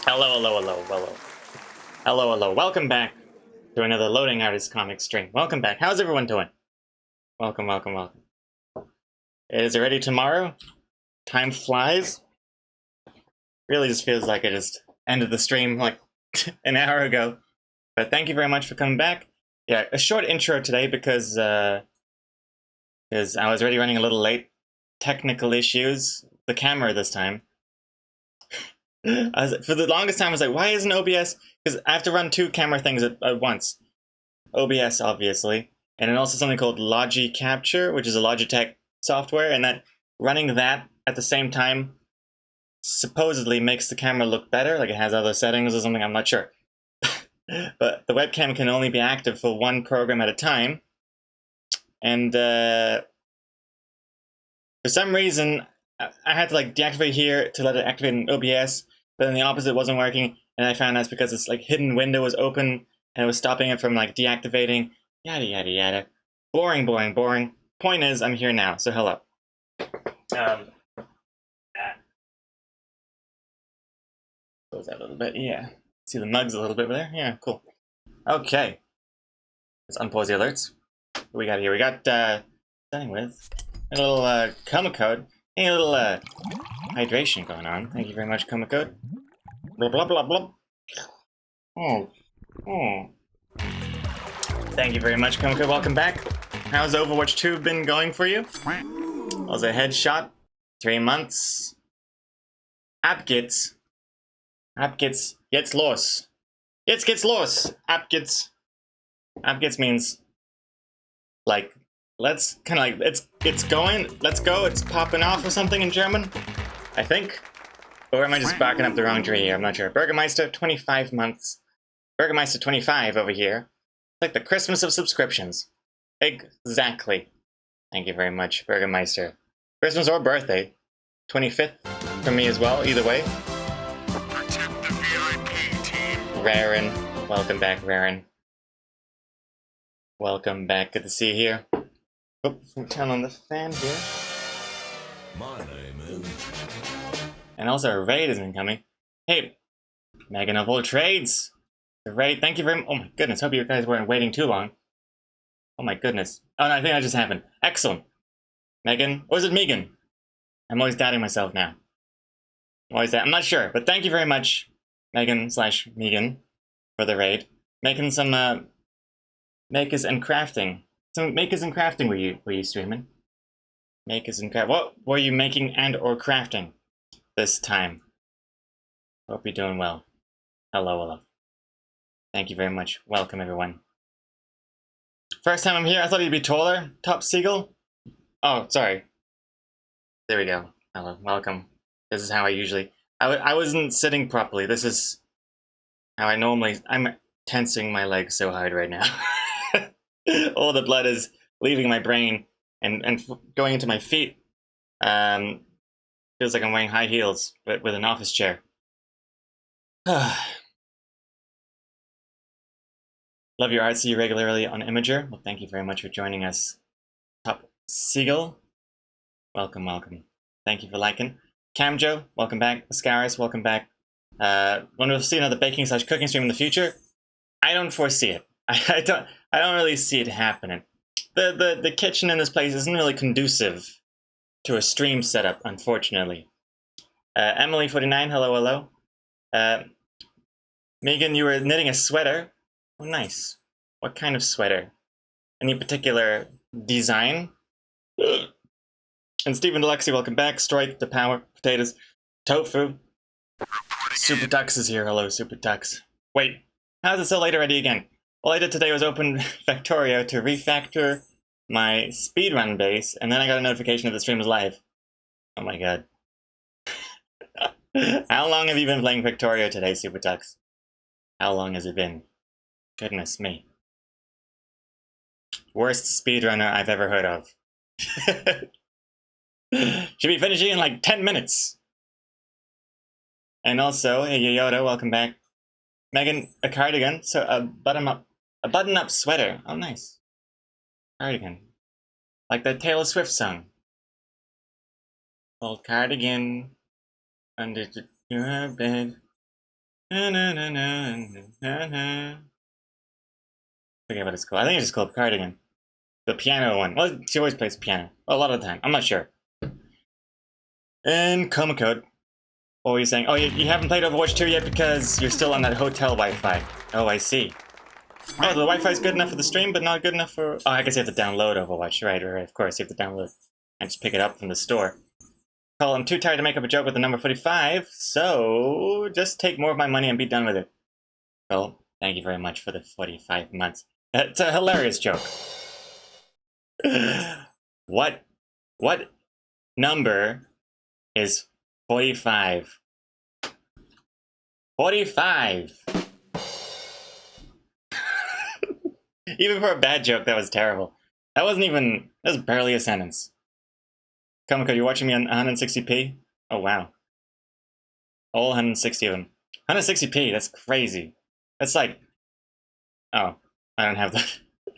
Hello, hello, hello, hello. Hello, hello. Welcome back to another Loading Artist Comics stream. Welcome back. How's everyone doing? Welcome, welcome, welcome. Is it ready tomorrow? Time flies. Really just feels like I just ended the stream like an hour ago. But thank you very much for coming back. Yeah, a short intro today because I was already running a little late. Technical issues. The camera this time. For the longest time, I was like, why isn't OBS? Because I have to run two camera things at once. OBS, obviously, and then also something called Logi Capture, which is a Logitech software, and that running that at the same time supposedly makes the camera look better, like it has other settings or something, I'm not sure. But the webcam can only be active for one program at a time, and for some reason, I had to like deactivate here to let it activate in OBS, but then the opposite wasn't working, and I found that's because this like hidden window was open and it was stopping it from like deactivating. Yada yada yada. Boring, boring, boring. Point is, I'm here now, so hello. Close that a little bit, yeah. See the mugs a little bit there? Yeah, cool. Okay. Let's unpause the alerts. What we got here? We got, starting with a little, Coma Code. Hey, a little, hydration going on. Thank you very much, Coma Code. Blah, blah, blah, blah. Oh. Oh. Thank you very much, Coma Code. Welcome back. How's Overwatch 2 been going for you? Was a headshot. 3 months. App gets los. Gets los. App gets means like let's kind of like it's going. Let's go. It's popping off or something in German, I think. Or am I just backing up the wrong tree here? I'm not sure. Burgermeister, 25 months. Burgermeister 25 over here. It's like the Christmas of subscriptions. Exactly. Thank you very much, Burgermeister. Christmas or birthday. 25th for me as well, either way. Protect the VIP team. Raren. Welcome back, Raren. Welcome back. Good to see you here. Oops, turn on the fan here. My name is. And also, a raid is incoming. Hey, Megan of all trades. The raid, thank you very much. Oh my goodness, hope you guys weren't waiting too long. Oh my goodness. Oh no, I think that just happened. Excellent. Megan, or is it Megan? I'm always doubting myself now. I'm not sure, but thank you very much, Megan/Megan, for the raid. Making some makers and crafting. Some makers and crafting were you streaming? Makers and craft. What were you making and or crafting this time? Hope you're doing well. Hello, hello. Thank you very much. Welcome, everyone. First time I'm here. I thought you'd be taller. Top Seagull. Oh, sorry. There we go. Hello, welcome. This is how I usually. I wasn't sitting properly. This is how I normally. I'm tensing my legs so hard right now. All the blood is leaving my brain and going into my feet. Feels like I'm wearing high heels, but with an office chair. Love your art. See you regularly on Imager. Well, thank you very much for joining us. Top Seagull. Welcome, welcome. Thank you for liking. Camjo, welcome back. Ascaris, welcome back. When we'll see another baking/cooking stream in the future, I don't foresee it. I don't really see it happening. The kitchen in this place isn't really conducive to a stream setup, unfortunately. Emily49, hello, hello. Megan, you were knitting a sweater. Oh, nice. What kind of sweater? Any particular design? And Stephen Deluxy, welcome back. Strike, the power, potatoes, tofu. Super Tux is here. Hello, Super Tux. Wait, how is it so late already again? All I did today was open Factorio to refactor my speedrun base, and then I got a notification that the stream was live. Oh my god. How long have you been playing Factorio today, Super Tux? How long has it been? Goodness me. Worst speedrunner I've ever heard of. Should be finishing in like 10 minutes. And also, hey Yoda, welcome back. Megan, a cardigan, so a button-up sweater. Oh, nice. Cardigan. Like that Taylor Swift song. Old cardigan under your bed. Na, na, na, na, na, na. Forget what it's called. I think it's just called Cardigan. The piano one. Well, she always plays piano. A lot of the time. I'm not sure. And Coma Code. What were you saying? Oh, you haven't played Overwatch 2 yet because you're still on that hotel Wi-Fi. Oh, I see. Oh, the Wi-Fi is good enough for the stream, but not good enough for... Oh, I guess you have to download Overwatch. Right. Of course, you have to download and just pick it up from the store. Well, I'm too tired to make up a joke with the number 45, so just take more of my money and be done with it. Well, thank you very much for the 45 months. It's a hilarious joke. What number is 45? 45! Even for a bad joke, that was terrible. That was barely a sentence. Komiko, you're watching me on 160p? Oh, wow. All 160 of them. 160p, that's crazy. That's like... Oh, I don't have the...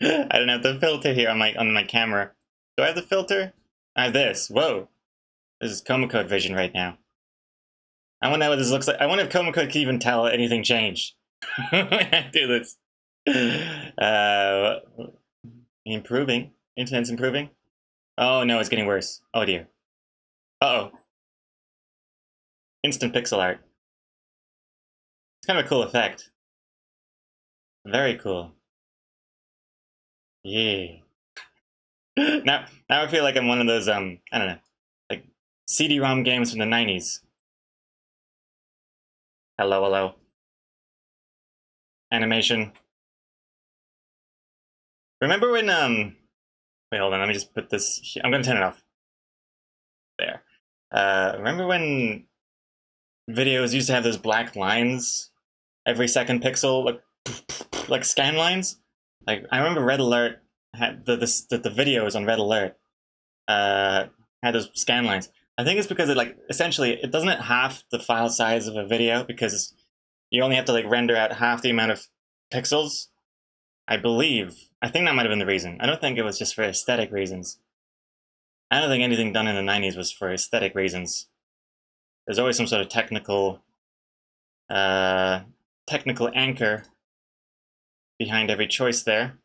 I don't have the filter here on my camera. Do I have the filter? I have this. Whoa. This is Komiko vision right now. I wonder what this looks like. I wonder if Komiko can even tell anything changed when I do this. Improving. Internet's improving. Oh no, it's getting worse. Oh dear. Uh-oh. Instant pixel art. It's kind of a cool effect. Very cool. Yeah. Now I feel like I'm one of those, I don't know, like CD-ROM games from the 90s. Hello, hello. Animation. Remember when, wait, hold on, let me just put this here. I'm gonna turn it off. There. Remember when videos used to have those black lines every second pixel, like scan lines? Like, I remember Red Alert had the videos on Red Alert had those scan lines. I think it's because it, like, essentially it doesn't half the file size of a video because you only have to like render out half the amount of pixels. I believe. I think that might have been the reason. I don't think it was just for aesthetic reasons. I don't think anything done in the 90s was for aesthetic reasons. There's always some sort of technical anchor behind every choice there.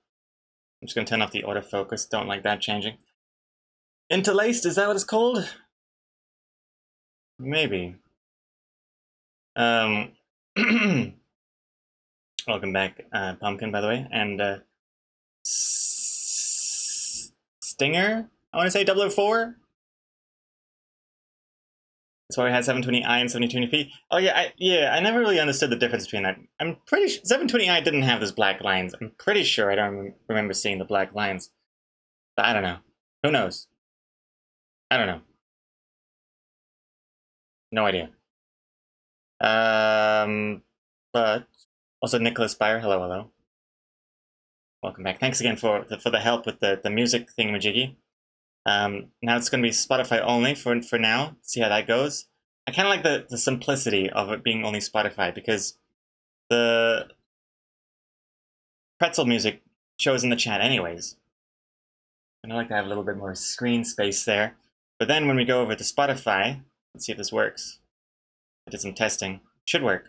I'm just gonna turn off the autofocus. Don't like that changing. Interlaced, is that what it's called? Maybe. Welcome back, Pumpkin, by the way, and Stinger. I want to say 004. That's why we had 720i and 720p. Oh yeah, I never really understood the difference between that. I'm pretty sure 720i didn't have those black lines. I'm pretty sure I don't remember seeing the black lines. But I don't know. Who knows? I don't know. No idea. But also Nicholas Spire. Hello, hello. Welcome back. Thanks again for the help with the music thingamajiggy. Now it's going to be Spotify only for now. See how that goes. I kind of like the simplicity of it being only Spotify because the pretzel music shows in the chat anyways. And I like to have a little bit more screen space there. But then when we go over to Spotify, let's see if this works. I did some testing. Should work.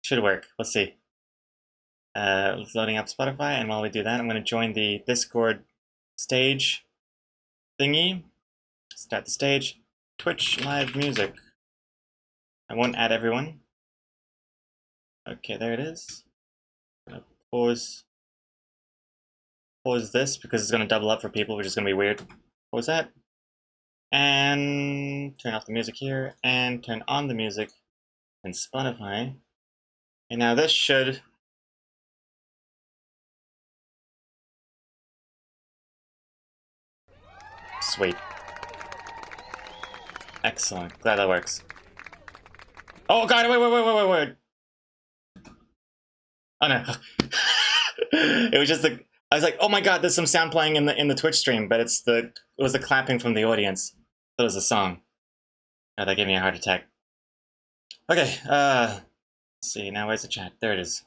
Should work. Let's see. It's loading up Spotify, and while we do that, I'm going to join the Discord stage thingy. Start the stage. Twitch live music. I won't add everyone. Okay, there it is. I'm gonna pause this because it's going to double up for people, which is going to be weird. Pause that. And turn off the music here, and turn on the music in Spotify. And now this should... Sweet. Excellent. Glad that works. Oh god, wait. Oh no. It was just I was like, oh my god, there's some sound playing in the Twitch stream, but it was the clapping from the audience. That was a song. Oh, that gave me a heart attack. Okay, let's see, now where's the chat? There it is.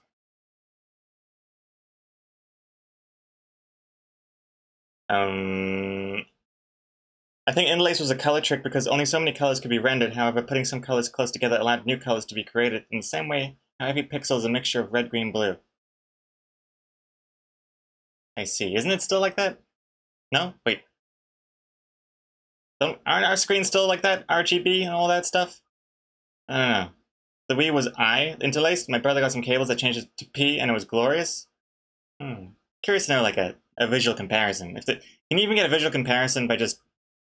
I think interlace was a color trick because only so many colors could be rendered. However, putting some colors close together allowed new colors to be created in the same way how every pixel is a mixture of red, green, blue. I see. Isn't it still like that? No? Wait. Aren't our screens still like that? RGB and all that stuff? I don't know. The Wii was I interlaced. My brother got some cables that changed it to P, and it was glorious. Curious to know, like, a visual comparison. Can you even get a visual comparison by just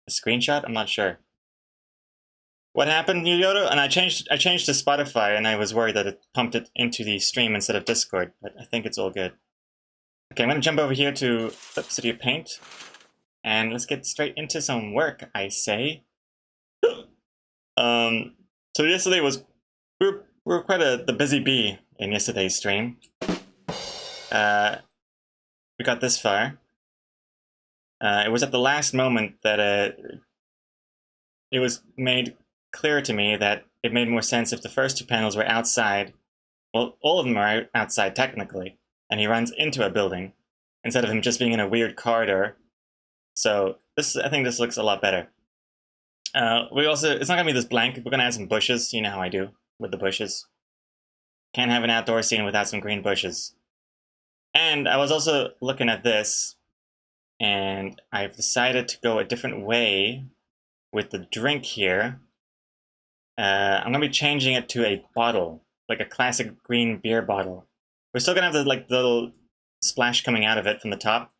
a screenshot? I'm not sure. What happened, Yodo? And I changed to Spotify, and I was worried that it pumped it into the stream instead of Discord, but I think it's all good. Okay, I'm gonna jump over here to City of Paint, and let's get straight into some work, I say. So yesterday was we were quite the busy bee in yesterday's stream. We got this far. It was at the last moment that it was made clear to me that it made more sense if the first two panels were outside. Well, all of them are outside technically, and he runs into a building instead of him just being in a weird corridor. So I think this looks a lot better. It's not gonna be this blank. We're gonna add some bushes. You know how I do with the bushes. Can't have an outdoor scene without some green bushes. And I was also looking at this, and I've decided to go a different way with the drink here. I'm gonna be changing it to a bottle, like a classic green beer bottle. We're still gonna have the little splash coming out of it from the top,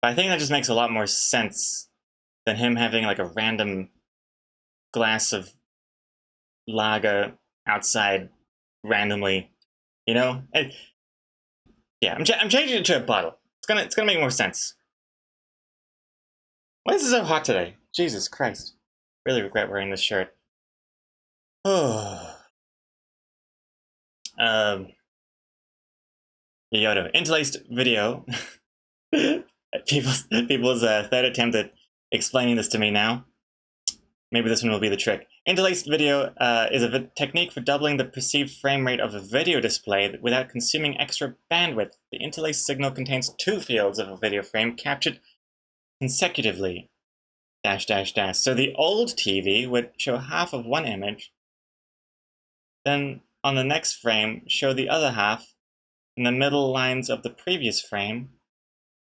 but I think that just makes a lot more sense than him having like a random glass of lager outside randomly, you know? Yeah, I'm changing it to a bottle. It's gonna make more sense. Why is it so hot today? Jesus Christ! Really regret wearing this shirt. Oh. Yoda, interlaced video. People's third attempt at explaining this to me now. Maybe this one will be the trick. Interlaced video is a technique for doubling the perceived frame rate of a video display without consuming extra bandwidth. The interlaced signal contains two fields of a video frame captured consecutively. .. So the old TV would show half of one image, then on the next frame show the other half in the middle lines of the previous frame,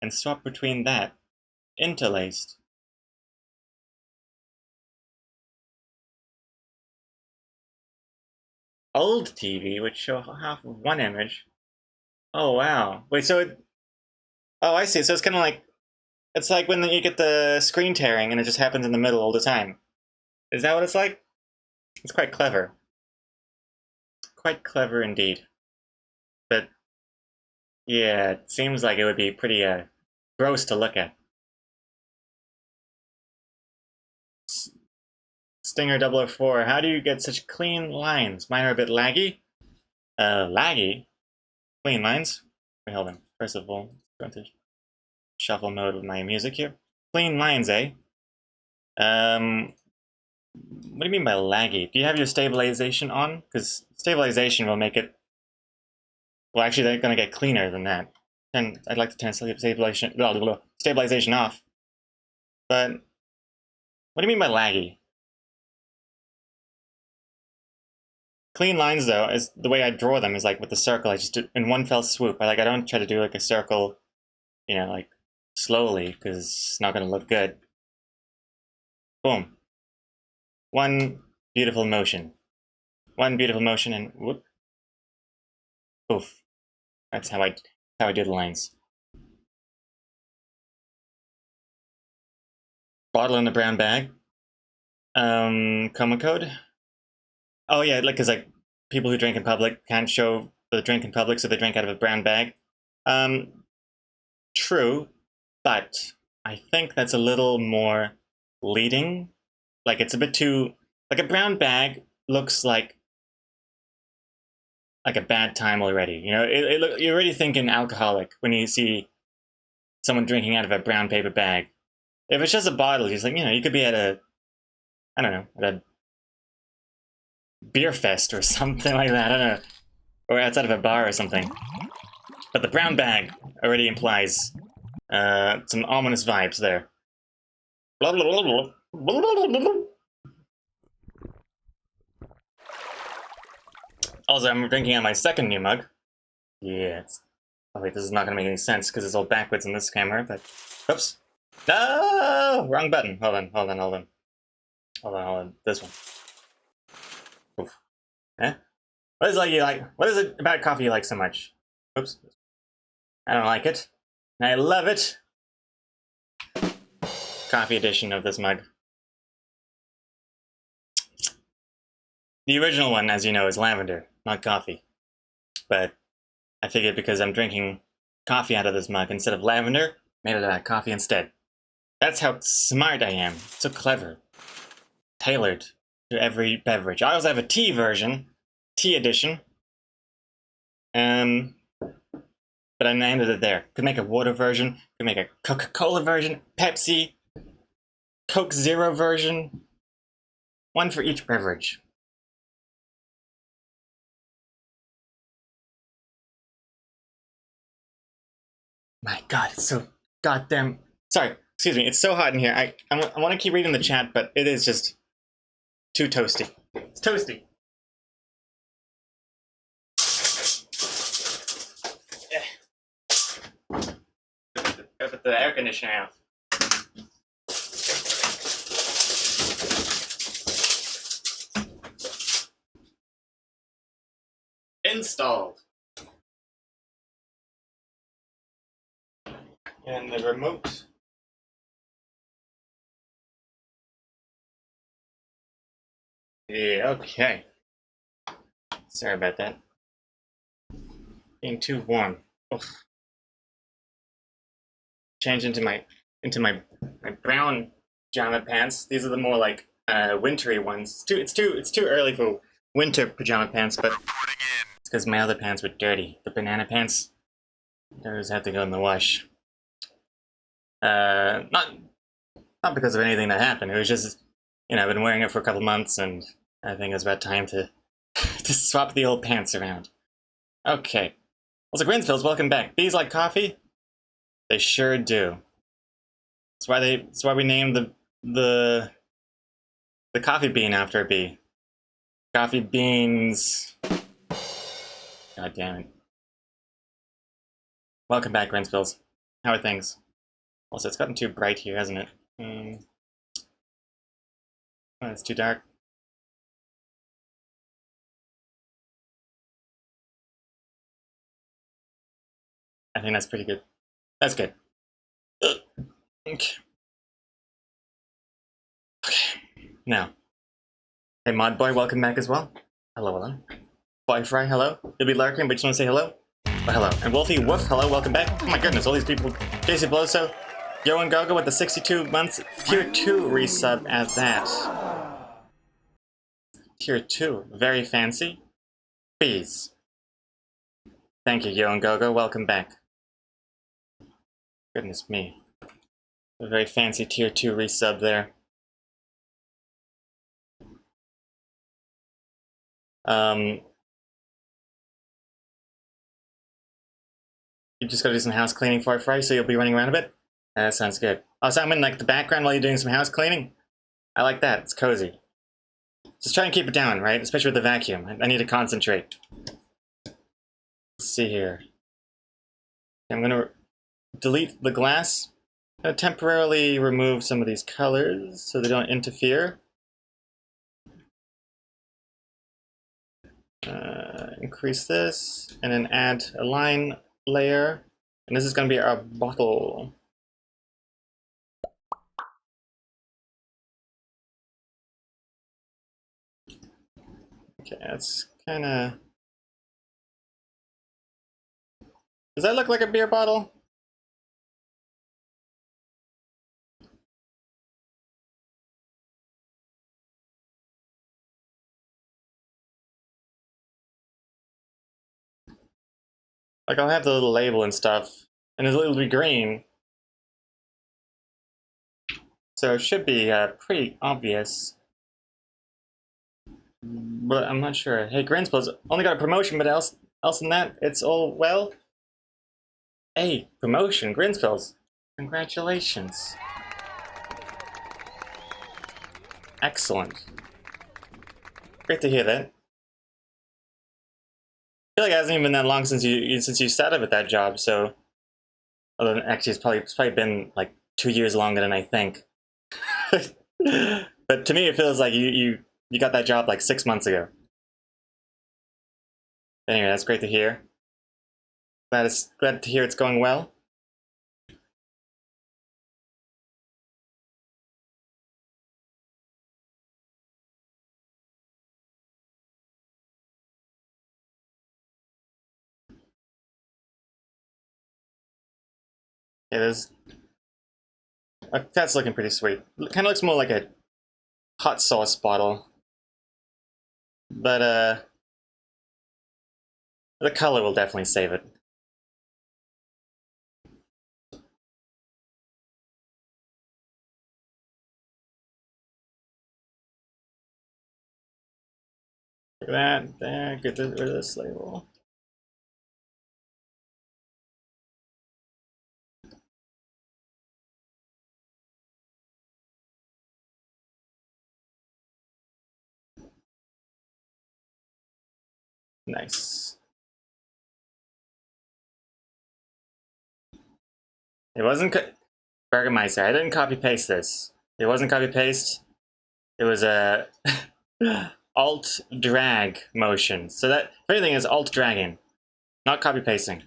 and swap between that. Interlaced. Old TV would show half of one image. Oh wow. Wait, so oh, I see. So it's kind of like, it's like when you get the screen tearing and it just happens in the middle all the time. Is that what it's like? It's quite clever. Quite clever indeed. But yeah, it seems like it would be pretty gross to look at. Stinger 004, how do you get such clean lines? Mine are a bit laggy. Laggy? Clean lines? Wait, hold on. First of all, go into shuffle mode with my music here. Clean lines, eh? What do you mean by laggy? Do you have your stabilization on? Because stabilization will make it... Well, actually, they're going to get cleaner than that. And I'd like to turn stabilization off. But what do you mean by laggy? Clean lines, though, is the way I draw them is like with the circle. I just do in one fell swoop. I don't try to do like a circle, you know, like slowly, because it's not going to look good. Boom. One beautiful motion. One beautiful motion, and whoop. Oof. That's how I do the lines. Bottle in the brown bag. Coma code. Oh yeah, like, cause like people who drink in public can't show the drink in public, so they drink out of a brown bag. True, but I think that's a little more leading. Like, it's a bit too, like, a brown bag looks like a bad time already. You know, you're already thinking alcoholic when you see someone drinking out of a brown paper bag. If it's just a bottle, it's like, you know, you could be at a, I don't know, at a beer fest or something like that, I don't know, or outside of a bar or something. But the brown bag already implies some ominous vibes there. Blah, blah, blah, blah. Also, I'm drinking on my second new mug. Yes. Oh wait, this is not gonna make any sense because it's all backwards in this camera, but... Oops. No! Wrong button. Hold on. Hold on. This one. Oof. Eh? What is it about coffee you like so much? Oops. I don't like it. I love it. Coffee edition of this mug. The original one, as you know, is lavender, not coffee. But I figured because I'm drinking coffee out of this mug instead of lavender, made it out of coffee instead. That's how smart I am. So clever. Tailored to every beverage. I also have a tea version. Tea edition. But I ended it there. Could make a water version. Could make a Coca-Cola version. Pepsi. Coke Zero version. One for each beverage. My god, it's so goddamn... Sorry, excuse me, it's so hot in here. I want to keep reading the chat, but it is just too toasty. It's toasty. Gotta put the air conditioner out. Installed. And the remote. Yeah, okay. Sorry about that. Being too warm. Oof. Change into my brown pajama pants. These are the more like wintry ones. It's too early for winter pajama pants, but it's because my other pants were dirty. The banana pants, those have to go in the wash. Not because of anything that happened. It was just, you know, I've been wearing it for a couple months, and I think it's about time to to swap the old pants around. Okay. Also, Grinspills, welcome back. Bees like coffee? They sure do. That's why we named the coffee bean after a bee. Coffee beans. God damn it. Welcome back, Grinspills. How are things? Also, it's gotten too bright here, hasn't it? Oh, it's too dark. I think that's pretty good. That's good. Okay. Now. Hey, Mod Boy, welcome back as well. Hello. Boy Fry, hello. You'll be lurking, but just want to say hello? Oh, hello. And Wolfie Woof, hello, welcome back. Oh my goodness, all these people. JC Bloso, Yo and Gogo with the 62 months Tier 2 resub at that. Tier 2, very fancy. Bees. Thank you, Yo and Gogo, welcome back. Goodness me. A very fancy Tier 2 resub there. You just gotta do some house cleaning for it, Fry, so you'll be running around a bit? That sounds good. Also, I'm in like the background while you're doing some house cleaning. I like that, it's cozy. Just try and keep it down, right? Especially with the vacuum. I need to concentrate. Let's see here. I'm gonna delete the glass. I'm gonna temporarily remove some of these colors so they don't interfere. Increase this, and then add a line layer. And this is gonna be our bottle. Okay, that's kinda... Does that look like a beer bottle? Like, I'll have the little label and stuff, and it'll be green. So it should be pretty obvious. But I'm not sure. Hey, Grinspills, only got a promotion, but else than that, it's all well. Hey, promotion, Grinspills. Congratulations. Excellent. Great to hear that. I feel like it hasn't even been that long since you started with that job, so although actually it's probably been like 2 years longer than I think. But to me it feels like you got that job like 6 months ago. Anyway, that's great to hear. Glad to hear it's going well. It is. That's looking pretty sweet. Kind of looks more like a hot sauce bottle, but the color will definitely save it. Look at that. There, get rid of this label. Nice. It wasn't Burgermeister. I didn't copy paste this. It wasn't copy paste. It was a alt drag motion. So that everything is alt dragging, not copy pasting.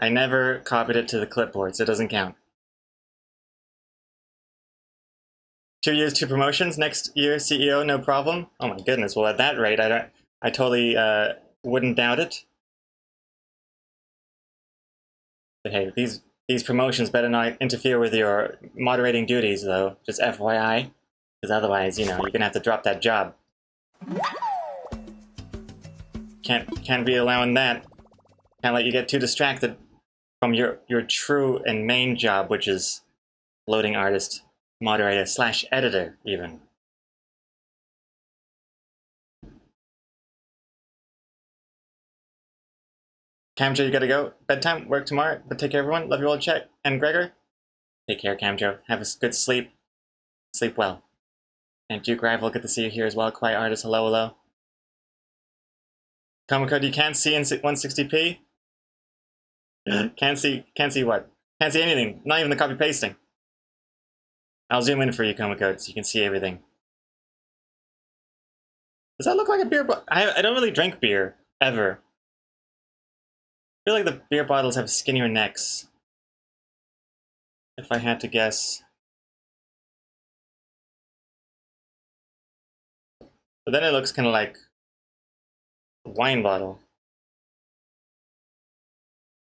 I never copied it to the clipboard, so it doesn't count. 2 years, 2 promotions. Next year, CEO, no problem. Oh my goodness. Well, at that rate, I totally wouldn't doubt it. But hey, these promotions better not interfere with your moderating duties, though. Just FYI, because otherwise, you know, you're gonna have to drop that job. Can't be allowing that. Can't let you get too distracted from your true and main job, which is loading artist, moderator / editor, even. Camjo, you gotta go. Bedtime, work tomorrow, but take care, everyone. Love you all, Chet and Gregor. Take care, Camjo. Have a good sleep. Sleep well. And Duke Rival, good to see you here as well. Quiet Artist, hello, hello. Comic Code, you can't see in 160p? Can't see what? Can't see anything. Not even the copy pasting. I'll zoom in for you, Comic Code, so you can see everything. Does that look like a beer bottle? I don't really drink beer, ever. I feel like the beer bottles have skinnier necks. If I had to guess. But then it looks kind of like a wine bottle.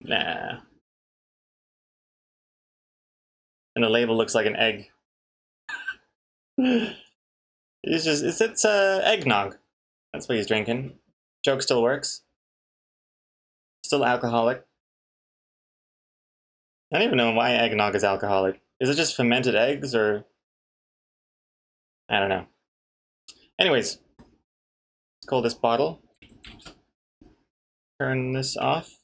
Nah. And the label looks like an egg. It's eggnog. That's what he's drinking. Joke still works. Still alcoholic. I don't even know why eggnog is alcoholic. Is it just fermented eggs, or I don't know. Anyways, let's call this bottle. Turn this off.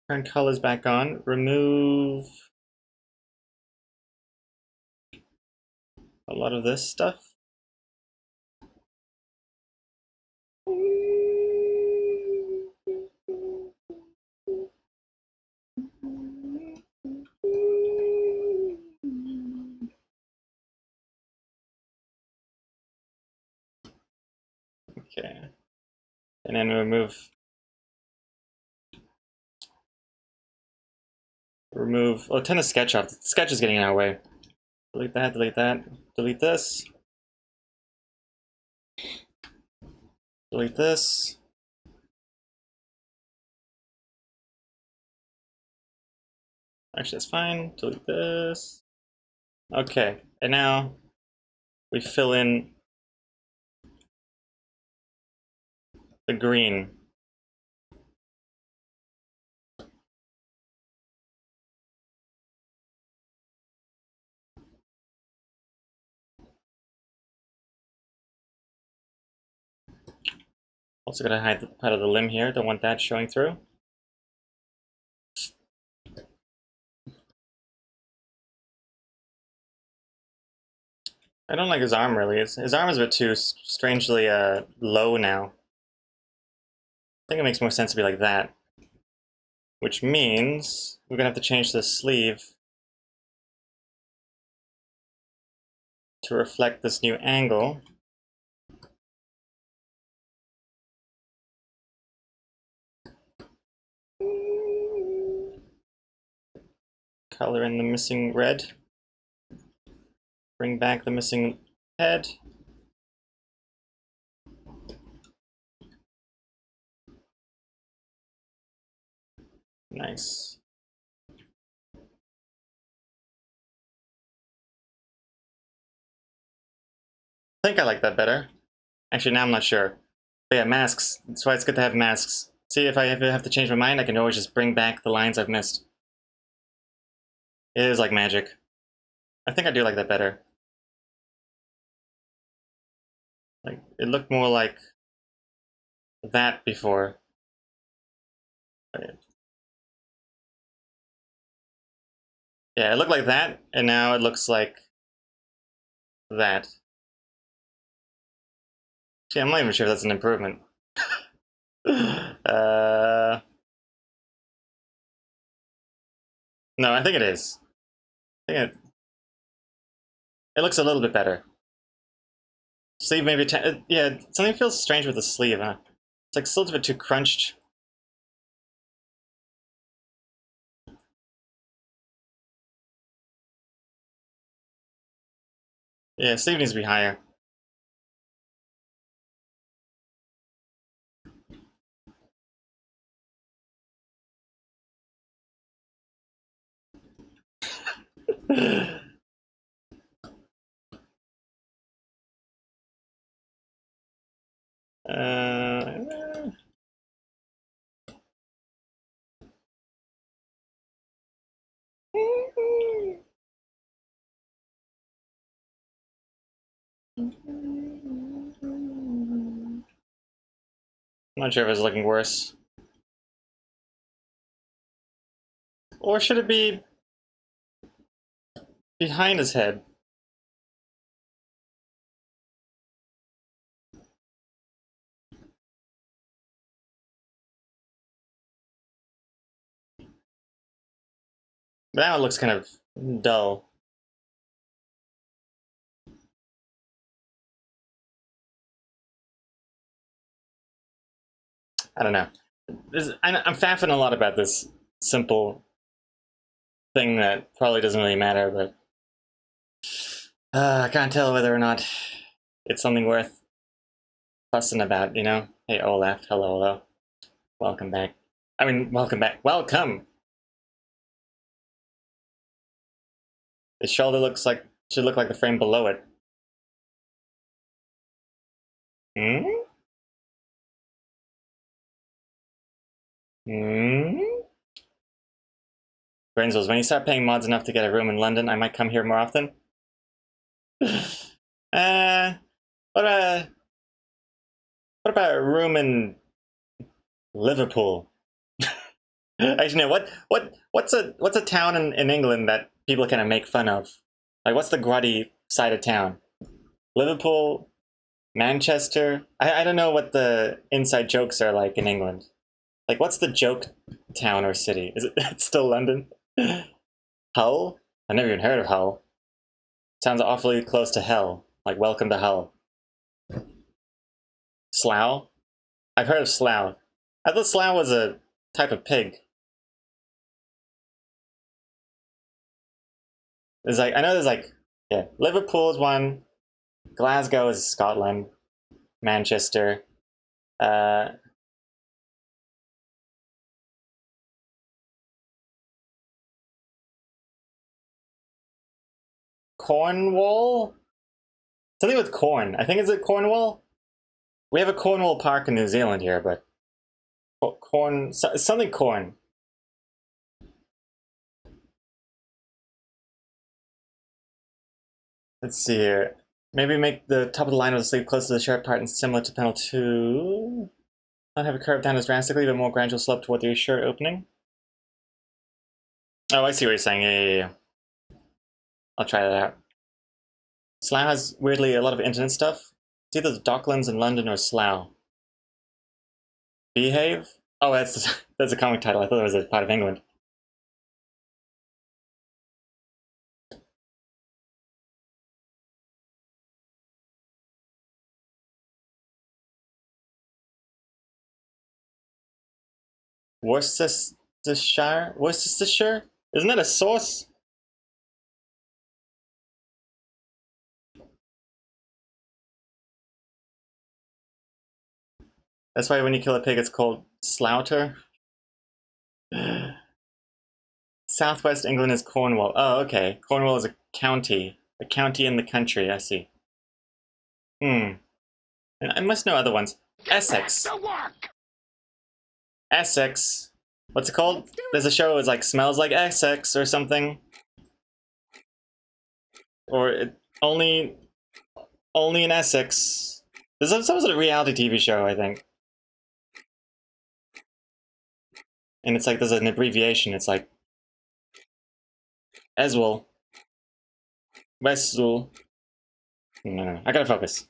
Turn colors back on. Remove a lot of this stuff. Okay. And then remove, oh, turn the sketch off. The sketch is getting in our way. Delete that, delete that, delete this. Delete this. Actually, that's fine. Delete this. Okay, and now we fill in the green. Also gonna hide the part of the limb here. Don't want that showing through. I don't like his arm really. His arm is a bit too strangely low now. I think it makes more sense to be like that. Which means we're gonna have to change the sleeve to reflect this new angle. Color in the missing red. Bring back the missing head. Nice. I think I like that better. Actually, now I'm not sure. But yeah, masks. That's why it's good to have masks. See, if I ever have to change my mind, I can always just bring back the lines I've missed. It is like magic. I think I do like that better. Like, it looked more like that before. Yeah, it looked like that, and now it looks like that. See, I'm not even sure if that's an improvement. No, I think it is. I think it looks a little bit better. Sleeve maybe, yeah, something feels strange with the sleeve, huh? It's like still a bit too crunched. Yeah, sleeve needs to be higher. uh, I'm not sure if it's looking worse. Or should it be behind his head? Now it looks kind of dull. I don't know. I'm faffing a lot about this simple thing that probably doesn't really matter, but I can't tell whether or not it's something worth fussing about, you know? Hey, Olaf, hello. Welcome back. I mean, welcome back. Welcome! His shoulder should look like the frame below it. Hmm? Hmm? Grinzels, when you start paying mods enough to get a room in London, I might come here more often. uh, what about a room in Liverpool? Actually, no. What's a town in England that people kind of make fun of? Like, what's the gruddy side of town? Liverpool, Manchester. I don't know what the inside jokes are like in England. Like, what's the joke town or city? Is it it's still London? Hull? I've never even heard of Hull. Sounds awfully close to hell. Like, welcome to Hull. Slough? I've heard of Slough. I thought Slough was a type of pig. There's like, I know there's like, yeah, Liverpool is one, Glasgow is Scotland, Manchester, uh, Cornwall? Something with corn. I think, is it Cornwall? We have a Cornwall Park in New Zealand here, but something corn. Let's see here. Maybe make the top of the line of the sleeve close to the sharp part and similar to panel 2. Not have it curved down as drastically, but more gradual slope toward the shirt opening. Oh, I see what you're saying. Yeah. I'll try that out. Slough has weirdly a lot of internet stuff. It's either the Docklands in London or Slough. Behave? Oh, that's a comic title. I thought it was a part of England. Worcestershire? Worcestershire? Isn't that a sauce? That's why when you kill a pig, it's called slaughter. Southwest England is Cornwall. Oh, okay. Cornwall is a county in the country. I see. And I must know other ones. Essex. Essex. What's it called? There's a show. It's like Smells Like Essex or something. Or only in Essex. There's some sort of reality TV show, I think. And it's like there's an abbreviation. It's like Eswell. Westwell. No, I gotta focus.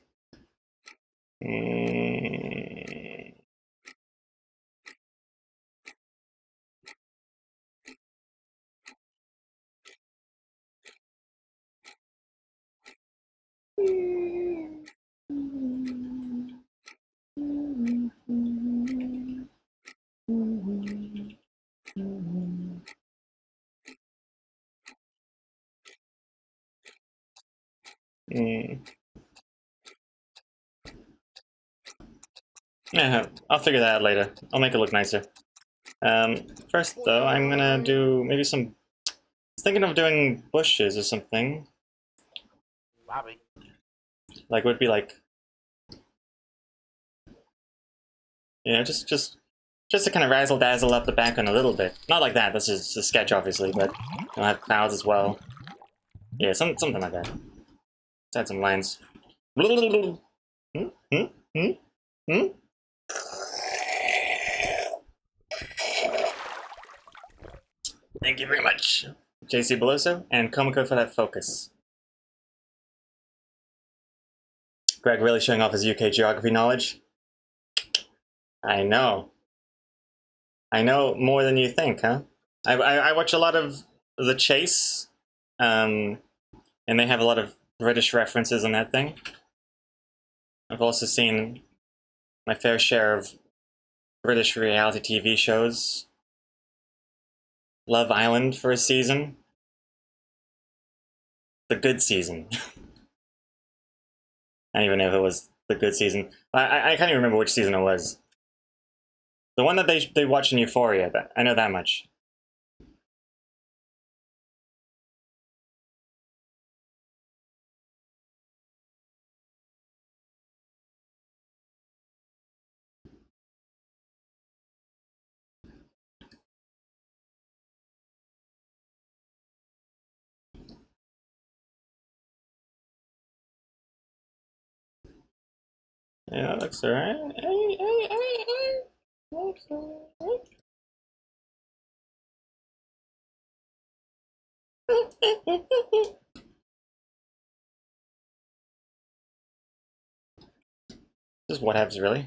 Yeah, I'll figure that out later. I'll make it look nicer. First though, I'm gonna do maybe some. I was thinking of doing bushes or something. Like would be like, just to kind of razzle dazzle up the background a little bit. Not like that. This is a sketch, obviously, but I'll have clouds as well. Yeah, something like that. Let's add some lines. Thank you very much, JC Beloso and Komiko for that focus. Greg really showing off his UK geography knowledge. I know more than you think, huh? I watch a lot of The Chase, and they have a lot of British references on that thing. I've also seen my fair share of British reality TV shows. Love Island for a season. The Good Season. I don't even know if it was The Good Season. I can't even remember which season it was. The one that they watch in Euphoria, I know that much. Yeah, that looks alright. Looks alright. Just what happens, really.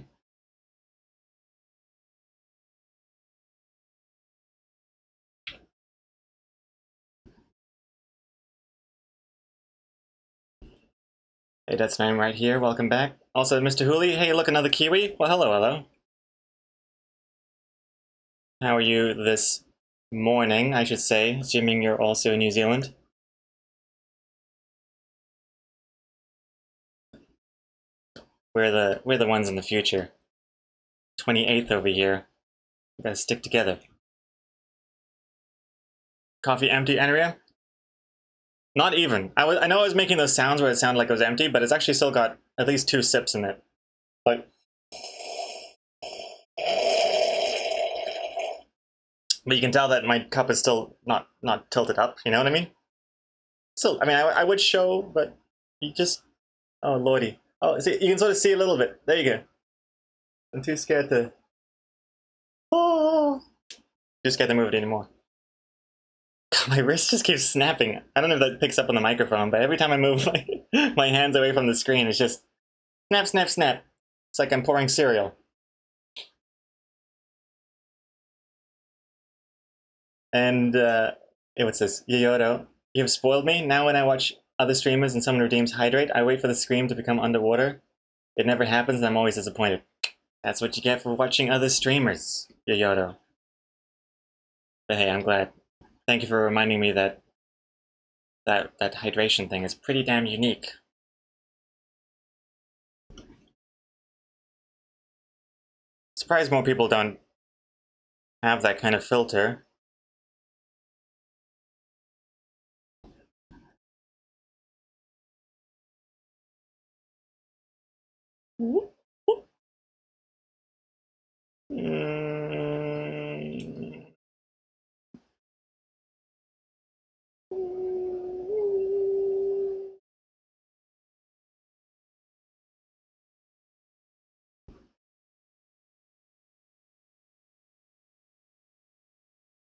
Hey, that's Name right here. Welcome back. Also, Mr. Hooley. Hey, look, another Kiwi. Well, hello. How are you this morning, I should say, assuming you're also in New Zealand? We're the ones in the future. 28th over here. We gotta stick together. Coffee empty, Andrea? Not even. I know I was making those sounds where it sounded like it was empty, but it's actually still got at least 2 sips in it. But you can tell that my cup is still not tilted up. You know what I mean? Still, I mean, I would show, but you just, oh lordy. Oh, see, you can sort of see a little bit. There you go. I'm too scared to. Oh, too scared to move it anymore. My wrist just keeps snapping. I don't know if that picks up on the microphone, but every time I move my hands away from the screen, it's just snap, snap, snap. It's like I'm pouring cereal. And, hey, what's this? Yoyoto, you have spoiled me. Now when I watch other streamers and someone redeems Hydrate, I wait for the scream to become underwater. It never happens and I'm always disappointed. That's what you get for watching other streamers, Yoyoto. But hey, I'm glad. Thank you for reminding me that that hydration thing is pretty damn unique. Surprised more people don't have that kind of filter. Mm.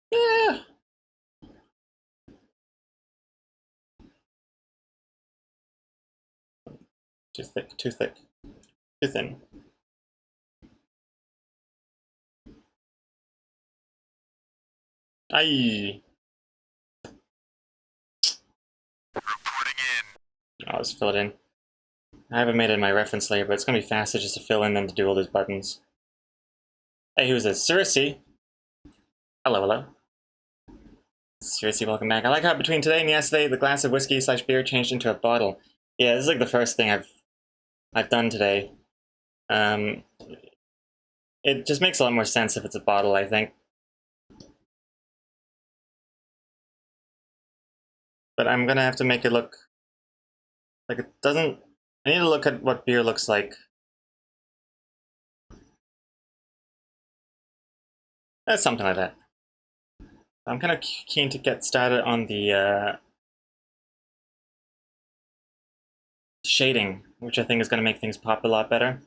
Yeah. Too thick, too thick, too thin. Aye. Reporting in. I'll just fill it in. I haven't made it in my reference layer, but it's gonna be faster just to fill in than to do all those buttons. Hey, who's this? Circe? Hello, hello. Circe, welcome back. I like how between today and yesterday, the glass of whiskey slash beer changed into a bottle. Yeah, this is like the first thing I've done today. It just makes a lot more sense if it's a bottle, I think. But I'm gonna have to make it look like it doesn't. I need to look at what beer looks like. That's something like that. I'm kind of keen to get started on the shading, which I think is going to make things pop a lot better.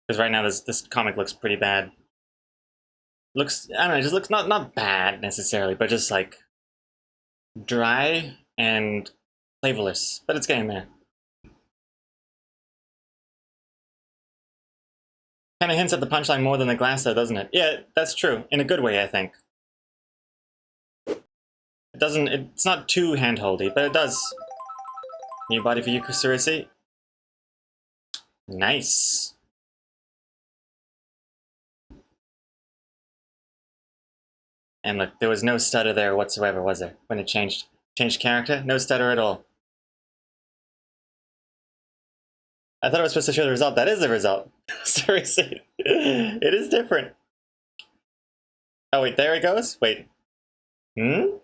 Because right now this comic looks pretty bad. Looks, I don't know, it just looks not bad necessarily, but just like dry and flavorless. But it's getting there. Kind of hints at the punchline more than the glass, though, doesn't it? Yeah, that's true. In a good way, I think. It doesn't. It's not too handholdy, but it does. New body for Yuko Circe. Nice. And look, there was no stutter there whatsoever, was there? When it changed character, no stutter at all. I thought it was supposed to show the result. That is the result. Seriously, it is different. Oh wait, there it goes. Wait. Hmm.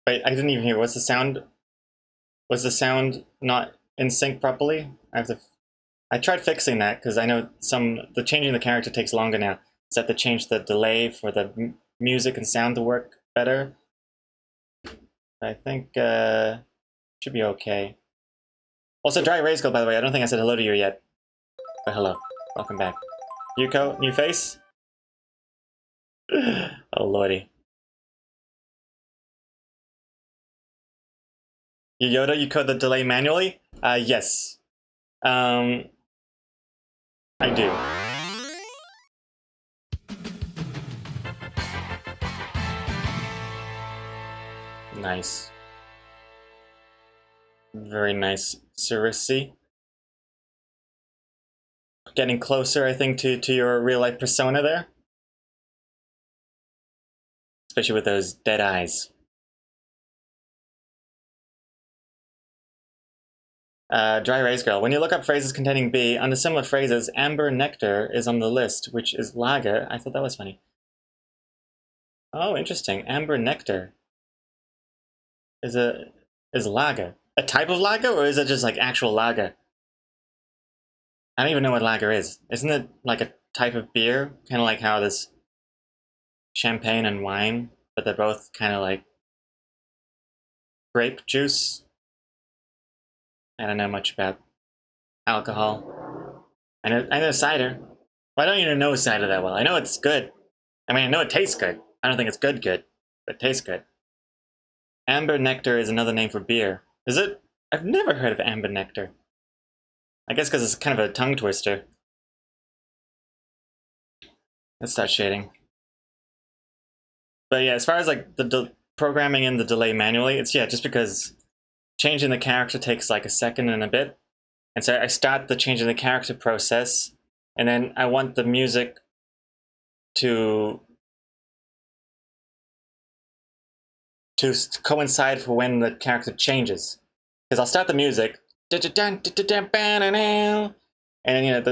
Wait, I didn't even hear. Was the sound? Was the sound not in sync properly? I have to. I tried fixing that because I know the changing the character takes longer now. So I have to change the delay for the music and sound to work better. I think should be okay. Also, Dry Rays Girl, by the way, I don't think I said hello to you yet. But hello, welcome back. Yuko, new face? Oh lordy. Yoda, you code the delay manually? Yes. I do. Nice. Very nice, Circe. Getting closer, I think, to your real-life persona there. Especially with those dead eyes. Dry Rays Girl. When you look up phrases containing B, under similar phrases, Amber Nectar is on the list, which is lager. I thought that was funny. Oh, interesting. Amber Nectar is lager. A type of lager, or is it just like actual lager? I don't even know what lager is. Isn't it like a type of beer? Kind of like how this champagne and wine but they're both kind of like grape juice. I don't know much about alcohol. I know cider. Well, I don't even know cider that well. I know it's good. I mean, I know it tastes good. I don't think it's good, but it tastes good. Amber nectar is another name for beer. Is it? I've never heard of amber nectar. I guess because it's kind of a tongue twister. Let's start shading. But yeah, as far as like the programming in the delay manually, it's just because changing the character takes like a second and a bit. And so I start the changing the character process, and then I want the music to coincide for when the character changes. Because I'll start the music, and then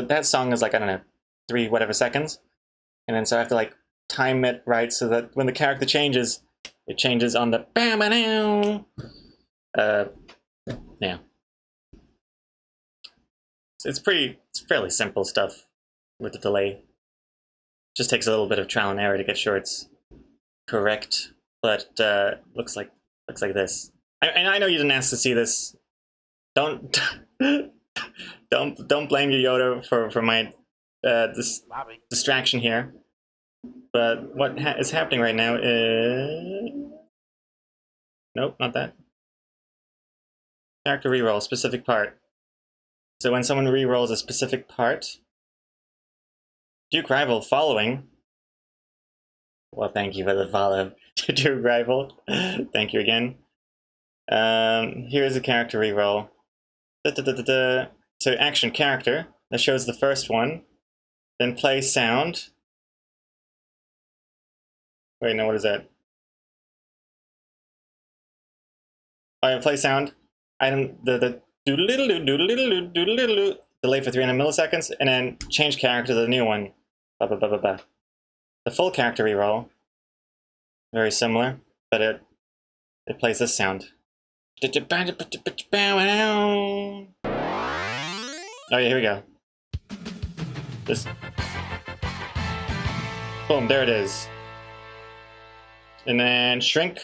that song is like, I don't know, 3 whatever seconds, and then so I have to like time it right so that when the character changes, it changes on the yeah. It's fairly simple stuff with the delay. Just takes a little bit of trial and error to get sure it's correct, but looks like this. I know you didn't ask to see this. Don't don't blame you, Yoda, for my this distraction here. But what is happening right now is nope, not that. Character reroll, specific part. So when someone rerolls a specific part, Duke Rival following. Well, thank you for the follow, Duke Rival. Thank you again. Here's a character reroll. So action character, that shows the first one. Then play sound. Wait, no, what is that? Oh, yeah, play sound. Item the doodle-doodle-doodle-doodle-doodle-doodle, delay for 300 milliseconds, and then change character to the new one. Blah, blah, blah, blah, blah. The full character reroll, very similar, but it plays this sound. Oh yeah, here we go. This. Boom, there it is. And then shrink,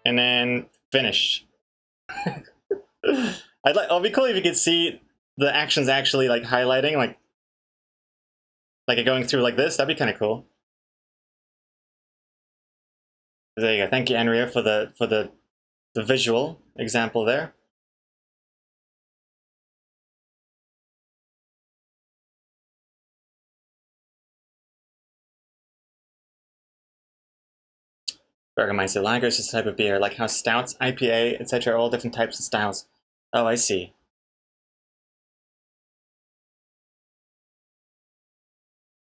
and then finish. It'll be cool if you could see the actions actually like highlighting, like it going through like this. That'd be kind of cool. There you go. Thank you, Andrea, for the visual example there. Burgermeister Lager is just a type of beer, like how stouts, IPA, etc. are all different types of styles. Oh, I see.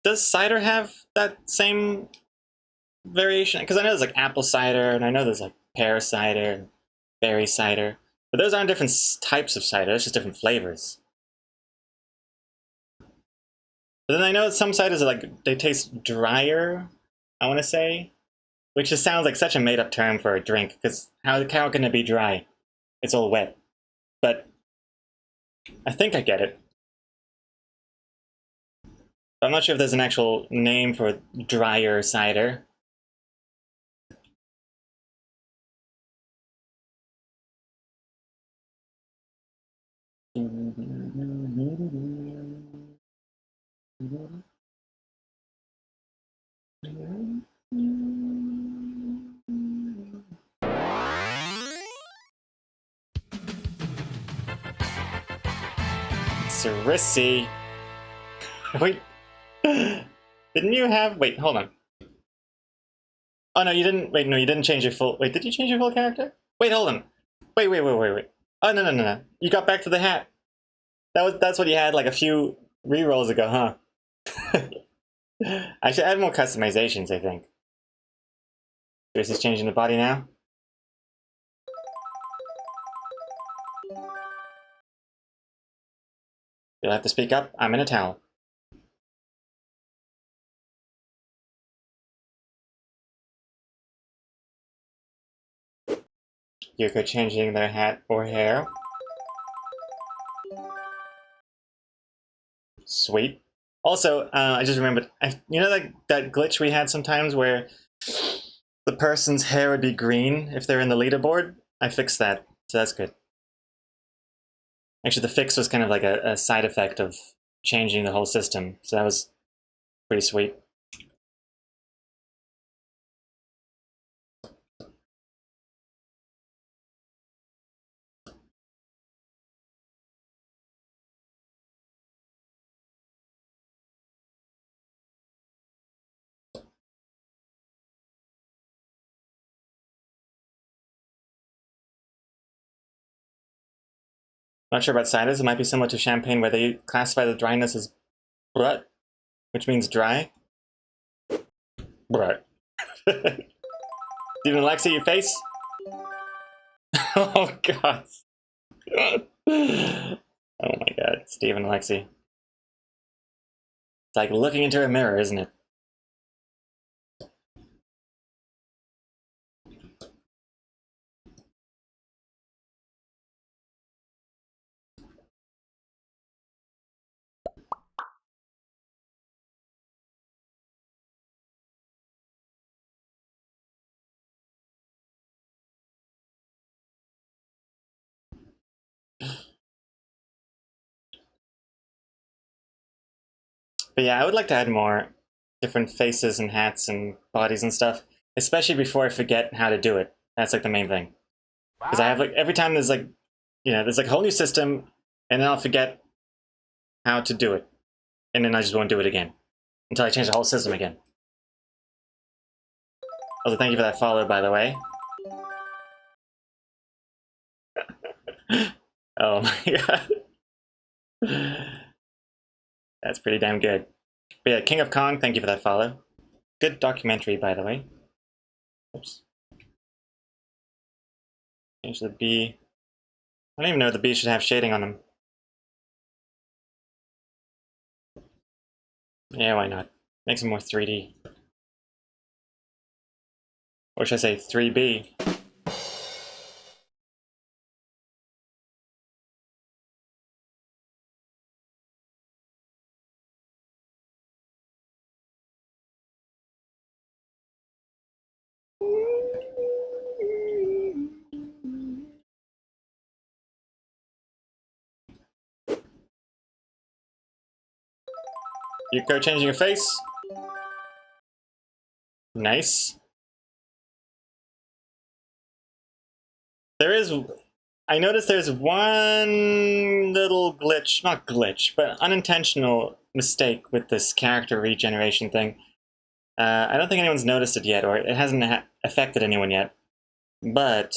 Does cider have that same variation? Because I know there's like apple cider, and I know there's like pear cider and berry cider, but those aren't different types of cider. It's just different flavors. But then I know some ciders are like they taste drier. I want to say, which just sounds like such a made-up term for a drink. Because how can it be dry? It's all wet. But I think I get it. I'm not sure if there's an actual name for drier cider. Sarisi. Wait. Didn't you have... Wait, hold on. Oh, no, you didn't... Wait, no, you didn't change your full... Wait, did you change your full character? Wait, hold on. Wait. Oh, no. You got back to the hat. That's what you had like a few rerolls ago, huh? I should add more customizations, I think. This is changing the body now. You'll have to speak up. I'm in a towel. Yuko changing their hat or hair. Sweet. Also, I just remembered, you know that glitch we had sometimes where the person's hair would be green if they're in the leaderboard. I fixed that, so that's good. Actually, the fix was kind of like a side effect of changing the whole system, so that was pretty sweet. Not sure about ciders. It might be similar to champagne, where they classify the dryness as brut, which means dry. Brut. Stephen Alexi, your face? Oh god. Oh my god, Stephen Alexi. It's like looking into a mirror, isn't it? But yeah, I would like to add more different faces and hats and bodies and stuff, especially before I forget how to do it. That's like the main thing. Because I have like every time there's like, there's like a whole new system, and then I'll forget how to do it, and then I just won't do it again until I change the whole system again. Also, thank you for that follow, by the way. Oh my god. That's pretty damn good. But yeah, King of Kong, thank you for that follow. Good documentary, by the way. Oops. Change the B. I don't even know if the B should have shading on them. Yeah, why not? Makes them more 3D. Or should I say 3B? Yuko changing your face. Nice. There is... I noticed there's one little glitch, not glitch, but unintentional mistake with this character regeneration thing. I don't think anyone's noticed it yet, or it hasn't affected anyone yet. But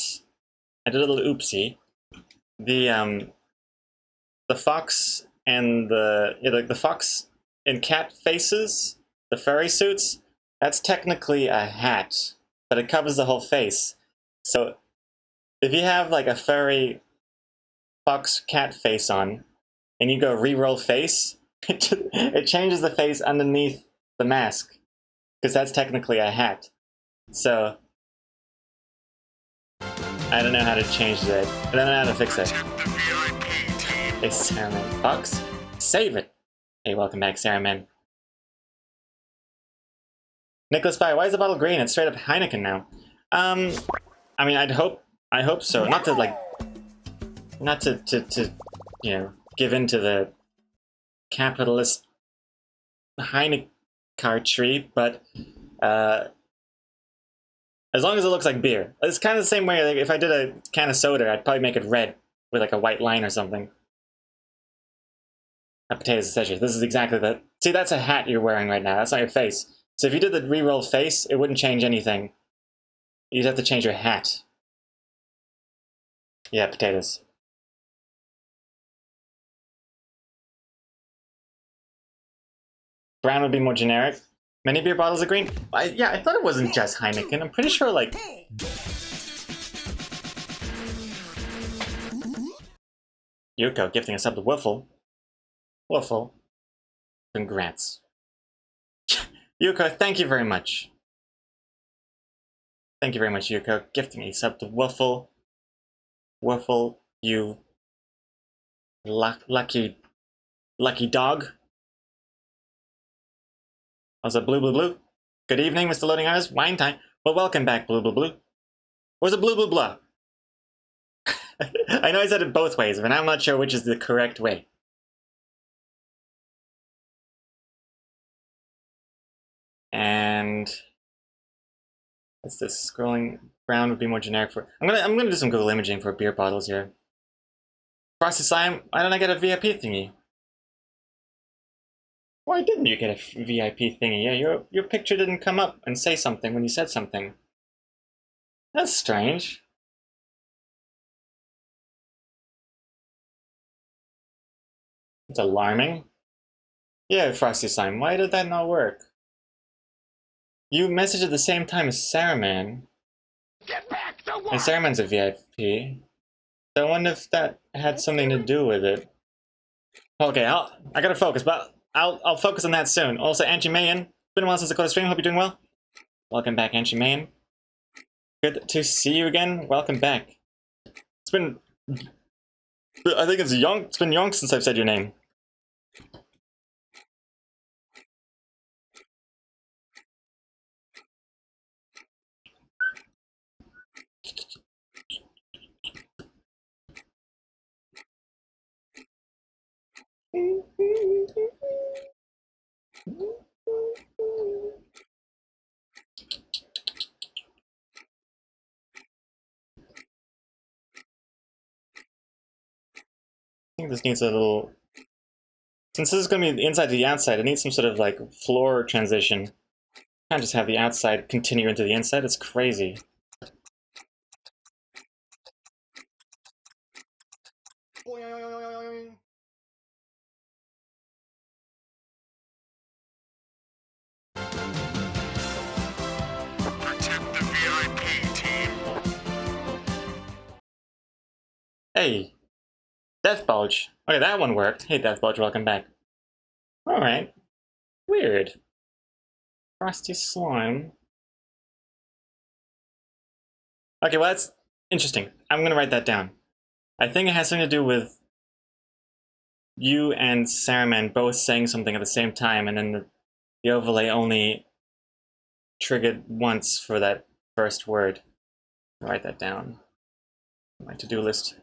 I did a little oopsie. The fox and the fox and cat faces, the furry suits, that's technically a hat, but it covers the whole face. So if you have like a furry fox cat face on, and you go re-roll face, it changes the face underneath the mask, because that's technically a hat. So I don't know how to change that. I don't know how to fix that. Hey, Sarahman. Fox, save it. Hey, welcome back, Sarahman. Nicholas Spy, why is the bottle green? It's straight up Heineken now. I mean, I hope so. Not to give in to the capitalist Heineken tree, but as long as it looks like beer. It's kind of the same way, like if I did a can of soda, I'd probably make it red with like a white line or something. Potatoes, etc. This is exactly that. See, that's a hat you're wearing right now. That's not your face. So if you did the re-roll face, it wouldn't change anything. You'd have to change your hat. Yeah, potatoes. Brown would be more generic. Many beer bottles are green? Yeah, I thought it wasn't just Heineken. I'm pretty sure, like... Yuko gifting us up to Wiffle. Wiffle. Congrats. Yuko, thank you very much. Thank you very much, Yuko. Gifting a sub to Wiffle. Wiffle, you lucky dog. Also, blue. Good evening, Mr. Loading Artist. Wine time. Well, welcome back, Blue Blue Blue. Or is it Blue Blue Blah? I know I said it both ways, but I'm not sure which is the correct way. And what's this? Scrolling brown would be more generic for. I'm gonna do some Google imaging for beer bottles here. Frosty Slime, why didn't I get a VIP thingy? Why didn't you get a VIP thingy? Yeah, your picture didn't come up and say something when you said something. That's strange. It's alarming. Yeah, Frosty Slime, why did that not work? You messaged at the same time as Saruman. Get back to work! And Saruman's a VIP. So I wonder if that had something to do with it. Okay, I gotta focus, but I'll focus on that soon. Also, Angie Mayan, been a while since I caught a stream. Hope you're doing well. Welcome back, Angie Mayan. Good to see you again. Welcome back. It's been, I think it's young. It's been young since I've said your name. I think this needs a little. Since this is going to be the inside to the outside, it needs some sort of like floor transition. Can't just have the outside continue into the inside. It's crazy. Protect the VIP team. Hey, Death Bulge. Okay, that one worked. Hey, Death Bulge, welcome back. Alright. Weird. Frosty Slime. Okay, well, that's interesting. I'm gonna write that down. I think it has something to do with you and Saruman both saying something at the same time, and then the overlay only triggered once for that first word. I'll write that down. My to-do list.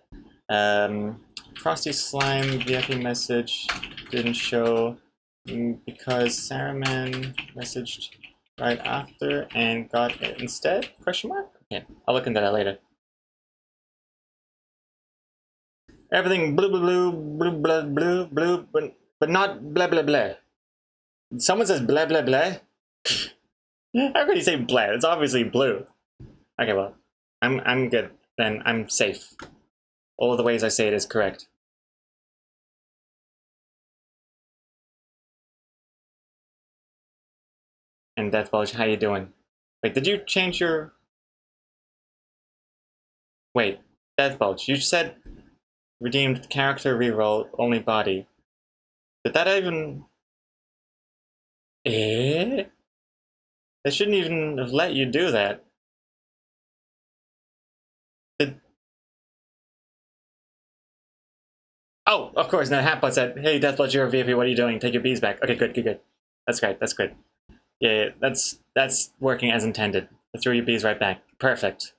Frosty Slime VIP message didn't show because Saruman messaged right after and got it instead? Question mark? Okay, I'll look into that later. Everything blue, blue, blue, blue, blue, blue, but not blah, blah, blah. Someone says blah, blah, blah. How could you say blah? It's obviously blue. Okay, well, I'm good. Then I'm safe. All of the ways I say it is correct. And Death Bulge, how you doing? Wait, did you change your... Wait, Death Bulge, you said redeemed character reroll, only body. Did that even... Eh? They shouldn't even have let you do that. Did... Oh, of course, now Hatbot said, hey, Death Bulge, you're a VIP, what are you doing? Take your bees back. Okay, good, good, good. That's great, that's good. Yeah, that's working as intended. I threw your bees right back. Perfect.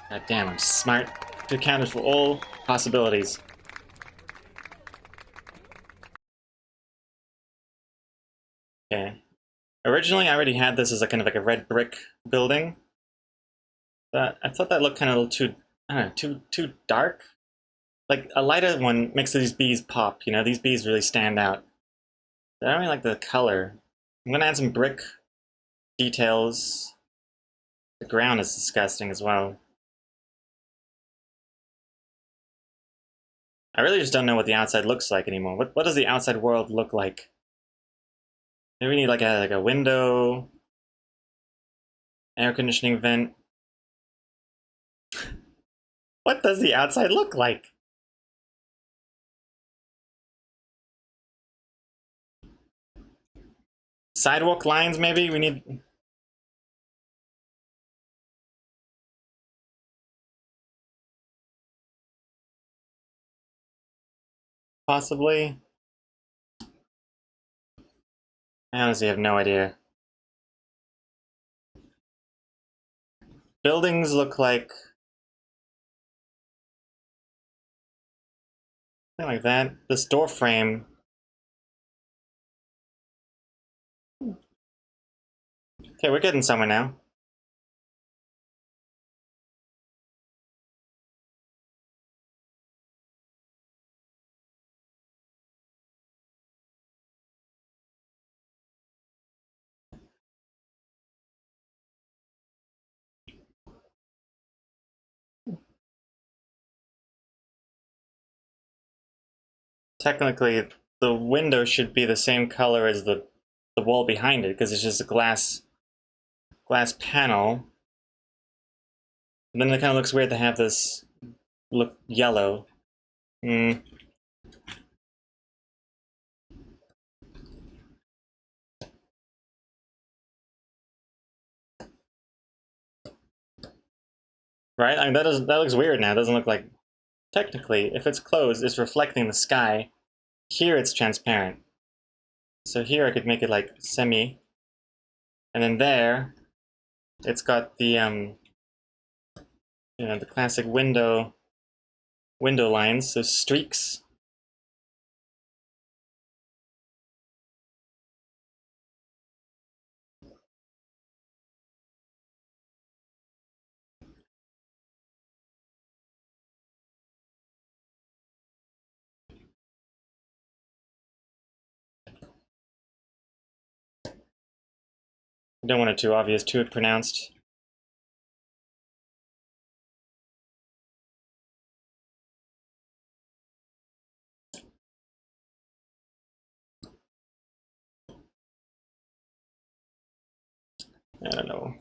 God damn, I'm smart. To account for all possibilities. Okay. Originally, I already had this as a kind of like a red brick building. But I thought that looked kind of a little too, I don't know, too dark. Like a lighter one makes these bees pop. You know, these bees really stand out. But I don't really like the color. I'm gonna add some brick details. The ground is disgusting as well. I really just don't know what the outside looks like anymore. What does the outside world look like? Maybe we need like a window, air conditioning vent. What does the outside look like? Sidewalk lines, maybe? We need... Possibly? I honestly have no idea. buildings look like something like that. This door frame. Okay, we're getting somewhere now. Technically, the window should be the same color as the wall behind it because it's just a glass panel. And then it kind of looks weird to have this look yellow. Hmm. Right? I mean, that looks weird now. It doesn't look like. Technically, if it's closed, it's reflecting the sky. Here it's transparent. So here I could make it like semi. And then there, it's got the the classic window lines, so streaks. I don't want it too obvious, too pronounced. I don't know.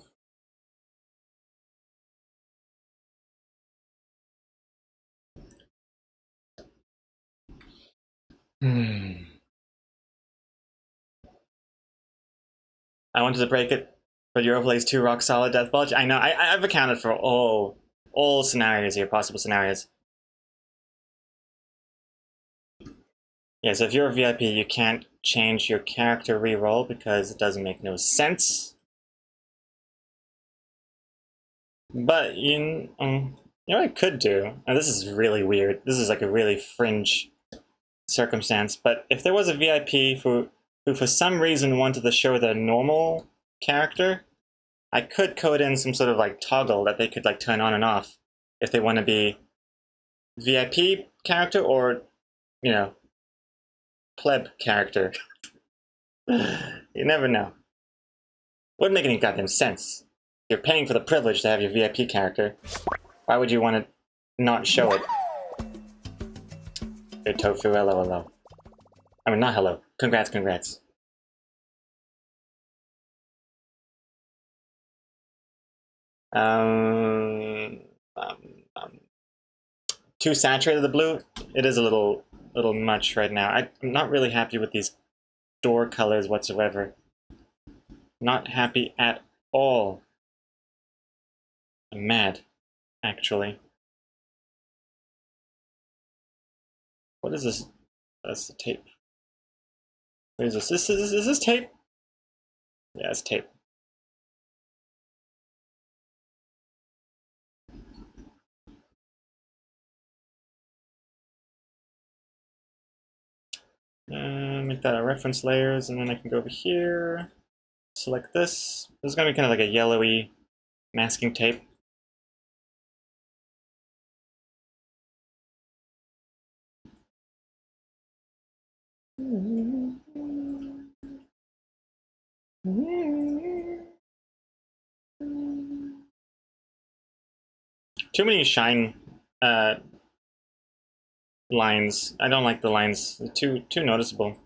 I wanted to break it, but your overlay is too rock solid, Death Bulge. I know. I've accounted for all scenarios here, possible scenarios. Yeah, so if you're a VIP, you can't change your character reroll because it doesn't make no sense. But you know what I could do? And this is really weird. This is like a really fringe circumstance. But if there was a VIP who for some reason wanted to show their normal character, I could code in some sort of like toggle that they could like turn on and off if they want to be VIP character or, you know, pleb character. You never know. Wouldn't make any goddamn sense. You're paying for the privilege to have your VIP character. Why would you want to not show it? Good tofu, hello. I mean, not hello. Congrats. Um, too saturated, the blue? It is a little much right now. I'm not really happy with these door colors whatsoever. Not happy at all. I'm mad, actually. What is this? That's the tape. What is this? Is this tape? Yeah, it's tape. Make that a reference layers, and then I can go over here, select this. This is going to be kind of like a yellowy masking tape. Too many shine lines. I don't like the lines. They're too noticeable.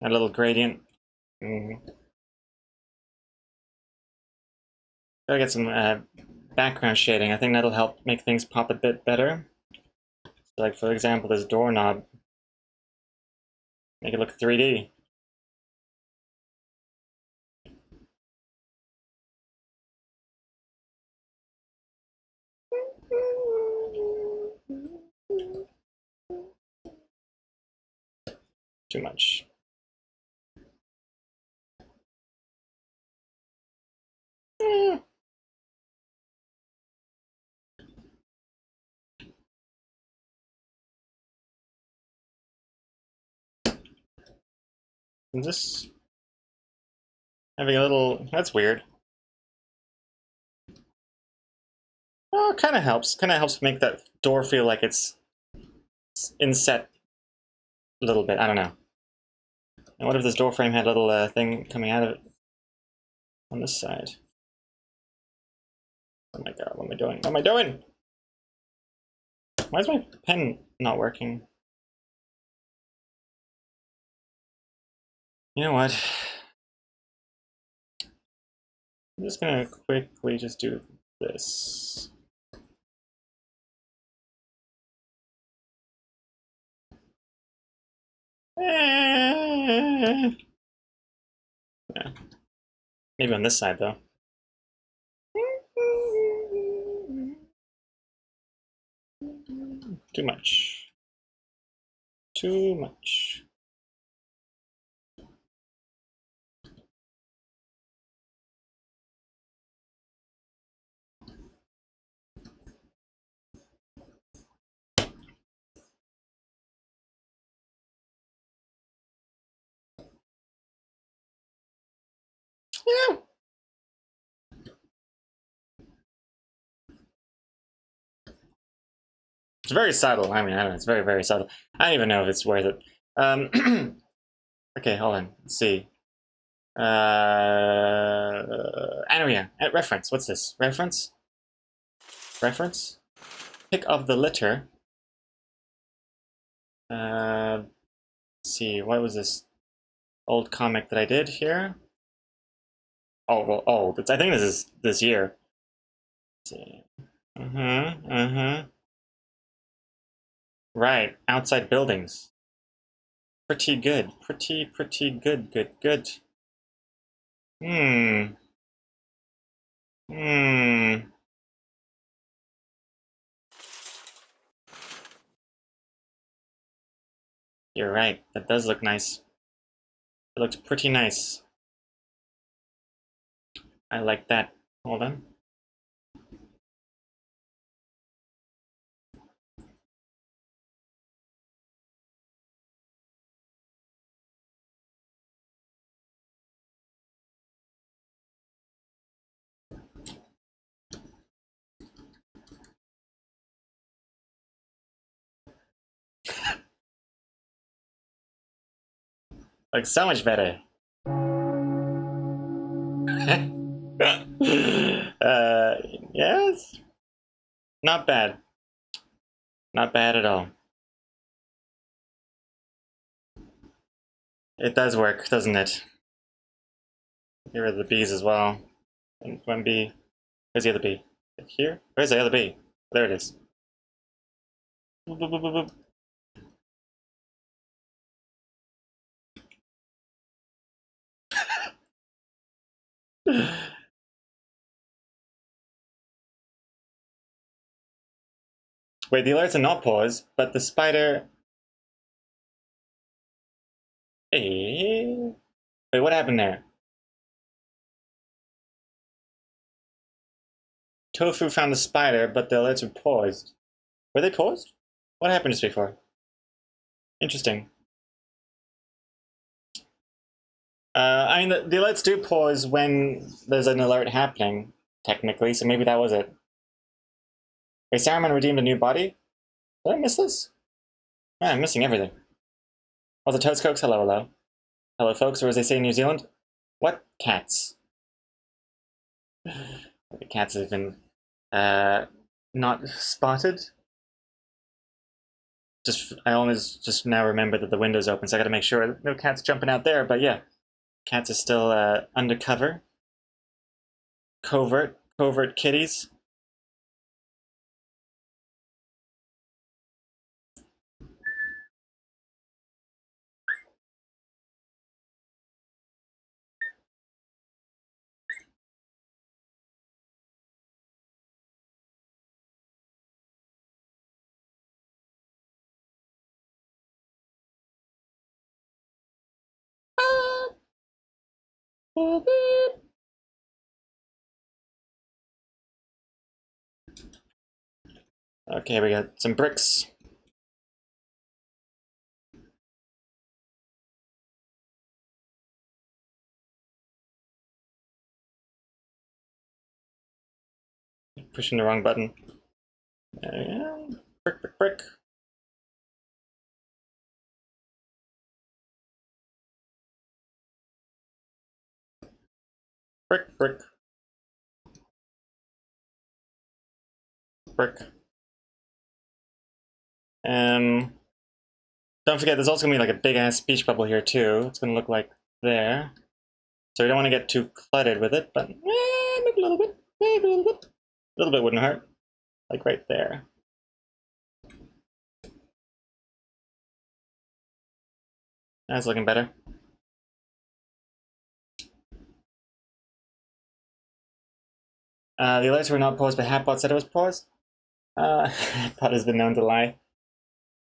A little gradient. Gotta get some background shading. I think that'll help make things pop a bit better. So like, for example, this doorknob. Make it look 3D. Too much. Is this having a little... That's weird. Oh, it kind of helps. Kind of helps make that door feel like it's inset a little bit. I don't know. And what if this door frame had a little thing coming out of it on this side? Oh my god, what am I doing? What am I doing? Why is my pen not working? You know what? I'm just gonna quickly just do this. Yeah. Maybe on this side though. Too much. Too much. Yeah. It's very subtle. I mean, I don't know. It's very, very subtle. I don't even know if it's worth it. Okay, hold on. Let's see. Oh yeah, reference. What's this? Reference? Reference? Pick of the litter. Let's see. What was this old comic that I did here? Oh, well, old. I think this is this year. Let's see. Right, outside buildings. Pretty good. Pretty good. Good. Hmm. Hmm. You're right. That does look nice. It looks pretty nice. I like that. Hold on. Looks so much better. Yes. Not bad. Not bad at all. It does work, doesn't it? Get rid of the bees as well. And one bee. Where's the other bee? Here? Where's the other bee? There it is. Boop, boop, boop, boop, boop. Wait, the alerts are not paused, but the spider... Hey. Wait, what happened there? Tofu found the spider, but the alerts were paused. Were they paused? What happened just before? Interesting. I mean, the alerts do pause when there's an alert happening, technically, so maybe that was it. Wait, Saruman redeemed a new body? Did I miss this? Man, I'm missing everything. Oh, the Toast Cokes, hello, hello. Hello, folks, or as they say in New Zealand, what cats? The cats have been not spotted. I always just now remember that the window's open, so I gotta make sure no cats jumping out there, but yeah. Cats are still undercover. Covert kitties. Okay, we got some bricks. Pushing the wrong button. There we go. Brick, brick, brick. Brick, brick. Brick. Don't forget, there's also gonna be like a big ass speech bubble here too. It's gonna look like there. So we don't want to get too cluttered with it, but maybe a little bit, maybe a little bit. A little bit wouldn't hurt. Like right there. That's looking better. The alerts were not paused, but Hatbot said it was paused. Hatbot has been known to lie.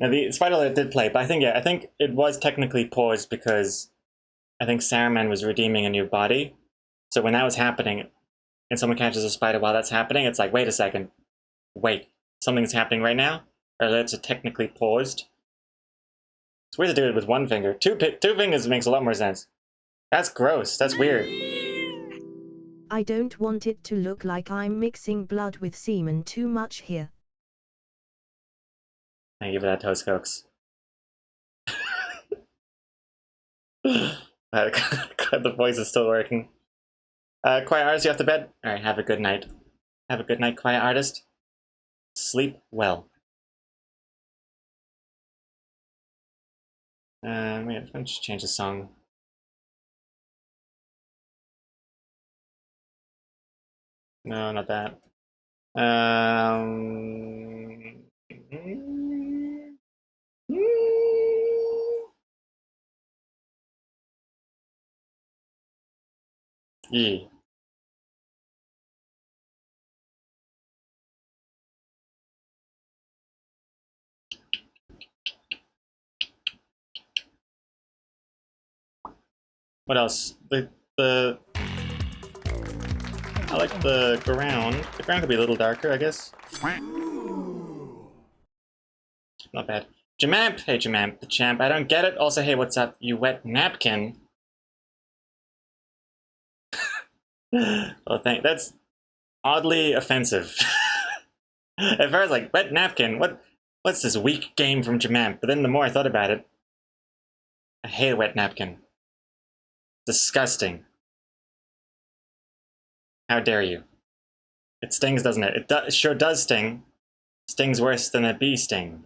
Now the spider alert did play, but I think it was technically paused because I think Saruman was redeeming a new body. So when that was happening, and someone catches a spider while that's happening, it's like, wait a second, wait, something's happening right now? Or alerts are technically paused. It's weird to do it with one finger. Two fingers makes a lot more sense. That's gross. That's weird. I don't want it to look like I'm mixing blood with semen too much here. Thank you for that, Toast Cokes. The voice is still working. Quiet Artist, you off to bed? Alright, have a good night. Have a good night, Quiet Artist. Sleep well. Wait, let me just change the song. No, not that. Yeah. What else? I like the ground. The ground could be a little darker, I guess. Not bad. Jamamp! Hey, Jamamp, the champ. I don't get it. Also, hey, what's up, you wet napkin? Well, that's oddly offensive. At first, like, wet napkin? What's this weak game from Jamamp? But then the more I thought about it, I hate a wet napkin. Disgusting. How dare you? It stings, doesn't it? It sure does sting. Stings worse than a bee sting.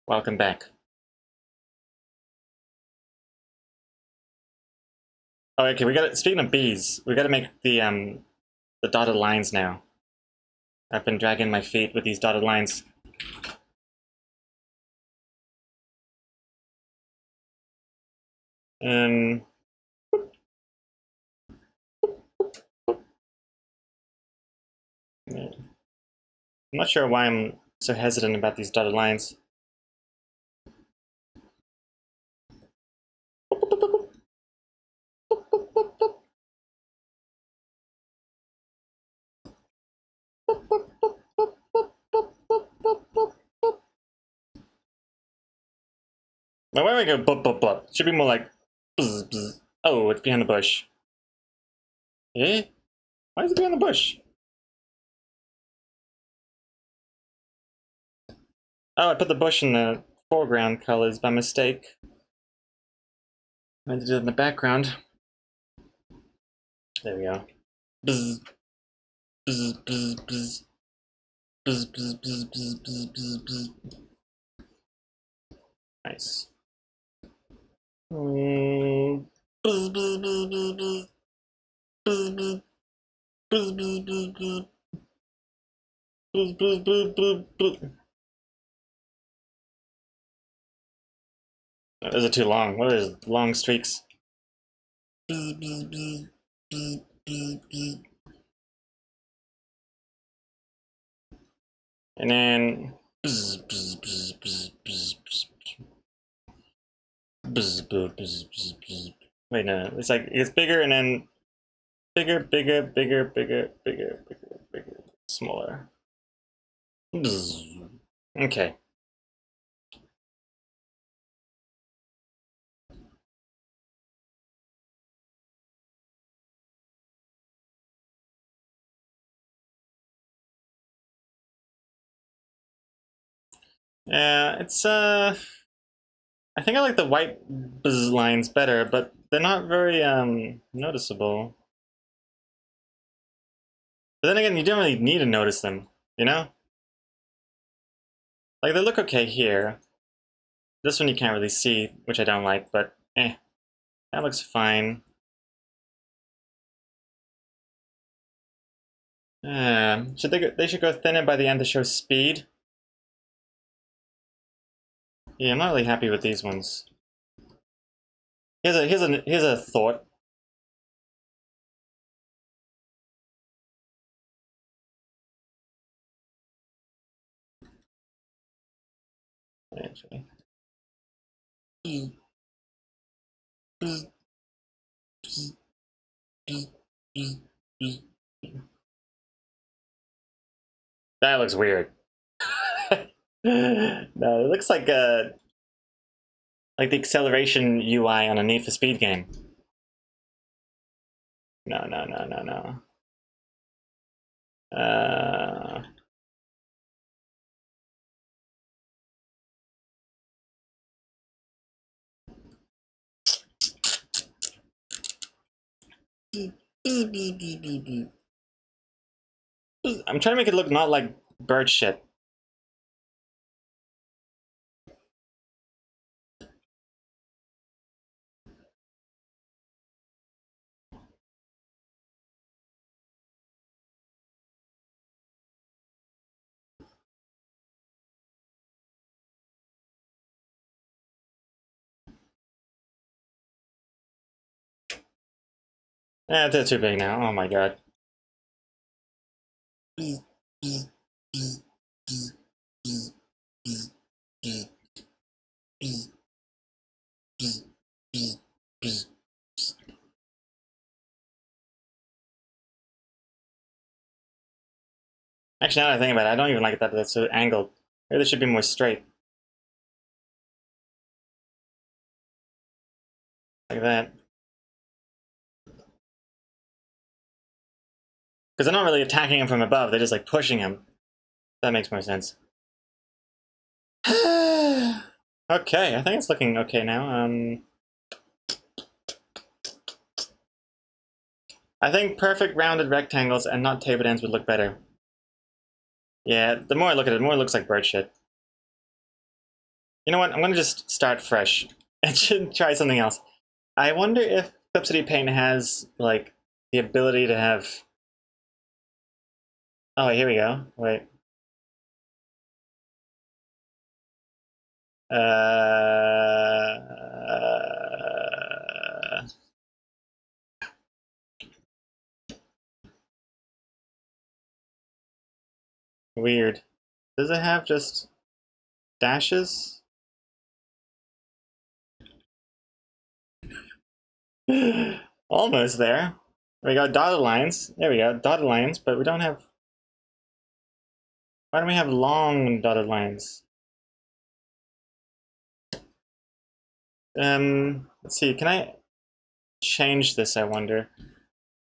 Welcome back. Oh, okay, we got. Speaking of bees, we got to make the dotted lines now. I've been dragging my feet with these dotted lines. I'm not sure why I'm so hesitant about these dotted lines. Now, why do we go bup bup bup? It should be more like bzz bzz. Oh, it's behind the bush. Eh? Why is it behind the bush? Oh, I put the bush in the foreground colors by mistake. I meant to do it in the background. There we go. Bzz. Bzz, bzz, bzz. Bzz, bzz, bzz, bzz, bzz, bzz, bzz. Nice. Bzz, bzz, bzz, bzz, bzz. Bzz, bzz. Bzz, bzz, bzz, bzz. Bzz, bzz, bzz, bzz, bzz. Those are too long. What are those long streaks? Bzz, bzz, bzz, bzz, bzz, bzz. And then bzz, bzz, bzz, bzz, bzz, bzz, bzz, bzz, bzz, bzz, bzz. Wait, no, it's like it's bigger and then bigger, bigger, bigger, bigger, bigger, bigger, bigger, smaller. Bzz. Okay. Yeah, it's I think I like the white bzz lines better, but they're not very noticeable. But then again, you don't really need to notice them, you know? Like they look okay here. This one you can't really see, which I don't like, but that looks fine. Should they should go thinner by the end to show speed? Yeah, I'm not really happy with these ones. Here's a thought. Actually. That looks weird. No, it looks like the acceleration UI on a Need for Speed game. No, no, no, no, no. I'm trying to make it look not like bird shit. They're too big now. Oh my god. Actually, now that I think about it, I don't even like that that's so angled. Maybe this should be more straight. Like that. Because they're not really attacking him from above, they're just like pushing him. That makes more sense. Okay, I think it's looking okay now. I think perfect rounded rectangles and not tapered ends would look better. Yeah, the more I look at it, the more it looks like bird shit. You know what? I'm gonna just start fresh and should try something else. I wonder if Clip City Paint has like the ability to have. Oh, wait, here we go. Wait. Weird. Does it have just dashes? Almost there. We got dotted lines. There we go, dotted lines, but we don't have. Why don't we have long dotted lines? Let's see. Can I change this? I wonder.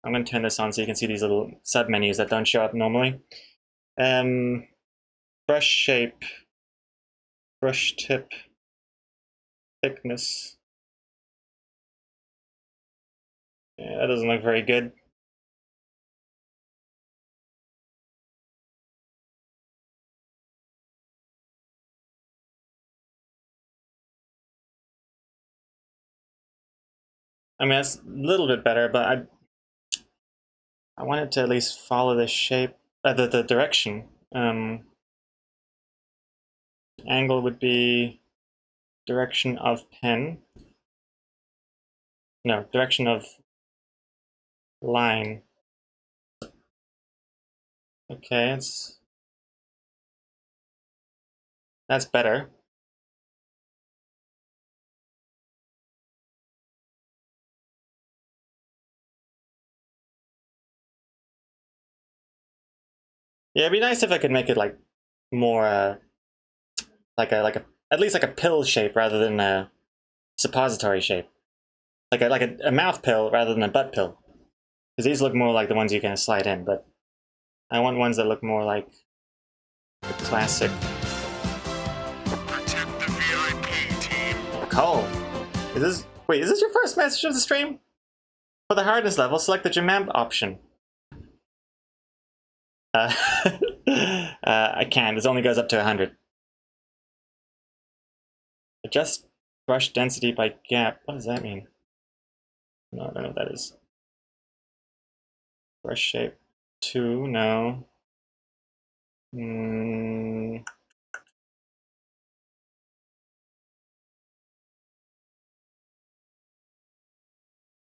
I'm gonna turn this on so you can see these little sub menus that don't show up normally. Brush shape, brush tip, thickness. Yeah, that doesn't look very good. I mean, that's a little bit better, but I want it to at least follow the shape, the direction. Angle would be direction of pen. No, direction of line. Okay, that's better. Yeah, it'd be nice if I could make it like more like a at least like a pill shape rather than a suppository shape. Like a mouth pill rather than a butt pill. Because these look more like the ones you can slide in, but I want ones that look more like the classic. Protect the VIP team. Cole, is this your first message of the stream? For the hardness level, select the Jamamp option. I can't. This only goes up to 100. Adjust brush density by gap. What does that mean? No, I don't know what that is. Brush shape 2, no.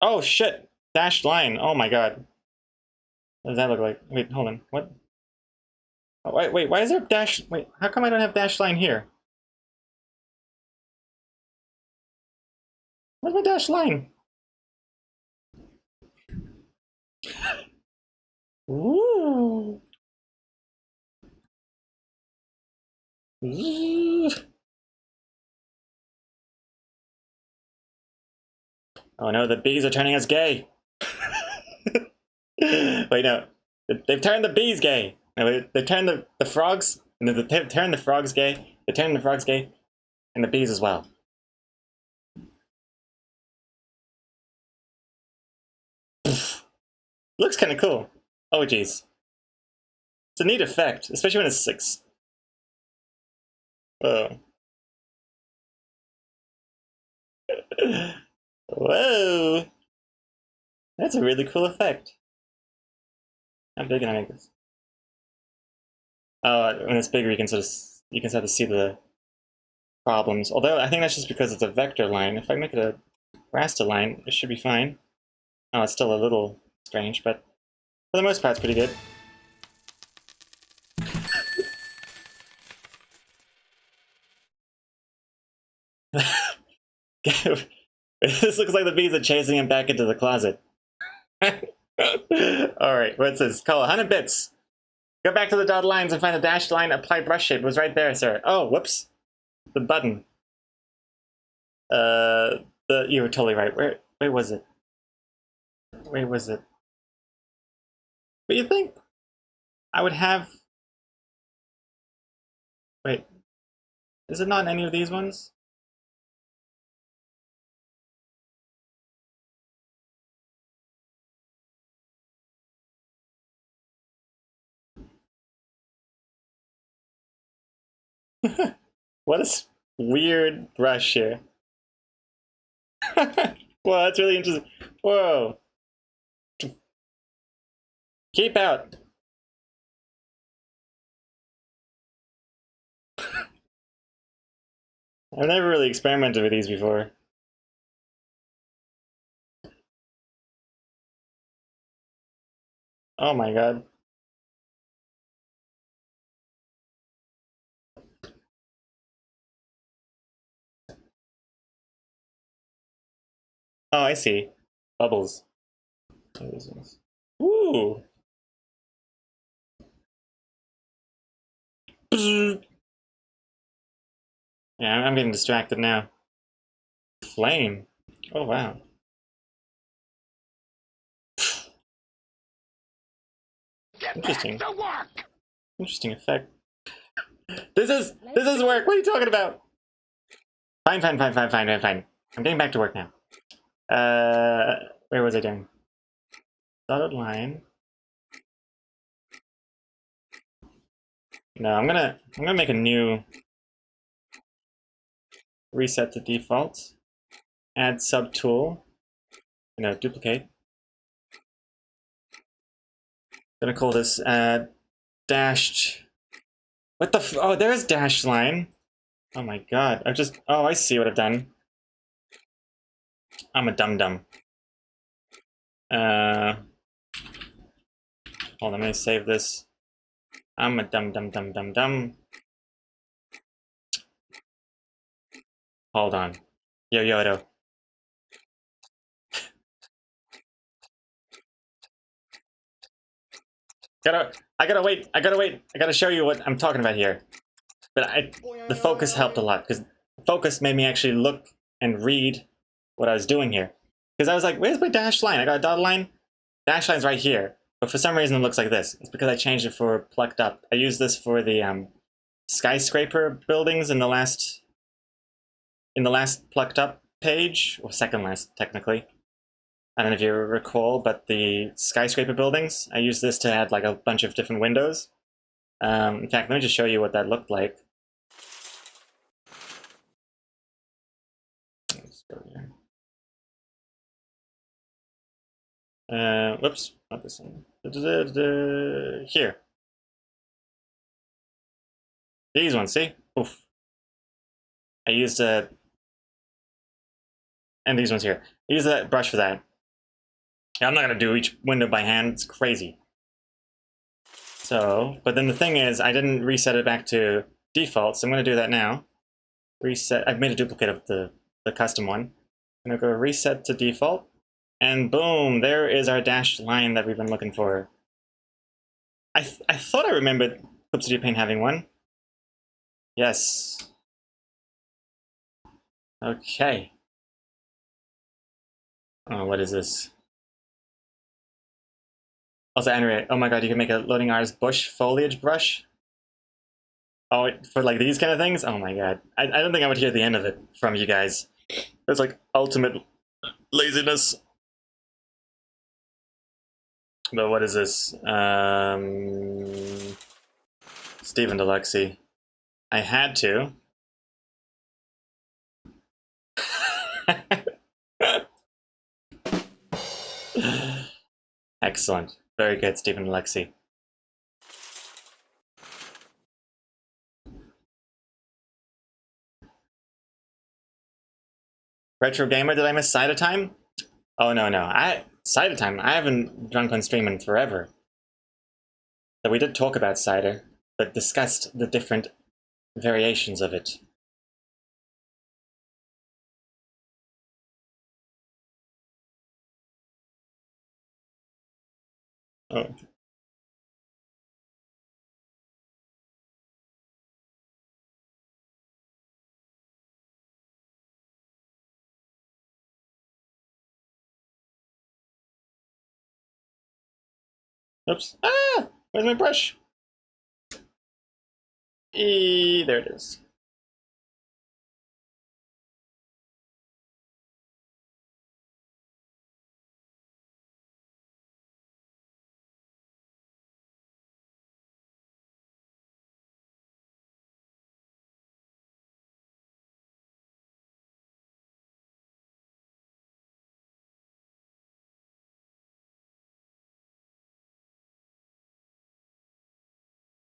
Oh shit! Dashed line. Oh my god. What does that look like? Wait, hold on. What? Oh, wait, why is there a dash? Wait, how come I don't have dashed line here? Where's my dashed line? Ooh. Ooh. Oh no, the bees are turning us gay. Wait, no. They've turned the bees gay. No, they turned the frogs. No, they turned the frogs gay. They turned the frogs gay. And the bees as well. Looks kind of cool. Oh, geez. It's a neat effect, especially when it's 6. Oh. Whoa. That's a really cool effect. How big can I make this? Oh, when it's bigger, you can start to see the problems. Although I think that's just because it's a vector line. If I make it a raster line, it should be fine. Oh, it's still a little strange, but for the most part, it's pretty good. This looks like the bees are chasing him back into the closet. Alright, what's this? Call 100 bits. Go back to the dotted lines and find the dashed line, apply brush shape. It was right there, sir. Oh, whoops. The button. You were totally right. Where was it? Where was it? But you think I would have... Wait. Is it not in any of these ones? What a weird brush here. Well, that's really interesting. Whoa. Keep out. I've never really experimented with these before. Oh my god. Oh, I see. Bubbles. Ooh. Yeah, I'm getting distracted now. Flame. Oh wow. Get Interesting. back to work. Interesting effect. This is work. What are you talking about? Fine. I'm getting back to work now. Where was I doing? Dotted line. No, I'm gonna make a new reset to default. Add subtool. No, duplicate. Gonna call this dashed. What the? Oh, there's dashed line. Oh my god! Oh, I see what I've done. I'm a dum dum. Hold on, let me save this. I'm a dum dum dum dum dum. Hold on. Yo Yodo. I gotta wait. I gotta show you what I'm talking about here. But the focus helped a lot because focus made me actually look and read what I was doing here. Because I was like, where's my dash line? I got a dotted line. Dash line's right here. But for some reason it looks like this. It's because I changed it for plucked up. I used this for the skyscraper buildings in the last plucked up page, or second last technically. I don't know if you recall, but the skyscraper buildings, I used this to add like a bunch of different windows. In fact, let me just show you what that looked like. Let's go here. Whoops, not this one. Here. These ones, see? Oof. I used and these ones here. I used that brush for that. Yeah, I'm not gonna do each window by hand, it's crazy. So, but then the thing is, I didn't reset it back to default, so I'm gonna do that now. Reset, I've made a duplicate of the custom one. I'm gonna go reset to default, and boom, there is our dashed line that we've been looking for. I thought I remembered Clip Studio Paint having one. Yes. Okay. Oh, what is this? Also, anyway, oh my god, you can make a loading R's bush foliage brush? Oh, for like these kind of things? Oh my god. I don't think I would hear the end of it from you guys. It's like ultimate laziness. But what is this? Stephen Deluxey. I had to. Excellent. Very good, Stephen Deluxey. Retro Gamer, did I miss Cider Time? Oh no. Cider Time, I haven't drunk on stream in forever. So we did talk about cider, but discussed the different variations of it. Oh. Oops. Ah! Where's my brush? There it is.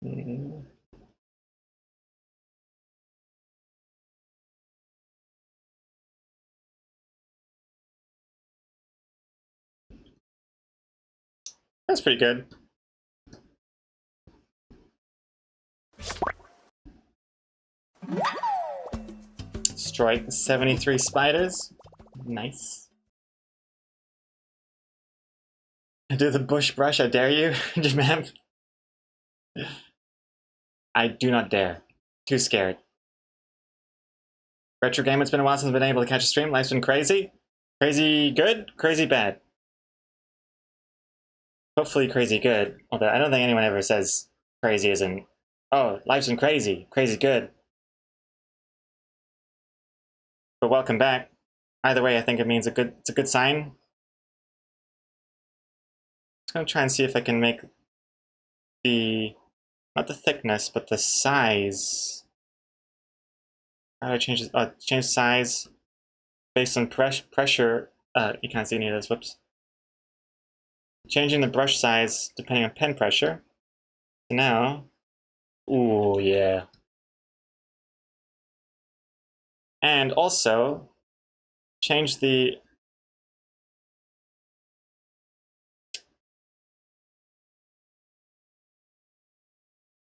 Mm. That's pretty good. Strike 73 spiders. Nice. Do the bush brush, I dare you, ma'am. I do not dare. Too scared. Retro Game, it's been a while since I've been able to catch a stream. Life's been crazy. Crazy good, crazy bad. Hopefully crazy good. Although I don't think anyone ever says crazy as in, oh, life's been crazy. Crazy good. But welcome back. Either way, I think it means it's a good sign. Just gonna try and see if I can make not the thickness, but the size. How do I change it? Change size based on pressure. You can't see any of this, whoops. Changing the brush size depending on pen pressure. So now, ooh, yeah. And also, change the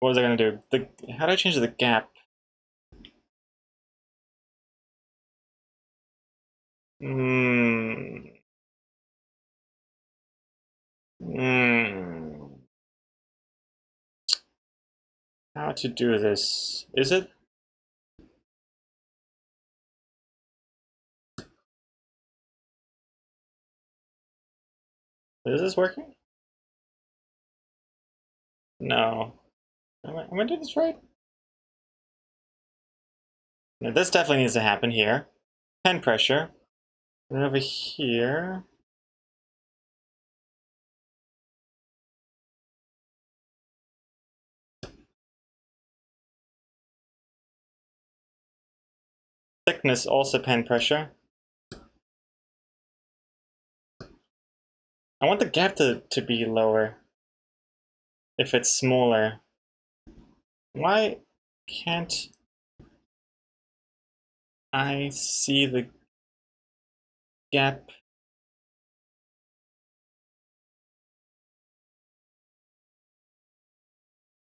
what was I gonna do? How do I change the gap? Hmm. Hmm. how to do this. Is it? Is this working? No. Am I doing this right? No, this definitely needs to happen here. Pen pressure. And over here. Thickness, also pen pressure. I want the gap to be lower. If it's smaller. Why can't I see the gap?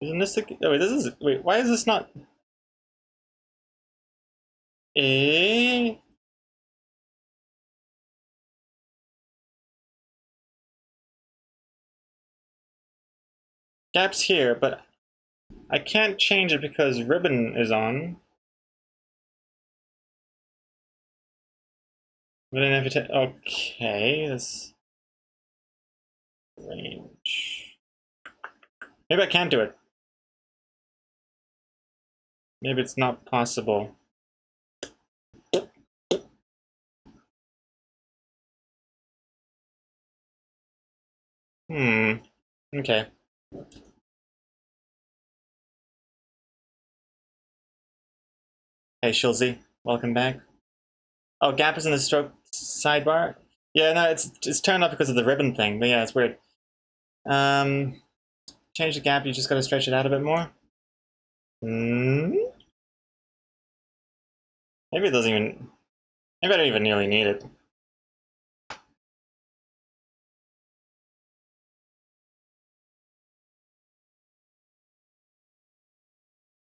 Isn't this the... Oh, wait, this is... Wait, why is this not... Eh? Gap's here, but I can't change it because ribbon is on. But then if it... Okay, this... Range... Maybe I can't do it. Maybe it's not possible. Okay. Hey, Shilzy, welcome back. Oh, gap is in the stroke sidebar? Yeah, no, it's turned off because of the ribbon thing, but yeah, it's weird. Change the gap, you just gotta stretch it out a bit more. Maybe it doesn't even... Maybe I don't even nearly need it.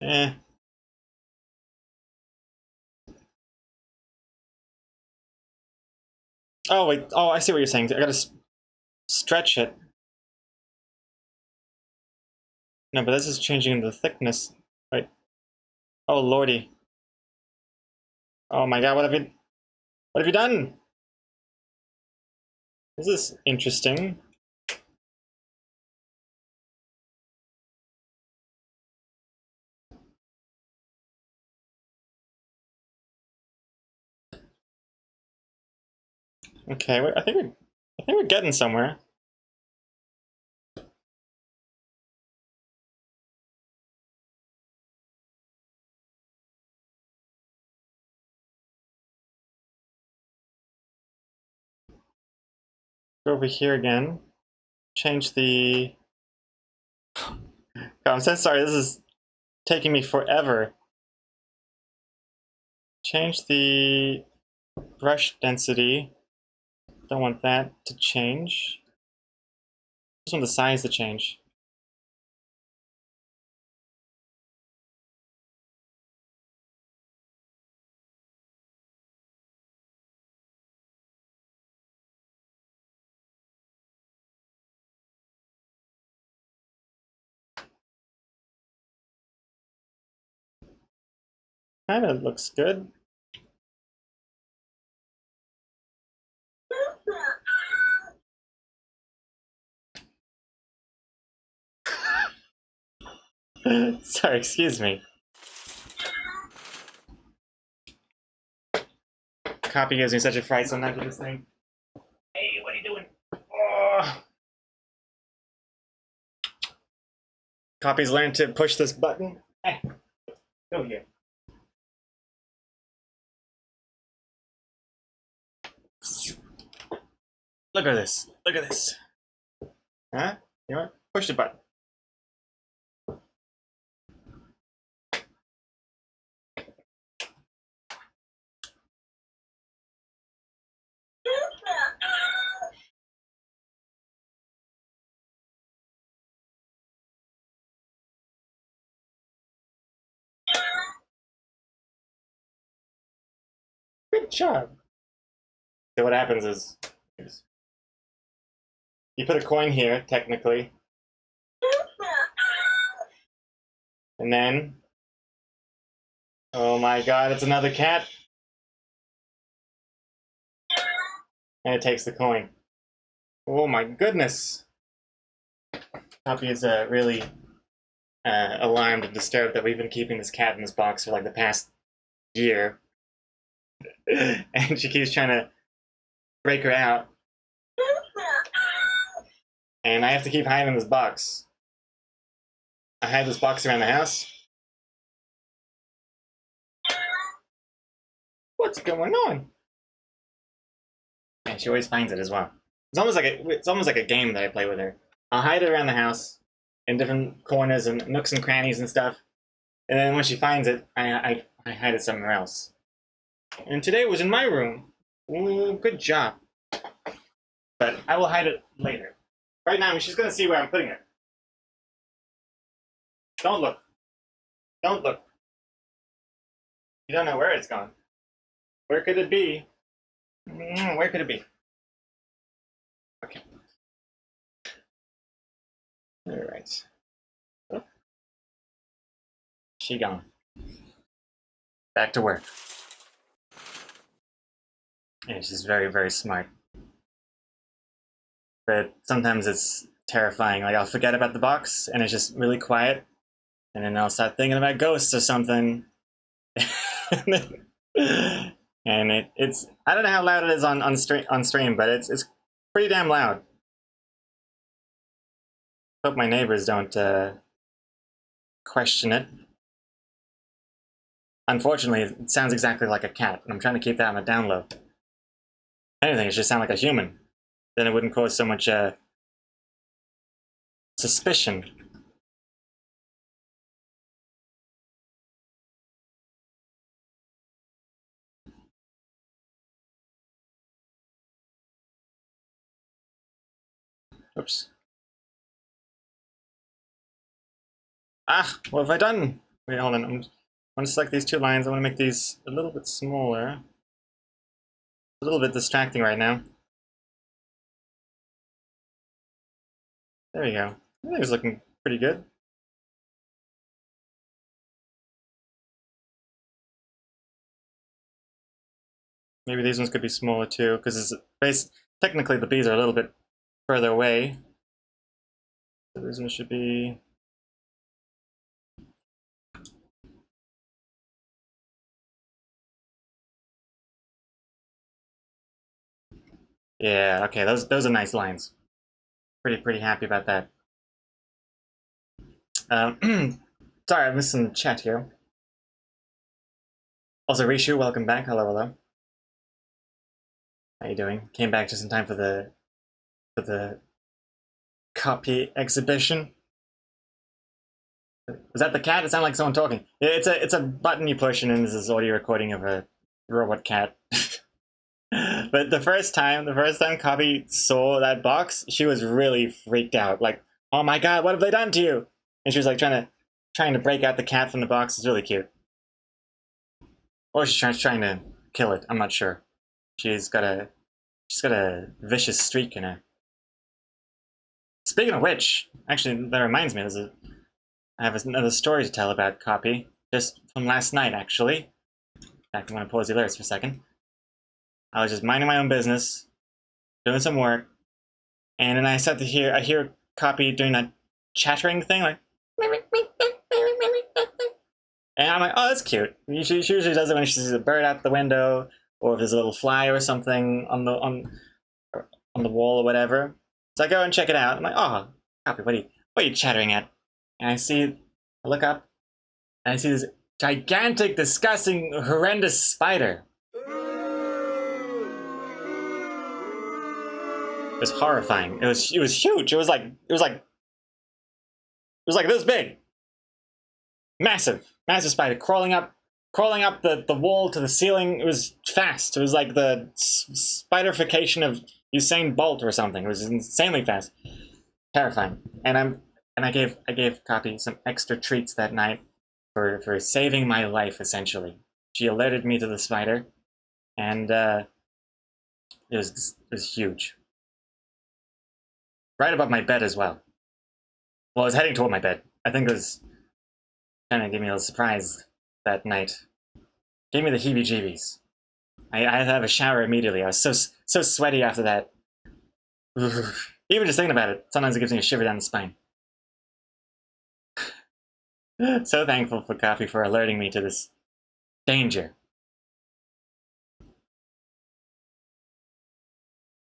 Eh. Oh, wait. Oh, I see what you're saying. I gotta stretch it. No, but this is changing the thickness. Right. Oh, lordy. Oh my god, what have you done? This is interesting. Okay, I think we're getting somewhere. Go over here again. Change the... God, I'm so sorry, this is taking me forever. Change the brush density. Don't want that to change. Just want the size to change. Kinda looks good. Sorry, excuse me. Copy gives me such a fright sometimes with this thing. Hey, what are you doing? Oh. Copy's learned to push this button. Hey, go here. Look at this. Look at this. Huh? You know what? Push the button. Good job. So what happens is you put a coin here, technically. And then, oh my god, it's another cat. And it takes the coin. Oh my goodness. Poppy is really alarmed and disturbed that we've been keeping this cat in this box for like the past year. And she keeps trying to break her out. And I have to keep hiding this box. I hide this box around the house. What's going on? And she always finds it as well. It's almost like a game that I play with her. I'll hide it around the house in different corners and nooks and crannies and stuff. And then when she finds it, I hide it somewhere else. And today it was in my room. Ooh, good job. But I will hide it later. Right now, she's gonna see where I'm putting it. Don't look. Don't look. You don't know where it's gone. Where could it be? Where could it be? Okay. All right. Oh. She gone. Back to work. And she's very, very smart. But sometimes it's terrifying. Like, I'll forget about the box, and it's just really quiet. And then I'll start thinking about ghosts or something. And it's I don't know how loud it is on stream, but it's pretty damn loud. Hope my neighbors don't question it. Unfortunately, it sounds exactly like a cat, and I'm trying to keep that on the down low. Anything, it should sound like a human. Then it wouldn't cause so much suspicion. Oops. Ah, what have I done? Wait, hold on. I'm going to select these two lines. I want to make these a little bit smaller. A little bit distracting right now. There we go. I think it's looking pretty good. Maybe these ones could be smaller too, because technically the bees are a little bit further away. So these ones should be... Yeah, okay, those are nice lines. Pretty happy about that. Sorry, I missed some chat here. Also, Rishu, welcome back. Hello. How you doing? Came back just in time for the copy exhibition. Was that the cat? It sounded like someone talking. Yeah, it's a button you push, and then there's this audio recording of a robot cat. But the first time Copy saw that box, she was really freaked out. Like, oh my god, what have they done to you? And she was like trying to break out the cat from the box. It's really cute. Or she's trying to kill it. I'm not sure. She's got a vicious streak in her. Speaking of which, actually, that reminds me. I have another story to tell about Copy, just from last night, actually. In fact, I'm going to pause the alerts for a second. I was just minding my own business, doing some work, and then I hear Copy doing that chattering thing, like, and I'm like, oh, that's cute. She usually does it when she sees a bird out the window, or if there's a little fly or something on the wall or whatever. So I go and check it out. I'm like, oh, Copy, what are you chattering at? And I look up, and I see this gigantic, disgusting, horrendous spider. It was horrifying. It was huge. It was like this big. Massive spider crawling up the wall to the ceiling. It was fast. It was like the spiderification of Usain Bolt or something. It was insanely fast. Terrifying. And I gave Copy some extra treats that night for saving my life, essentially. She alerted me to the spider, and it was huge. Right above my bed as well. Well, I was heading toward my bed. I think it was Kind of gave me a little surprise that night. Gave me the heebie-jeebies. I had to have a shower immediately. I was so sweaty after that. Even just thinking about it, sometimes it gives me a shiver down the spine. So thankful for Coffee for alerting me to this danger.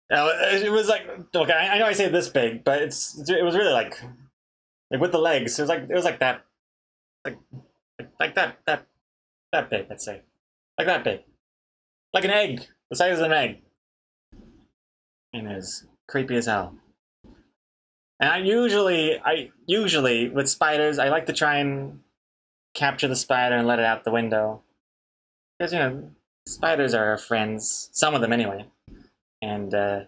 It was like, okay, I know I say this big, but it was really like with the legs. It was like that, like that big. Let's say, like that big, like an egg, the size of an egg. And it was creepy as hell. And I usually with spiders, I like to try and capture the spider and let it out the window, because you know spiders are our friends, some of them anyway. And I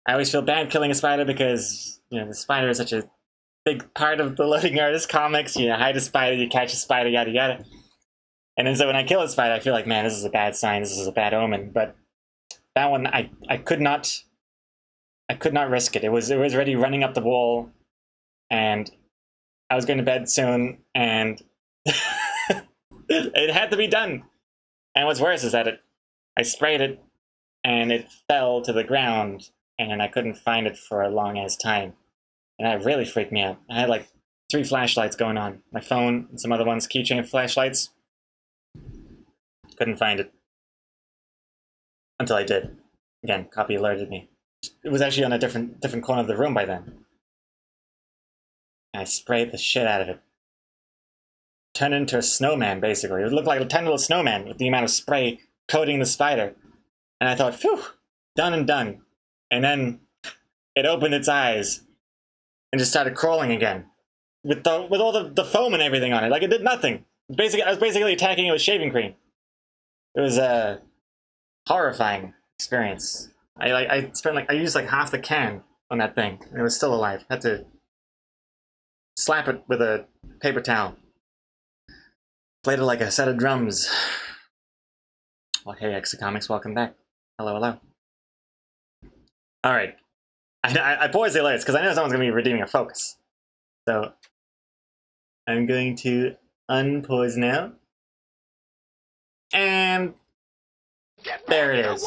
always feel bad killing a spider because you know the spider is such a big part of the Loading Artist comics. You know, hide a spider, you catch a spider, yada yada. And then so when I kill a spider, I feel like, man, this is a bad sign. This is a bad omen. But that one, I could not risk it. It was already running up the wall, and I was going to bed soon, and it had to be done. And what's worse is that I sprayed it, and it fell to the ground, and I couldn't find it for a long ass time. And that really freaked me out. I had like 3 flashlights going on. My phone and some other ones, keychain flashlights. Couldn't find it. Until I did. Again, Copy alerted me. It was actually on a different corner of the room by then. And I sprayed the shit out of it. Turned into a snowman, basically. It looked like a tiny little snowman with the amount of spray coating the spider. And I thought, phew, done and done. And then it opened its eyes and just started crawling again. With all the foam and everything on it. Like it did nothing. I was basically attacking it with shaving cream. It was a horrifying experience. I used like half the can on that thing, and it was still alive. Had to slap it with a paper towel. Played it like a set of drums. Well, hey, Exocomics, welcome back. Hello, hello. All right, I paused the alerts because I know someone's gonna be redeeming a focus. So I'm going to unpause now, and there it is.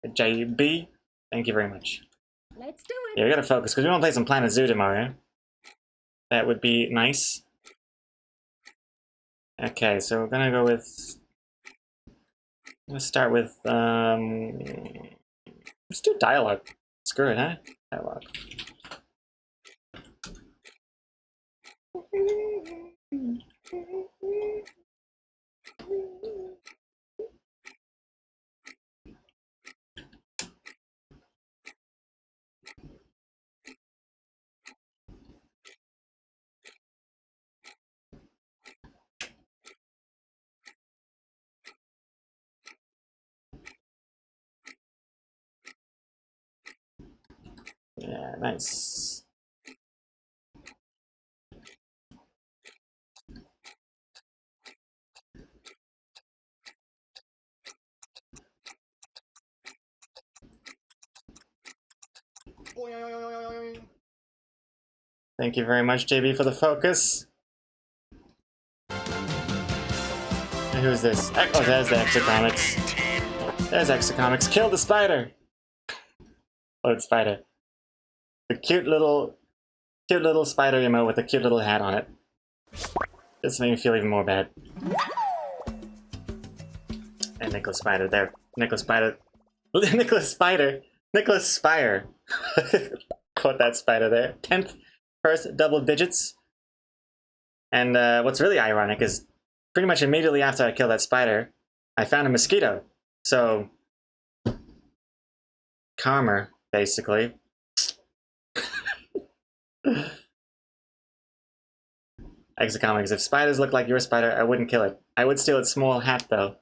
JB, thank you very much. Let's do it. Yeah, we gotta focus because we want to play some Planet Zoo tomorrow. That would be nice. Okay, so we're gonna go with. Let's start with. Let's do dialogue. Screw it, huh? Dialogue. Yeah, nice. Thank you very much, JB, for the focus. And who is this? Oh, there's the Exocomics. There's Exocomics. Kill the spider! Load spider. The cute little spider emote with a cute little hat on it. Just made me feel even more bad. And Nicholas Spider there. Nicholas Spider. Nicholas Spider. Nicholas Spire. Caught that spider there. 10th, first double digits. And what's really ironic is pretty much immediately after I killed that spider, I found a mosquito. So, karma, basically. Exocomics, if spiders look like your spider, I wouldn't kill it. I would steal its small hat, though.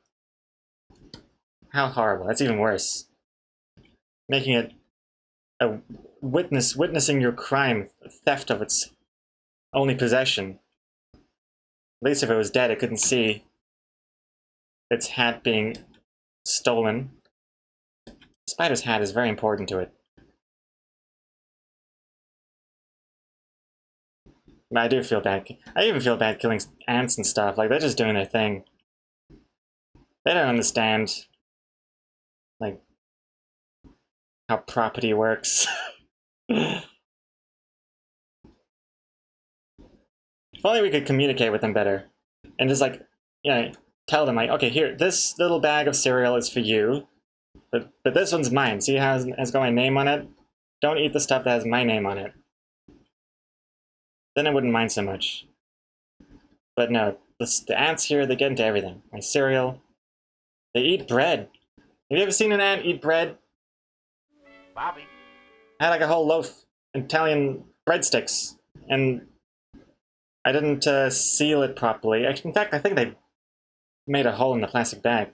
How horrible. That's even worse. Making it a witnessing your crime, theft of its only possession. At least if it was dead, it couldn't see its hat being stolen. Spider's hat is very important to it. I do feel bad. I even feel bad killing ants and stuff. Like, they're just doing their thing. They don't understand, like, how property works. If only we could communicate with them better. And just, like, you know, tell them, like, okay, here, this little bag of cereal is for you. But this one's mine. See how it has got my name on it? Don't eat the stuff that has my name on it. Then I wouldn't mind so much. But no, the ants here, they get into everything. My cereal. They eat bread. Have you ever seen an ant eat bread? Bobby. I had like a whole loaf Italian breadsticks, and I didn't seal it properly. In fact, I think they made a hole in the plastic bag.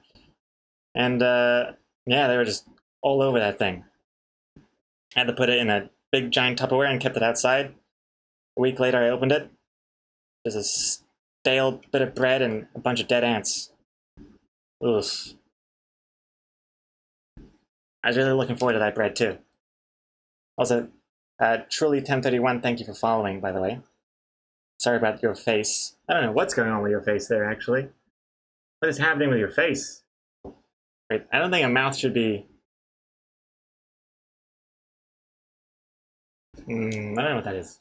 And yeah, they were just all over that thing. I had to put it in a big giant Tupperware and kept it outside. A week later, I opened it. There's a stale bit of bread and a bunch of dead ants. Oof. I was really looking forward to that bread too. Also, Truly1031, thank you for following, by the way. Sorry about your face. I don't know what's going on with your face there, actually. What is happening with your face? Wait, I don't think a mouth should be... I don't know what that is.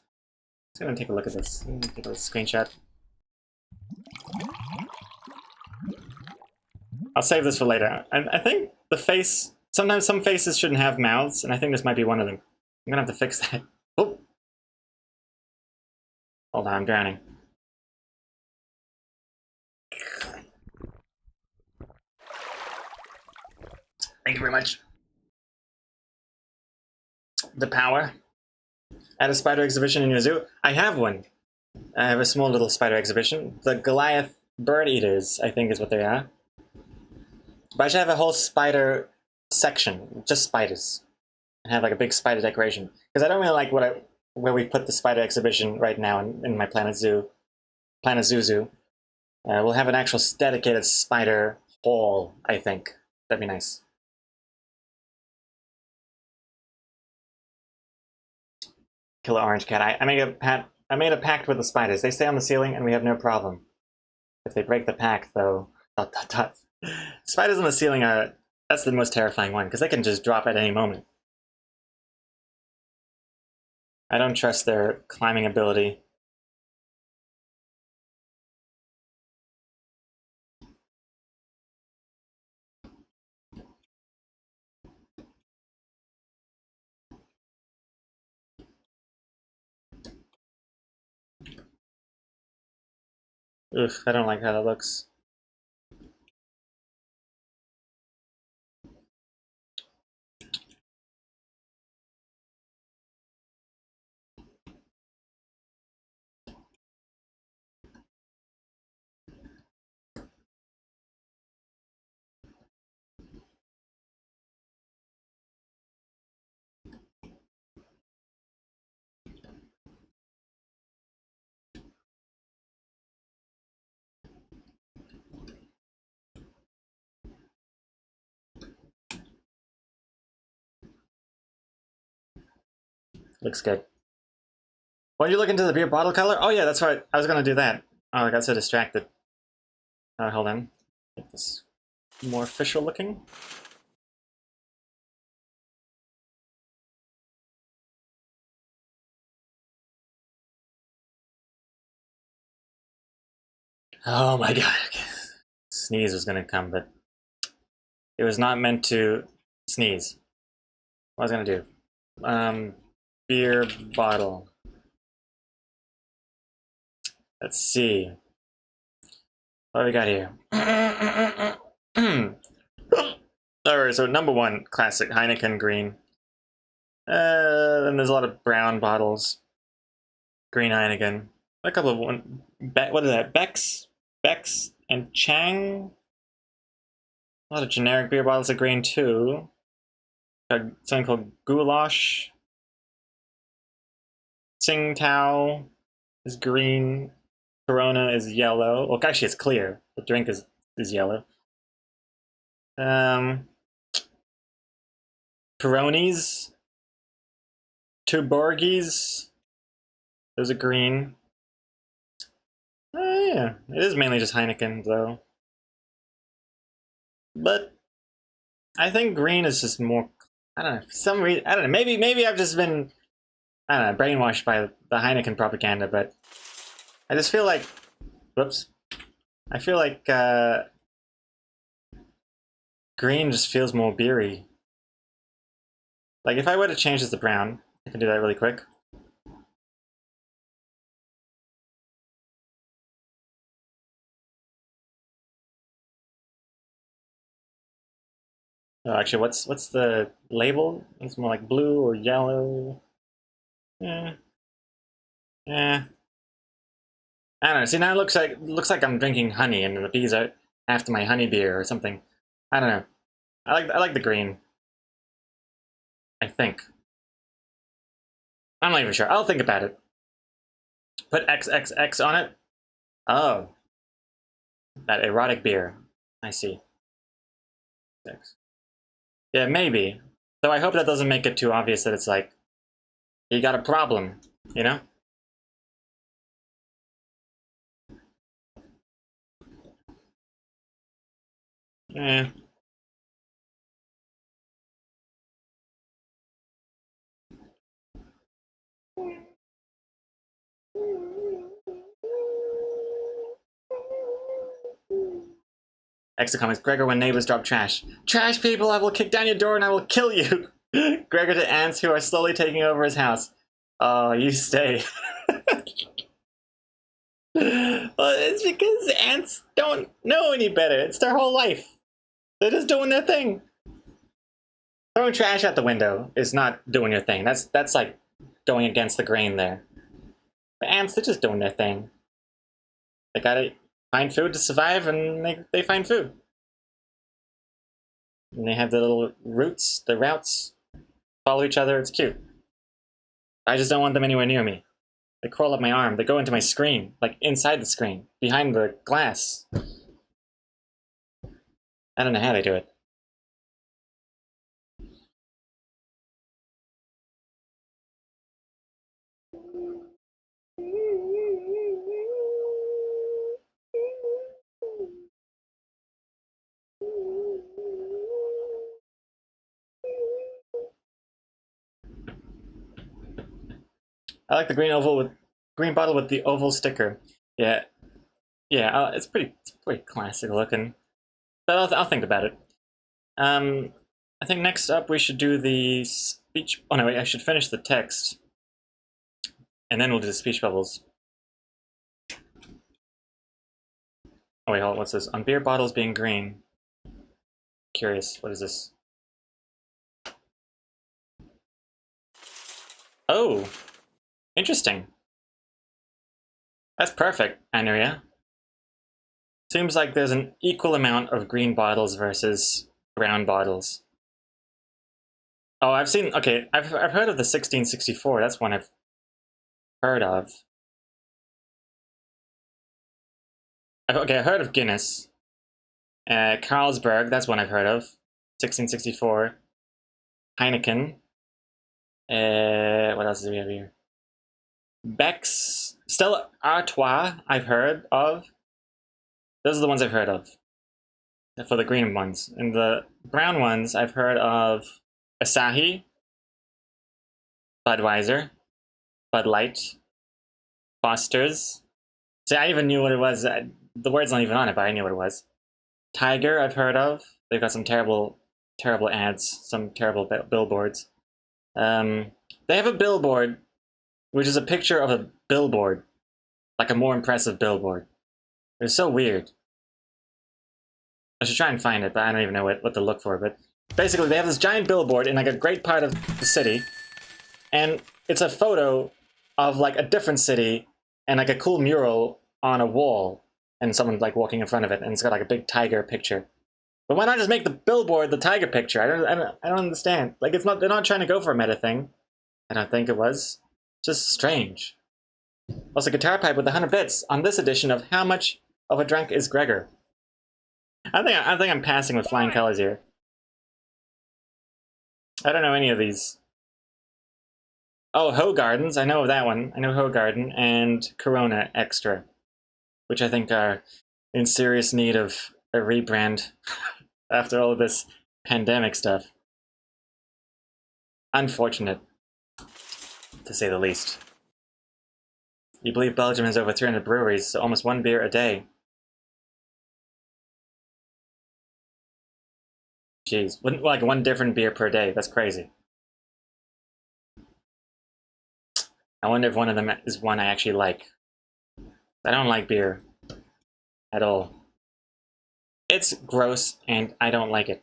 Let's go and take a look at this. Take a screenshot. I'll save this for later. I think the face... Sometimes some faces shouldn't have mouths, and I think this might be one of them. I'm gonna have to fix that. Oh! Hold on, I'm drowning. Thank you very much. The power. At a spider exhibition in your zoo. I have one. I have a small little spider exhibition. The Goliath bird eaters, I think is what they are. But I should have a whole spider section, just spiders. And have like a big spider decoration. Because I don't really like where we put the spider exhibition right now in my Planet Zoo. Planet Zuzu. We'll have an actual dedicated spider hall, I think. That'd be nice. Killer Orange Cat. I made a pact with the spiders. They stay on the ceiling and we have no problem. If they break the pact, though, dot dot dot. Spiders on the ceiling are... That's the most terrifying one, because they can just drop at any moment. I don't trust their climbing ability. Oof, I don't like how that looks. Looks good. When you look into the beer bottle color? Oh yeah, that's right. I was gonna do that. Oh, I got so distracted. Hold on. Make this more official looking. Oh my god. Sneeze was gonna come, but it was not meant to sneeze. What was I gonna do? Beer bottle. Let's see. What do we got here? Alright, so number one, classic Heineken green. Then there's a lot of brown bottles. Green Heineken. A couple of one. What is that? Beck's and Chang. A lot of generic beer bottles are green too. Got something called Goulash. Tsingtao is green. Corona is yellow. Well, actually, it's clear. The drink is yellow. Peronis. Tuborgis. Those are green. Yeah, it is mainly just Heineken though. But I think green is just more. I don't know. For some reason, I don't know. Maybe I've just been, I don't know, brainwashed by the Heineken propaganda. But I just feel like, whoops. I feel like green just feels more beery. Like if I were to change this to brown, I can do that really quick. Oh, actually, what's the label? It's more like blue or yellow. Yeah, yeah. I don't know. See, now it looks like I'm drinking honey, and the bees are after my honey beer or something. I don't know. I like the green. I think. I'm not even sure. I'll think about it. Put XXX on it. Oh, that erotic beer. I see. X. Yeah, maybe. Though I hope that doesn't make it too obvious that it's like you got a problem. You know? Eh. Exit comments. Gregor, when neighbors drop trash. Trash people, I will kick down your door and I will kill you. Gregor to ants who are slowly taking over his house. Oh, you stay. Well, it's because ants don't know any better. It's their whole life. They're just doing their thing. Throwing trash out the window is not doing your thing. That's like going against the grain there. The ants, they're just doing their thing. They gotta find food to survive, and they find food. And they have the little roots, the routes, follow each other. It's cute. I just don't want them anywhere near me. They crawl up my arm. They go into my screen, like inside the screen, behind the glass. I don't know how they do it. I like the green bottle with the oval sticker. Yeah, yeah, it's pretty classic looking. But I'll think about it. I think next up we should do the speech. Oh no, wait, I should finish the text, and then we'll do the speech bubbles. Oh wait, hold on, what's this? On beer bottles being green. Curious, what is this? Oh, interesting. That's perfect, Anuria. Seems like there's an equal amount of green bottles versus brown bottles. Oh, I've seen. Okay, I've heard of the 1664. That's one I've heard of. Okay, I heard of Guinness. Carlsberg. That's one I've heard of. 1664. Heineken. What else do we have here? Beck's. Stella Artois. I've heard of. Those are the ones I've heard of. For the green ones. And the brown ones, I've heard of Asahi, Budweiser, Bud Light, Foster's. See, I even knew what it was. The word's not even on it, but I knew what it was. Tiger, I've heard of. They've got some terrible, terrible ads, some terrible billboards. They have a billboard, which is a picture of a billboard, like a more impressive billboard. It's so weird. I should try and find it, but I don't even know what to look for. But basically, they have this giant billboard in like a great part of the city, and it's a photo of like a different city and like a cool mural on a wall, and someone like walking in front of it, and it's got like a big tiger picture. But why not just make the billboard the tiger picture? I don't understand. Like it's not they're not trying to go for a meta thing. I don't think it was. Just strange. Also, guitar pipe with 100 bits on this edition of How Much of a Drunk is Gregor? I think I'm passing with flying colors here. I don't know any of these. Oh, Ho Gardens. I know of that one. I know Ho Garden and Corona Extra. which I think are in serious need of a rebrand after all of this pandemic stuff. Unfortunate, to say the least. You believe Belgium has over 300 breweries, so almost 1 beer a day. Jeez, like 1 different beer per day. That's crazy. I wonder if one of them is one I actually like. I don't like beer at all. It's gross, and I don't like it.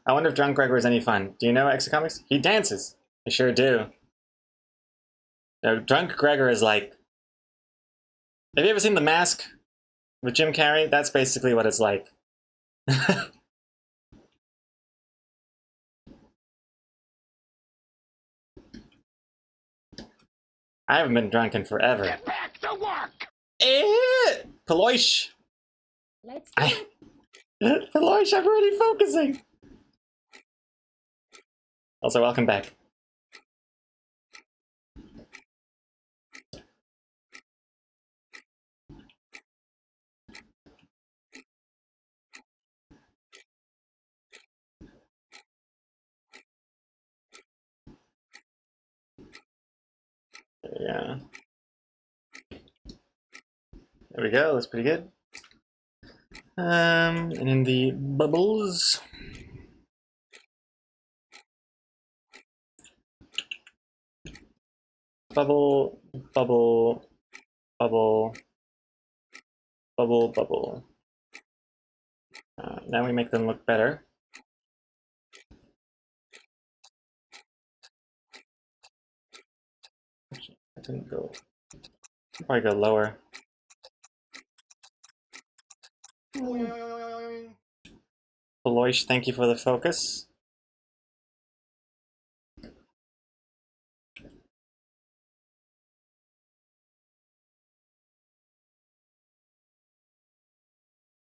I wonder if Drunk Gregor is any fun. Do you know Exocomics? He dances. I sure do. No, Drunk Gregor is like... Have you ever seen The Mask with Jim Carrey? That's basically what it's like. I haven't been drunk in forever. Get back to work! Paloish! Let's do it. Paloish, I'm already focusing! Also, welcome back. Yeah. There we go, that's pretty good. And in the bubbles. Bubble, bubble, bubble, bubble, bubble. Now we make them look better. I didn't go. I'll probably go lower. Aloysh, thank you for the focus.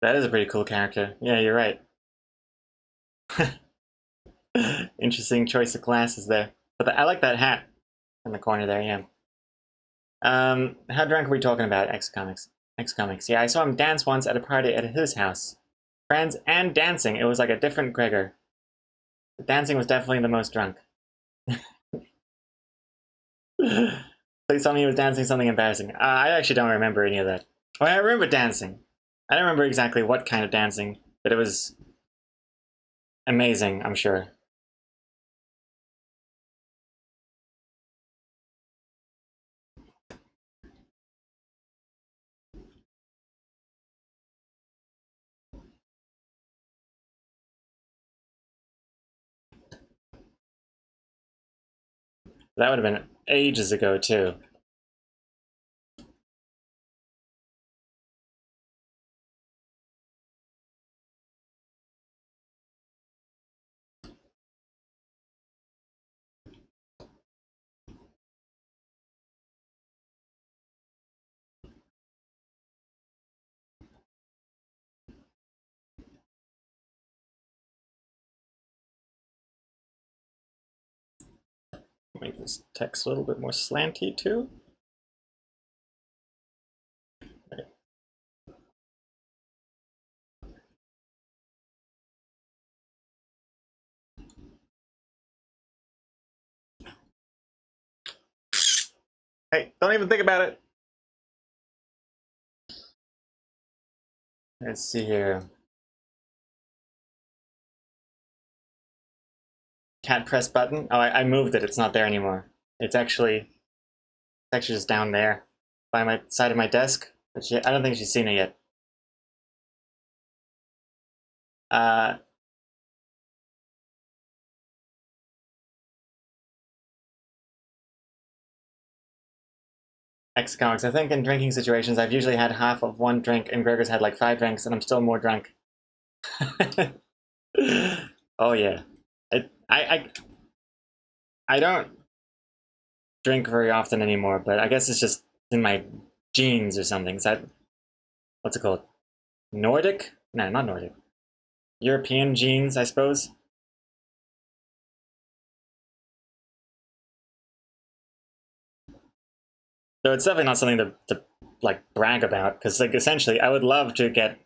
That is a pretty cool character. Yeah, you're right. Interesting choice of glasses there. But I like that hat in the corner there, yeah. How drunk are we talking about, Exocomics? Exocomics. Yeah, I saw him dance once at a party at his house. Friends and dancing. It was like a different Gregor. The dancing was definitely the most drunk. Please tell me he was dancing something embarrassing. I actually don't remember any of that. Oh, I remember dancing. I don't remember exactly what kind of dancing, but it was amazing, I'm sure. That would have been ages ago, too. Make this text a little bit more slanty, too. Hey, don't even think about it. Let's see here. Can't press button. Oh, I moved it. It's not there anymore. It's actually just down there by my side of my desk. But I don't think she's seen it yet. X-Comics. I think in drinking situations, I've usually had half of one drink, and Gregor's had like 5 drinks, and I'm still more drunk. Oh yeah, I don't drink very often anymore, but I guess it's just in my genes or something. Is that what's it called? Nordic? No, not Nordic. European genes, I suppose. Though it's definitely not something to like brag about, because like essentially I would love to get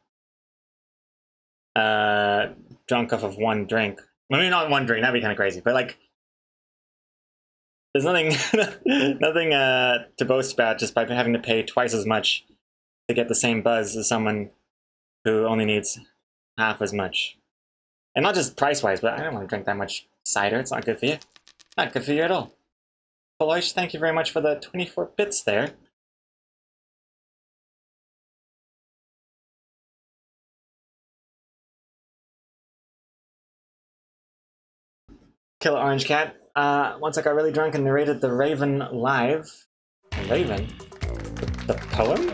drunk off of one drink. Maybe not one drink, that'd be kind of crazy, but like there's nothing nothing to boast about just by having to pay twice as much to get the same buzz as someone who only needs half as much. And not just price-wise, but I don't want to drink that much cider. It's not good for you. Not good for you at all. Poloish, thank you very much for the 24 bits there. Killer Orange Cat. Once I got really drunk and narrated the Raven live. The Raven? The poem?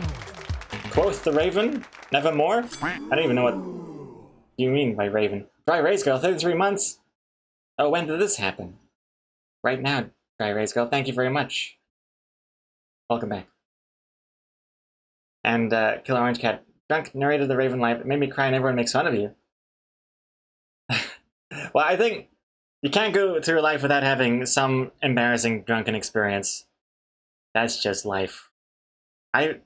Quoth the Raven? Nevermore? I don't even know what you mean by Raven. Dry Race Girl, 33 months? Oh, when did this happen? Right now, Dry Race Girl, thank you very much. Welcome back. And Killer Orange Cat, drunk, narrated the Raven live. It made me cry and everyone makes fun of you. Well, I think you can't go through life without having some embarrassing drunken experience. That's just life. I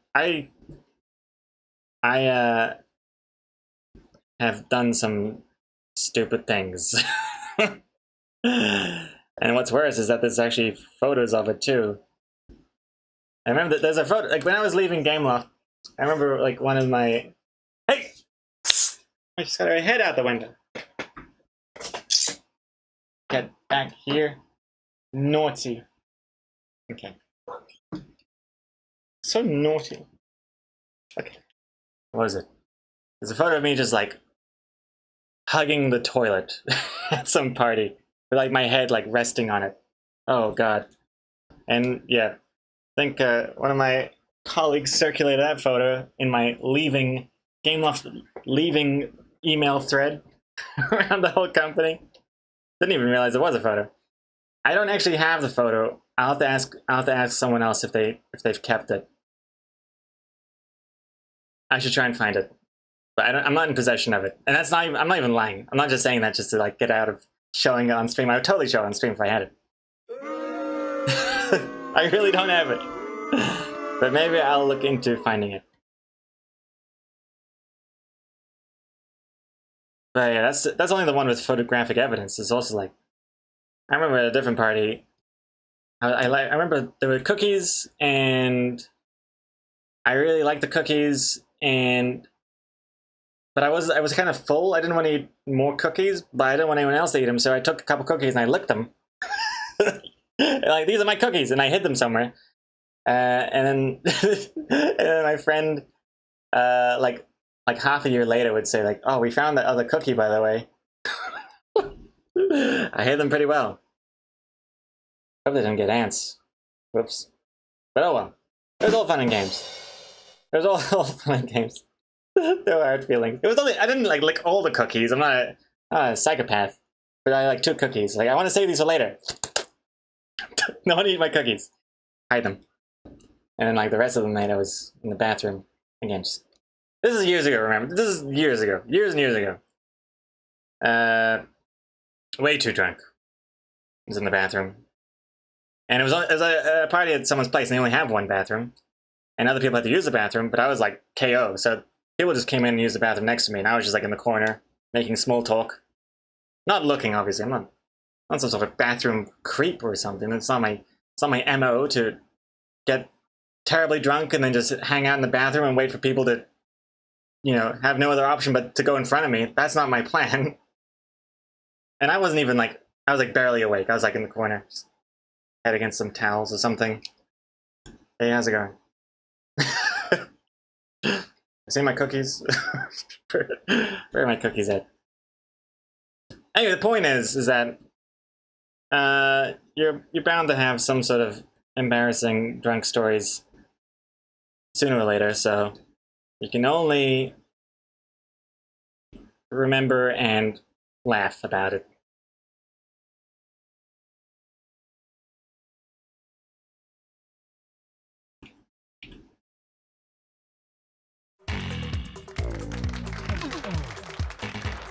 have done some stupid things. And what's worse is that there's actually photos of it too. I remember that there's a photo, like when I was leaving Gameloft, I remember like one of my, hey! I just got her head out the window. Get back here. Naughty. Okay. So naughty. Okay. What was it? There's a photo of me just like hugging the toilet at some party with like my head like resting on it. Oh god. And yeah, I think one of my colleagues circulated that photo in my leaving Gameloft leaving email thread around the whole company. Didn't even realize it was a photo. I don't actually have the photo. I'll have to ask someone else if they've kept it. I should try and find it, but I'm not in possession of it, and that's not even, I'm not even lying. I'm not just saying that just to like get out of showing it on stream. I would totally show it on stream if I had it. I really don't have it, but maybe I'll look into finding it. But yeah, that's only the one with photographic evidence. It's also like, I remember at a different party, I remember there were cookies, and I really liked the cookies, but I was kind of full. I didn't want to eat more cookies, but I didn't want anyone else to eat them, so I took a couple cookies and I licked them. Like, these are my cookies, and I hid them somewhere. And then my friend, like half a year later, would say like, "Oh, we found that other cookie, by the way." I hid them pretty well. Hope they didn't get ants. Whoops. But oh well. It was all fun and games. It was all fun and games. No hard feelings. It was only, I didn't like lick all the cookies. I'm not a psychopath. But I like 2 cookies. Like, I want to save these for later. No one eat my cookies. Hide them. And then like the rest of the night I was in the bathroom. Again, just, this is years ago, remember? This is years ago. Years and years ago. Way too drunk. I was in the bathroom. And it was a party at someone's place, and they only have one bathroom. And other people had to use the bathroom, but I was like KO. So people just came in and used the bathroom next to me, and I was just like in the corner, making small talk. Not looking, obviously. I'm not some sort of bathroom creep or something. It's not my MO to get terribly drunk and then just hang out in the bathroom and wait for people to, you know, have no other option but to go in front of me. That's not my plan. And I wasn't even like, I was like barely awake. I was like in the corner, just head against some towels or something. Hey, how's it going? See my cookies? Where are my cookies at? Anyway, the point is that you're bound to have some sort of embarrassing drunk stories sooner or later, so you can only remember and laugh about it.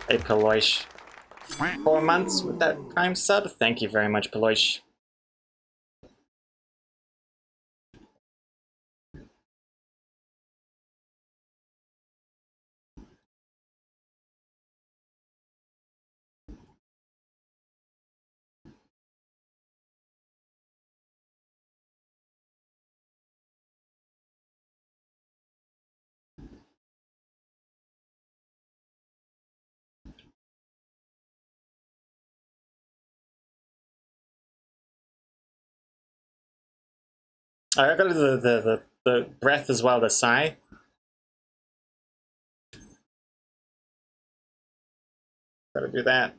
Hey, Paloish. 4 months with that Prime sub? Thank you very much, Paloish. Alright, I've got to do the breath as well, the sigh. Gotta do that.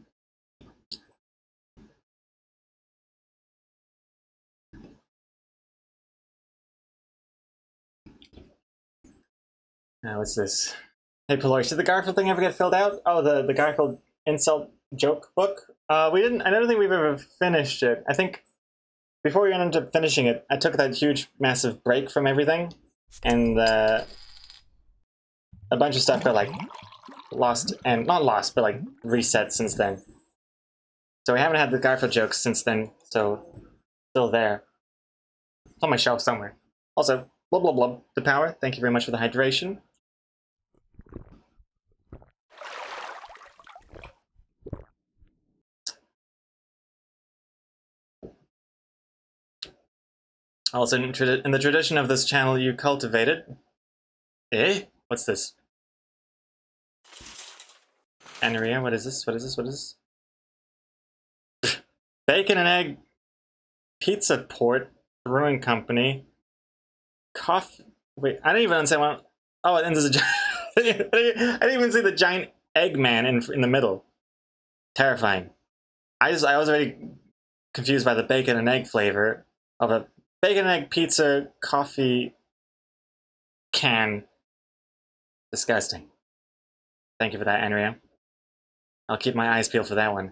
Now, what's this? Hey, Pelori, did the Garfield thing ever get filled out? Oh, the Garfield insult joke book? We didn't. I don't think we've ever finished it. I think before we ended up finishing it, I took that huge, massive break from everything, and a bunch of stuff got like lost and not lost, but like reset since then. So we haven't had the Garfield jokes since then. So still there. It's on my shelf somewhere. Also, blah blah blah. The power. Thank you very much for the hydration. Also, in the tradition of this channel you cultivated. Eh? What's this? Aneria, what is this? What is this? What is this? Bacon and egg pizza port brewing company. Coffee. Wait, I didn't even understand what. Oh, and there's a. I didn't even see the giant Eggman in the middle. Terrifying. I was already confused by the bacon and egg flavor of a bacon and egg pizza coffee can. Disgusting. Thank you for that, Andrea. I'll keep my eyes peeled for that one.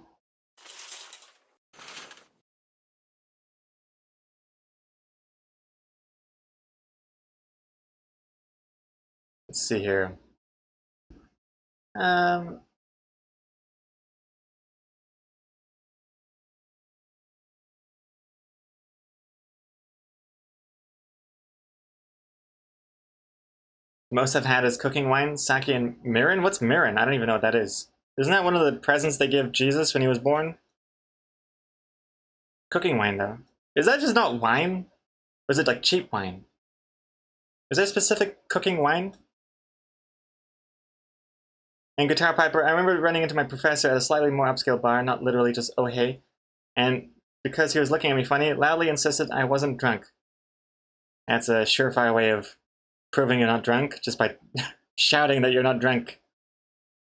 Let's see here. Most I've had is cooking wine, sake, and mirin. What's mirin? I don't even know what that is. Isn't that one of the presents they give Jesus when he was born? Cooking wine, though. Is that just not wine? Or is it like cheap wine? Is there a specific cooking wine? And Guitar Piper, I remember running into my professor at a slightly more upscale bar, not literally just oh hey, and because he was looking at me funny, loudly insisted I wasn't drunk. That's a surefire way of proving you're not drunk, just by shouting that you're not drunk.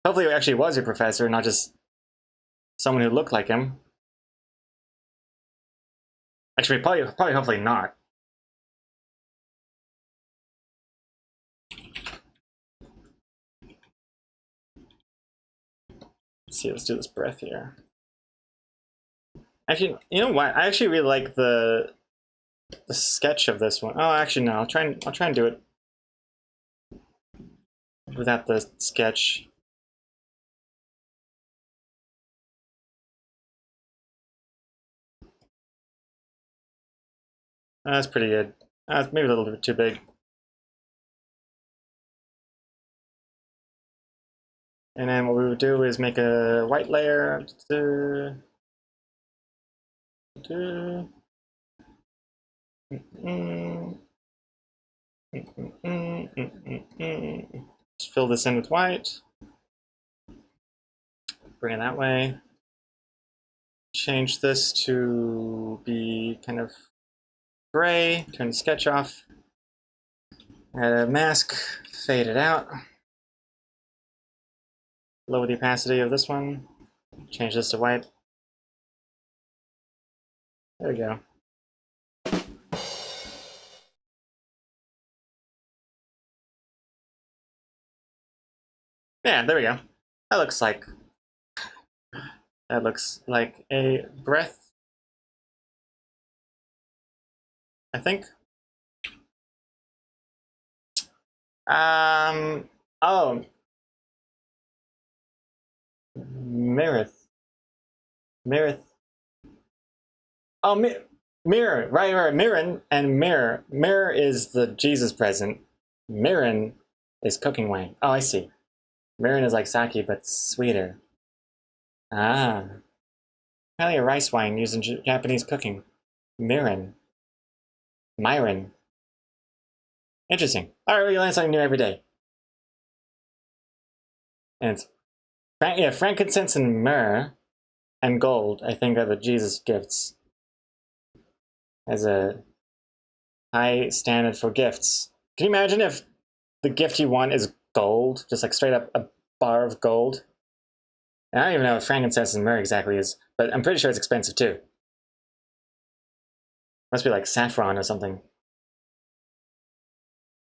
Hopefully it actually was your professor, not just someone who looked like him. Actually, probably hopefully not. Let's see, let's do this breath here. Actually, you know what? I actually really like the sketch of this one. Oh, actually no, I'll try and do it without the sketch. That's pretty good. Maybe a little bit too big. And then what we would do is make a white layer. Just fill this in with white. Bring it that way. Change this to be kind of gray. Turn the sketch off. Add a mask. Fade it out. Lower the opacity of this one. Change this to white. There we go. Yeah, there we go. That looks like a breath. I think. Oh. Mirith. Oh, mirror. Right. Mirren and mirror. Mirror is the Jesus present. Mirren is cooking wine. Oh, I see. Mirren is like sake, but sweeter. Ah. Apparently a rice wine used in Japanese cooking. Mirren. Myron. Interesting. Alright, we learn something new every day. And it's frankincense and myrrh and gold, I think, are the Jesus gifts. As a High standard for gifts. Can you imagine if the gift you want is gold? Just like straight up a bar of gold? And I don't even know what frankincense and myrrh exactly is, but I'm pretty sure it's expensive too. Must be like saffron or something.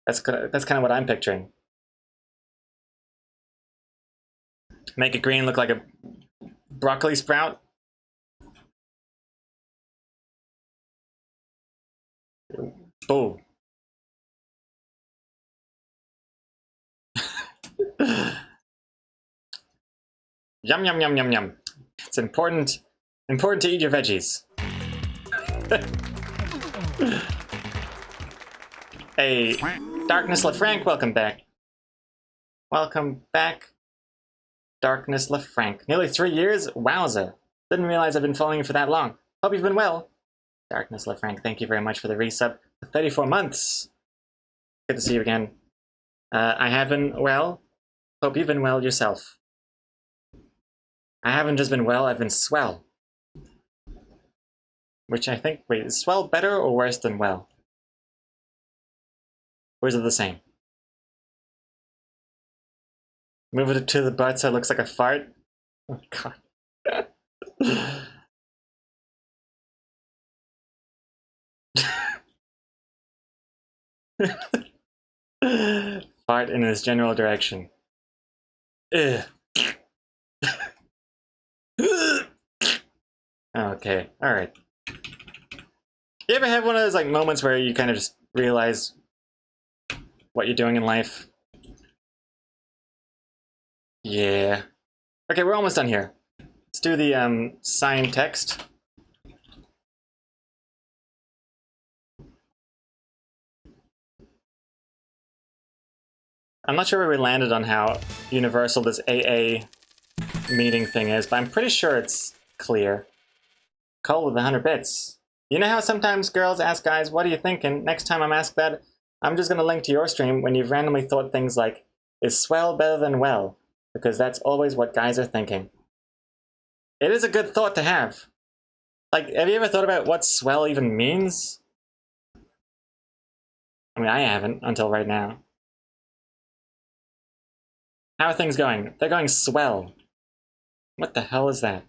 That's kind of what I'm picturing. Make it green look like a broccoli sprout. Boom. Yum yum yum yum yum. It's important to eat your veggies. Hey, Darkness LaFranc, welcome back. Welcome back, Darkness LaFranc. Nearly 3 years? Wowza. Didn't realize I've been following you for that long. Hope you've been well. Darkness LaFranc, thank you very much for the resub for 34 months. Good to see you again. I have been well. Hope you've been well yourself. I haven't just been well, I've been swell. Which I think, wait, is swell better or worse than well? Or is it the same? Move it to the butt so it looks like a fart? Oh god. Fart in his general direction. Ugh. Okay, alright. You ever have one of those like moments where you kind of just realize what you're doing in life? Yeah. Okay, we're almost done here. Let's do the sign text. I'm not sure where we landed on how universal this AA meeting thing is, but I'm pretty sure it's clear. Cole with 100 bits. You know how sometimes girls ask guys, what are you thinking? Next time I'm asked that, I'm just gonna link to your stream when you've randomly thought things like, is swell better than well? Because that's always what guys are thinking. It is a good thought to have. Like, have you ever thought about what swell even means? I mean, I haven't until right now. How are things going? They're going swell. What the hell is that?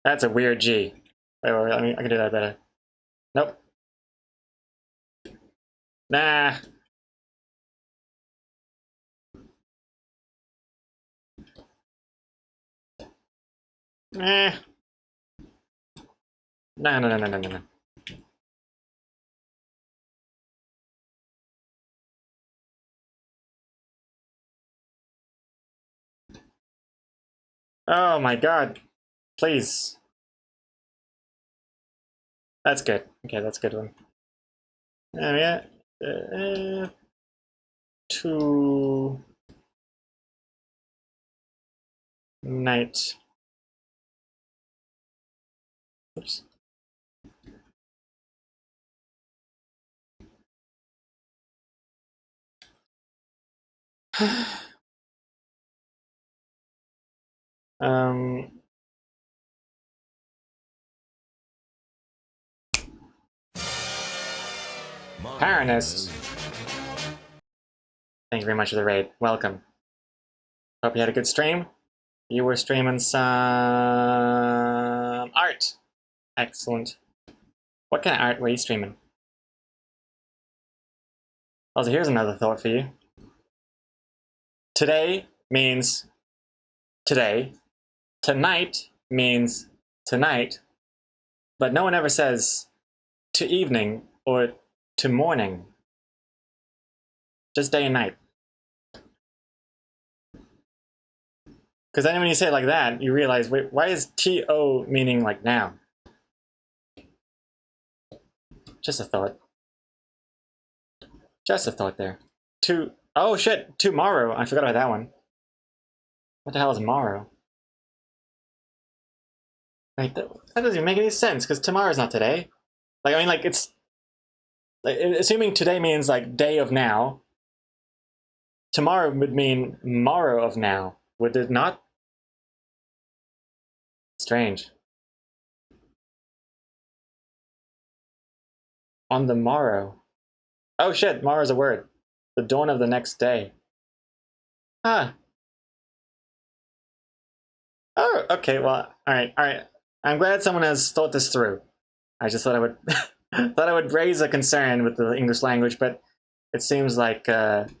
That's a weird G. Wait, I can do that better. Nope. Nah. Eh. No, no, no, no, no, no, no. Oh my god. Please. That's good. Okay, that's a good one. Yeah. To night. Oops. um. Paranist. Thank you very much for the raid. Welcome. Hope you had a good stream. You were streaming some art. Excellent. What kind of art were you streaming? Also, here's another thought for you. Today means today. Tonight means tonight. But no one ever says to evening or to morning. Just day and night. Because then when you say it like that, you realize, wait, why is T-O meaning like now? Just a thought. Just a thought there. Oh shit, tomorrow. I forgot about that one. What the hell is tomorrow? Like, that doesn't even make any sense, because tomorrow's not today. Like, I mean, like, it's... Like, assuming today means, like, day of now, tomorrow would mean morrow of now. Would it not? Strange. On the morrow. Oh shit, morrow's a word. The dawn of the next day. Huh. Oh, okay, well, alright. I'm glad someone has thought this through. I just thought I would thought I would raise a concern with the English language, but it seems like it's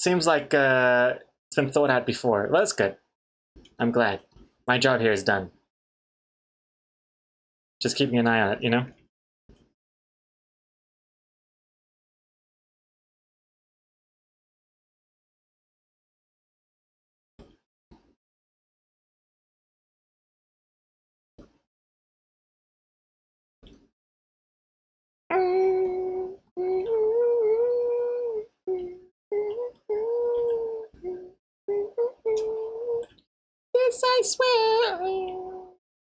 been thought out before. Well, that's good. I'm glad. My job here is done. Just keeping an eye on it, you know? This I swear,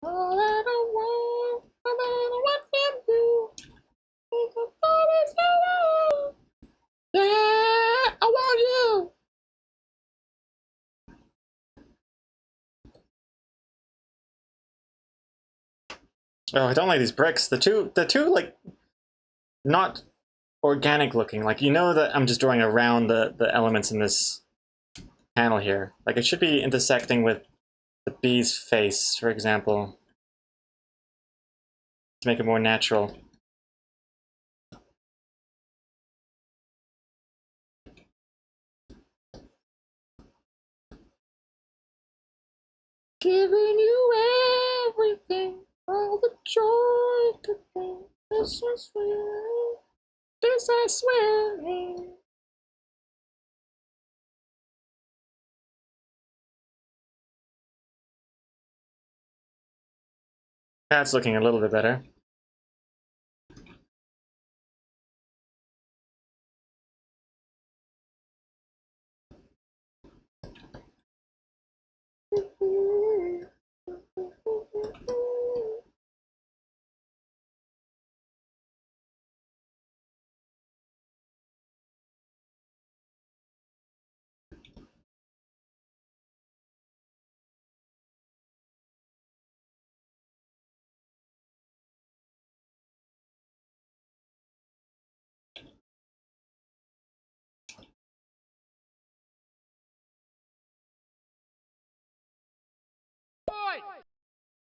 all I don't want, no matter what you do, is the promise you love. Yeah, I want you. Oh, I don't like these bricks. The two like not organic looking. Like, you know that I'm just drawing around the elements in this panel here. Like, it should be intersecting with the bee's face, for example, to make it more natural. Giving you everything, all the joy could bring. This I swear, this I swear. That's looking a little bit better.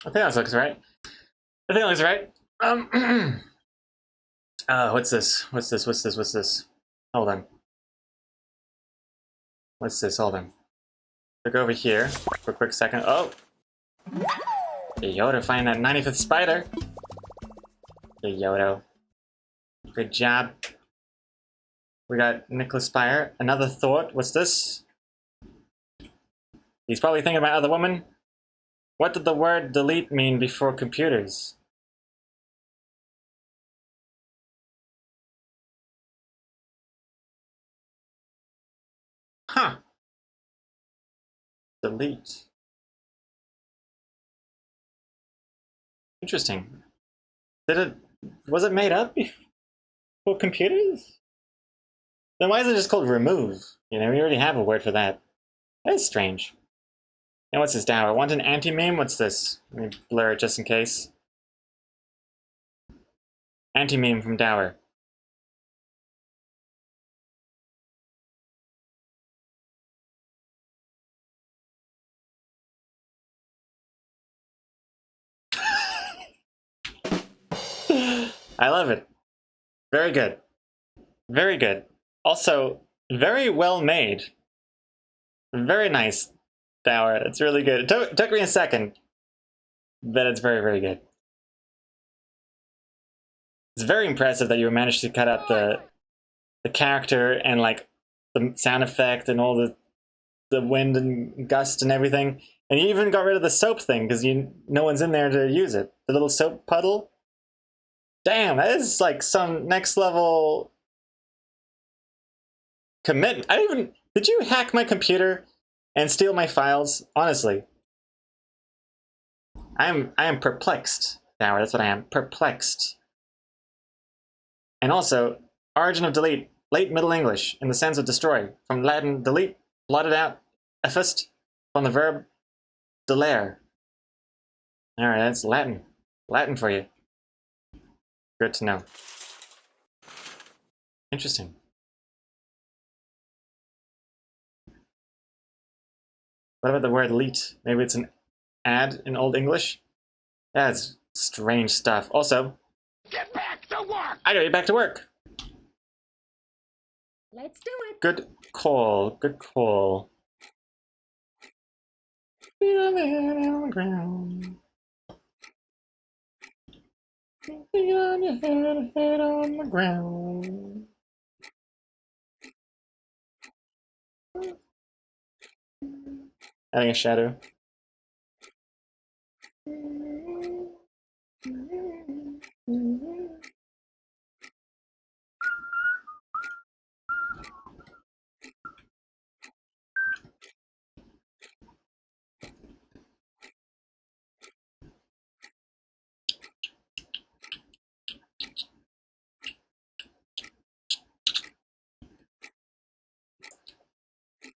I think that looks right. I think that looks right. What's this? What's this? Hold on. What's this? Hold on. Look over here for a quick second. Oh! Hey, Yoda, find that 95th spider. Hey, Yoda. Good job. We got Nicholas Spire. Another thought. What's this? He's probably thinking about other women. What did the word delete mean before computers? Huh. Delete. Interesting. Was it made up before computers? Then why is it just called remove? You know, we already have a word for that. That is strange. And what's this dower? Want an anti-meme? What's this? Let me blur it just in case. Anti-meme from Dower. I love it. Very good. Very good. Also, very well made. Very nice, Dower. It's really good. It took me a second, but it's very, very good. It's very impressive that you managed to cut out the character and like the sound effect and all the wind and gust and everything. And you even got rid of the soap thing because no one's in there to use it. The little soap puddle. Damn, that is like some next level commitment. Did you hack my computer and steal my files. Honestly, I am perplexed. Now that's what I am, perplexed. And also, origin of delete, late Middle English, in the sense of destroy, from Latin delete, blotted out, effaced, from the verb delere. All right, that's Latin. Latin for you. Good to know. Interesting. What about the word leet? Maybe it's an ad in Old English? That's strange stuff. Also, Get back to work! I gotta get back to work. Let's do it. Good call. Good call. Feet on the head on the ground. Feet on your head on the ground. Adding a shadow.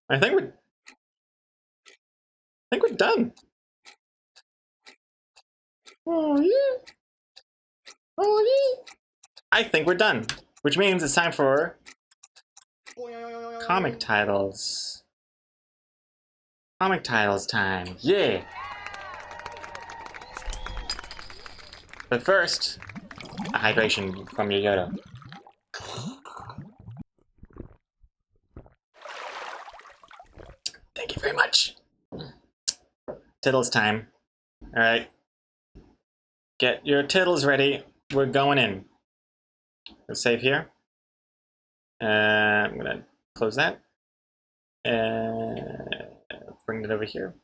I think we're done. Oh yeah. Oh yeah. I think we're done, which means it's time for comic titles. Comic titles time. Yeah. But first, a hydration from your Yoda. Thank you very much. Tittles time. Alright. Get your tittles ready. We're going in. Let's save here. I'm gonna close that. Bring it over here.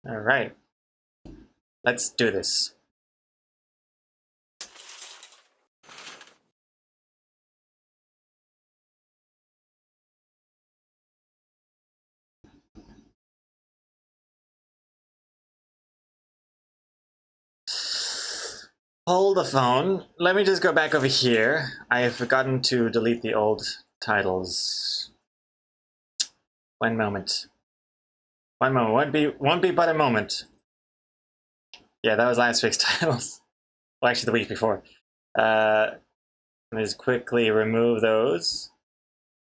Alright. Let's do this. Hold the phone. Let me just go back over here. I have forgotten to delete the old titles. One moment. One moment. Won't be but a moment. Yeah, that was last week's titles. Well, actually, the week before. Let me just quickly remove those.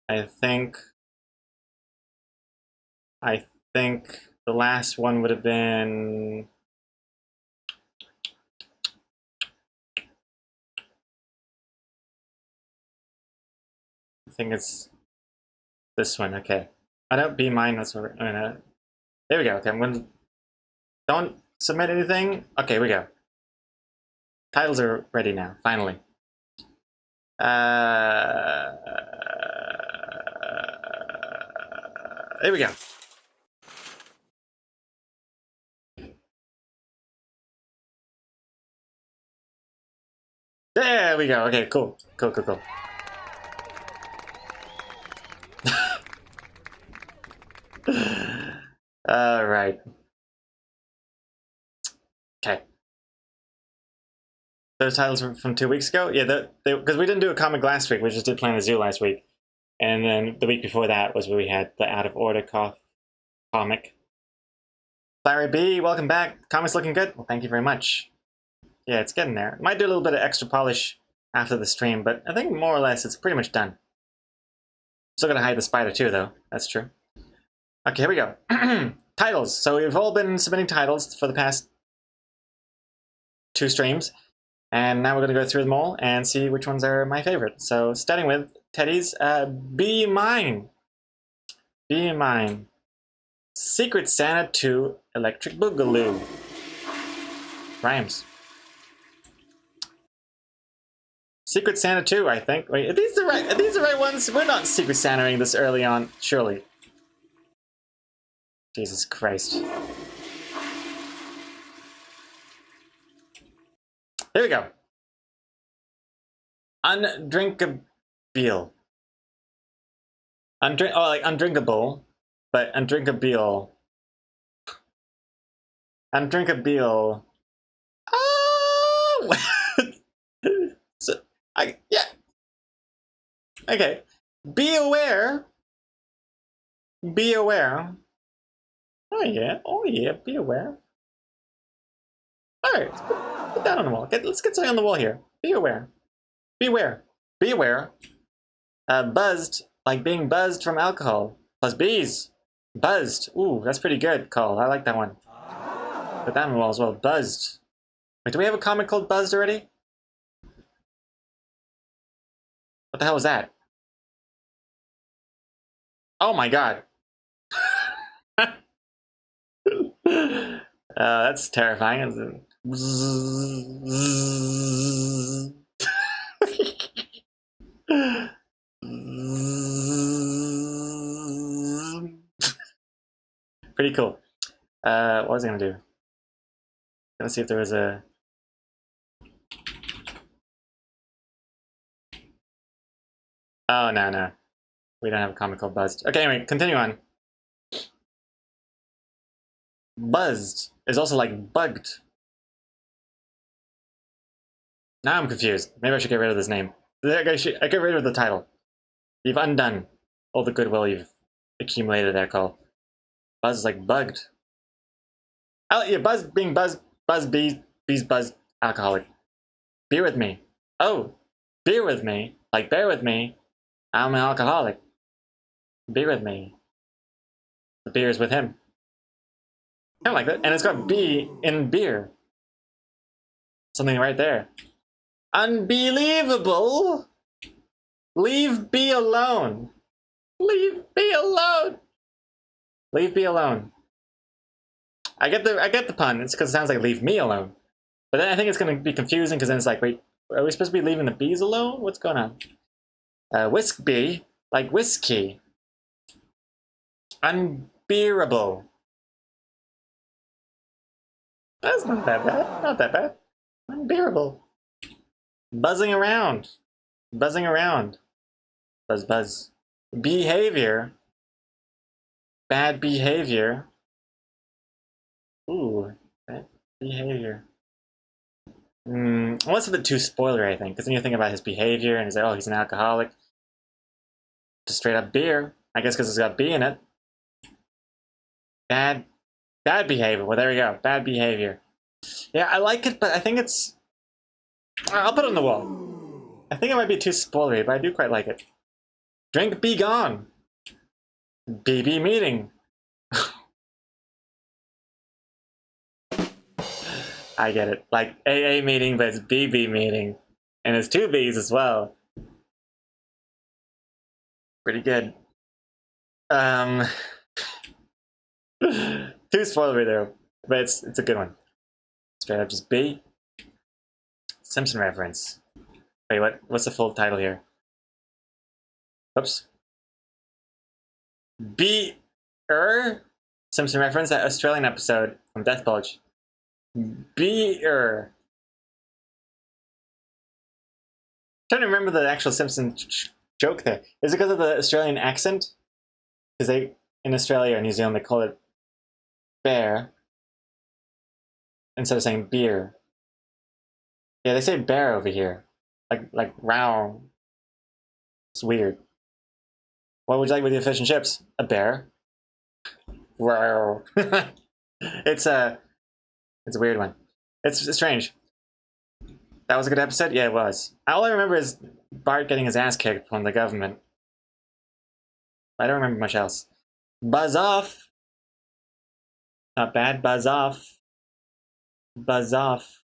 I think the last one would have been. I think it's this one. Okay. I don't be mine. That's what. There we go. Okay, I'm going to. Don't submit anything. Okay, we go. Titles are ready now. Finally. There we go. There we go. Okay, cool. Cool. All right. Okay. Those titles were from 2 weeks ago? Yeah, because we didn't do a comic last week. We just did Planet Zoo last week. And then the week before that was where we had the Out of Order comic. Larry B, welcome back. Comic's looking good? Well, thank you very much. Yeah, it's getting there. Might do a little bit of extra polish after the stream, but I think more or less it's pretty much done. Still gonna hide the spider too, though. That's true. Okay, here we go. Titles. So we've all been submitting titles for the past 2 streams. And now we're going to go through them all and see which ones are my favorite. So starting with Teddy's Be Mine. Be Mine. Secret Santa 2 Electric Boogaloo. Rhymes. Secret Santa 2, I think. Wait, are these the right ones? We're not Secret Santaing this early on, surely. Jesus Christ. Here we go. Beal. Oh, like undrinkable, but undrinkable. Undrinkable. Oh! So, yeah. Okay. Be aware. Be aware. Oh yeah, be aware. Alright, put that on the wall. Let's get something on the wall here. Be aware. Beware. Be aware. Buzzed, like being buzzed from alcohol. Plus bees. Buzzed. Ooh, that's pretty good, Call. I like that one. Put that on the wall as well. Buzzed. Wait, do we have a comic called Buzzed already? What the hell was that? Oh my god. That's terrifying. Pretty cool. What was I gonna do? Let's see if there was a... Oh, no. We don't have a comic called Buzzed. Okay, anyway, continue on. Buzzed is also like bugged. Now I'm confused. Maybe I should get rid of this name. I get rid of the title. You've undone all the goodwill you've accumulated there, Cole. Buzz is like bugged. Yeah, Buzz being Buzz bees Buzz alcoholic. Beer with me. Oh, beer with me. Like bear with me. I'm an alcoholic. Beer with me. The beer is with him. I like that. And it's got B in beer. Something right there. Unbelievable. Leave B alone. Leave B alone. Leave B alone. I get the pun. It's because it sounds like leave me alone. But then I think it's going to be confusing because then it's like, wait, are we supposed to be leaving the bees alone? What's going on? Whisk bee, like whiskey. Unbearable. That's not that bad. Not that bad. Unbearable. Buzzing around. Buzzing around. Buzz, buzz. Behavior. Bad behavior. Ooh, bad behavior. Well, that's a bit too spoilery, I think, because then you think about his behavior and he's like, oh, he's an alcoholic. Just straight up beer. I guess because it's got B in it. Bad behavior. Well, there we go. Bad behavior. Yeah, I like it, but I think it's... I'll put it on the wall. I think it might be too spoilery, but I do quite like it. Drink be gone. BB meeting. I get it. Like AA meeting, but it's BB meeting. And it's 2 B's as well. Pretty good. Too spoilery though, but it's a good one. Straight up just B. Simpson reference. Wait, what's the full title here? Oops. Simpson reference, that Australian episode from Death Bulge. Beer. Trying to remember the actual Simpson joke there. Is it because of the Australian accent? Because they, in Australia and New Zealand, they call it bear instead of saying beer. Yeah, they say bear over here, like row. It's weird. What would you like with your fish and chips? A bear. Wow. It's a weird one. It's strange. That was a good episode? Yeah, it was. All I remember is Bart getting his ass kicked from the government. I don't remember much else. Buzz off. Not bad. Buzz off. Buzz off.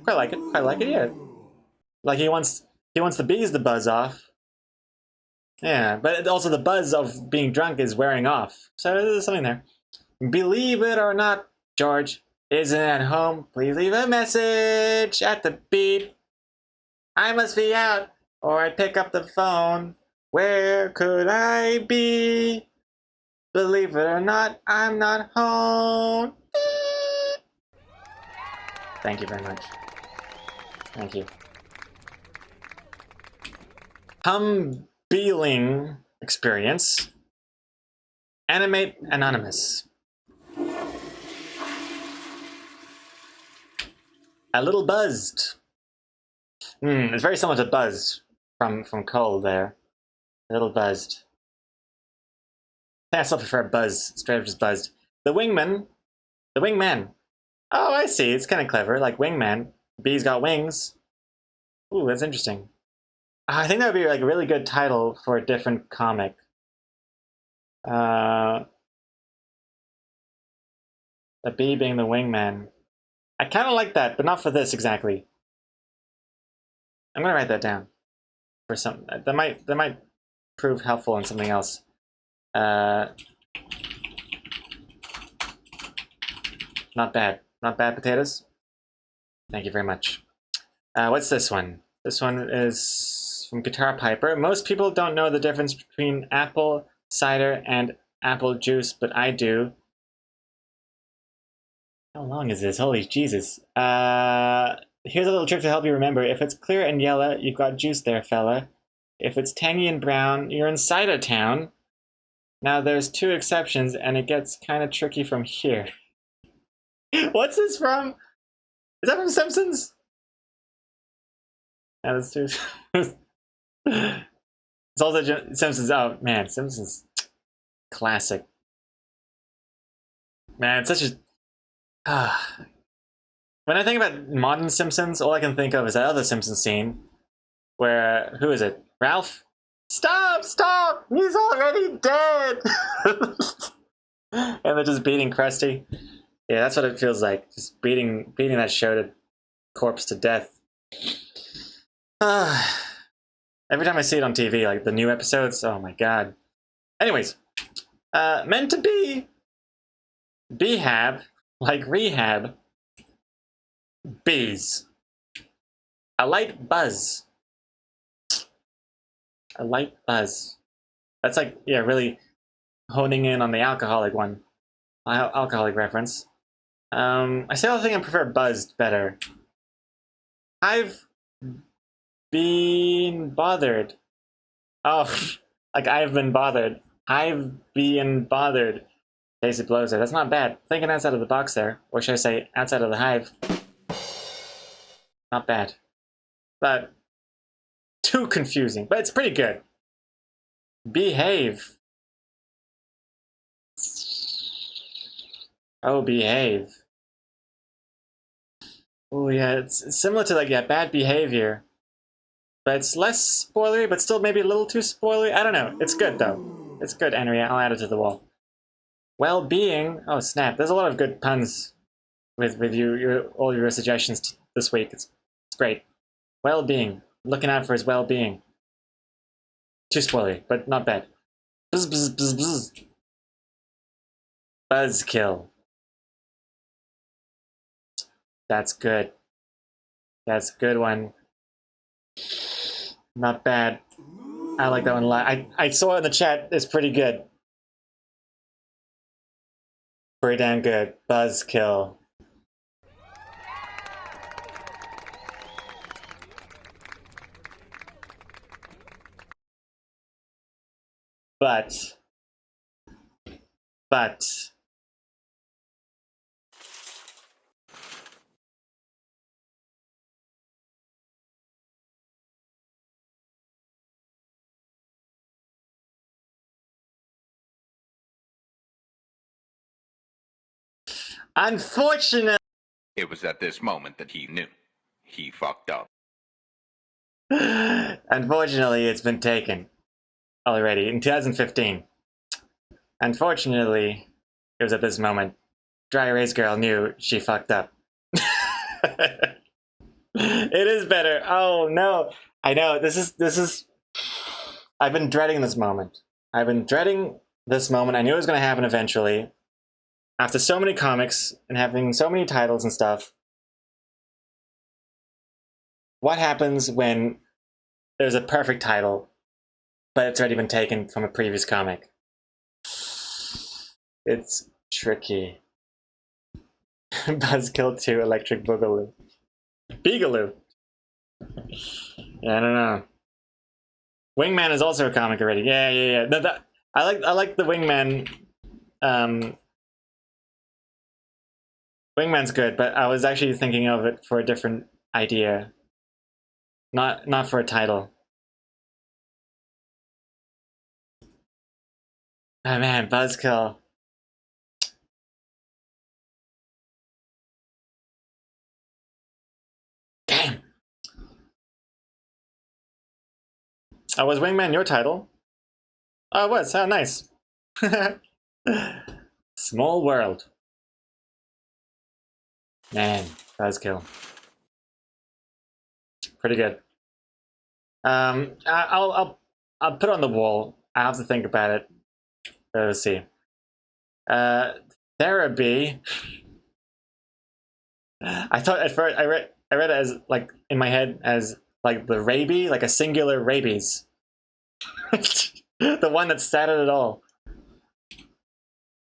Quite like it. Quite like it, yeah. Like he wants the bees to buzz off. Yeah, but also the buzz of being drunk is wearing off. So there's something there. Believe it or not, George isn't at home. Please leave a message at the beep. I must be out, or I'd pick up the phone. Where could I be? Believe it or not, I'm not home. Thank you very much. Thank you. Humbeeling experience. Animate Anonymous. A little buzzed. It's very similar to buzzed from Cole there. A little buzzed. I still prefer buzz. Straight up just buzzed. The wingman. The wingman. Oh, I see. It's kind of clever. Like wingman. Bee's got wings. Ooh, that's interesting. I think that would be like a really good title for a different comic. The bee being the wingman. I kind of like that, but not for this exactly. I'm gonna write that down for some. That might prove helpful in something else. Not bad. Not bad potatoes. Thank you very much. What's this one? This one is from Guitar Piper. Most people don't know the difference between apple cider and apple juice, but I do. How long is this? Holy Jesus. Here's a little trick to help you remember. If it's clear and yellow, you've got juice there, fella. If it's tangy and brown, you're in cider town. Now there's two exceptions, and it gets kind of tricky from here. What's this from? Is that from Simpsons? Yeah, that's too. It's also Simpsons. Oh man, Simpsons, classic. Man, it's such a. When I think about modern Simpsons, all I can think of is that other Simpsons scene where who is it? Ralph? Stop! He's already dead. And they're just beating Krusty. Yeah, that's what it feels like. Just beating that shredded corpse to death. Every time I see it on TV, like the new episodes, oh my god. Anyways, meant to be Behab, like rehab. Bees. A light buzz. A light buzz. That's like, yeah, really honing in on the alcoholic one. Alcoholic reference. I say the thing I prefer buzzed better. I've been bothered. Oh, like I've been bothered. I've been bothered. Daisy blows it. That's not bad. Thinking outside of the box there. Or should I say outside of the hive. Not bad. But too confusing. But it's pretty good. Behave. Oh, behave. Oh yeah, it's similar to like, yeah, bad behavior. But it's less spoilery, but still maybe a little too spoilery. I don't know. It's good though. It's good, Henry. I'll add it to the wall. Well-being. Oh snap! There's a lot of good puns with all your suggestions this week. It's great. Well-being. Looking out for his well-being. Too spoilery, but not bad. Bzz, bzz, bzz, bzz. Buzzkill. That's good. That's a good one. Not bad. I like that one a lot. I saw it in the chat. It's pretty good. Pretty damn good. Buzzkill. But unfortunately, It was at this moment that he knew. He fucked up. unfortunately, it's been taken already in 2015. Unfortunately, it was at this moment Dry Erase Girl knew she fucked up. It is better. Oh no. I know, this is I've been dreading this moment. I've been dreading this moment. I knew it was gonna happen eventually. After so many comics and having so many titles and stuff. What happens when there's a perfect title, but it's already been taken from a previous comic? It's tricky. Buzzkill 2, Electric Boogaloo. Beagaloo. Yeah, I don't know. Wingman is also a comic already. Yeah. No, I like the Wingman. Wingman's good, but I was actually thinking of it for a different idea. Not for a title. Oh man, Buzzkill. Damn. Oh, was Wingman your title? Oh, it was. How nice. Small world. Man, Buzzkill. Pretty good. I'll put it on the wall. I have to think about it. Let's see. Therapy. I thought at first I read it as like in my head as like the rabies, like a singular rabies. The one that started it all.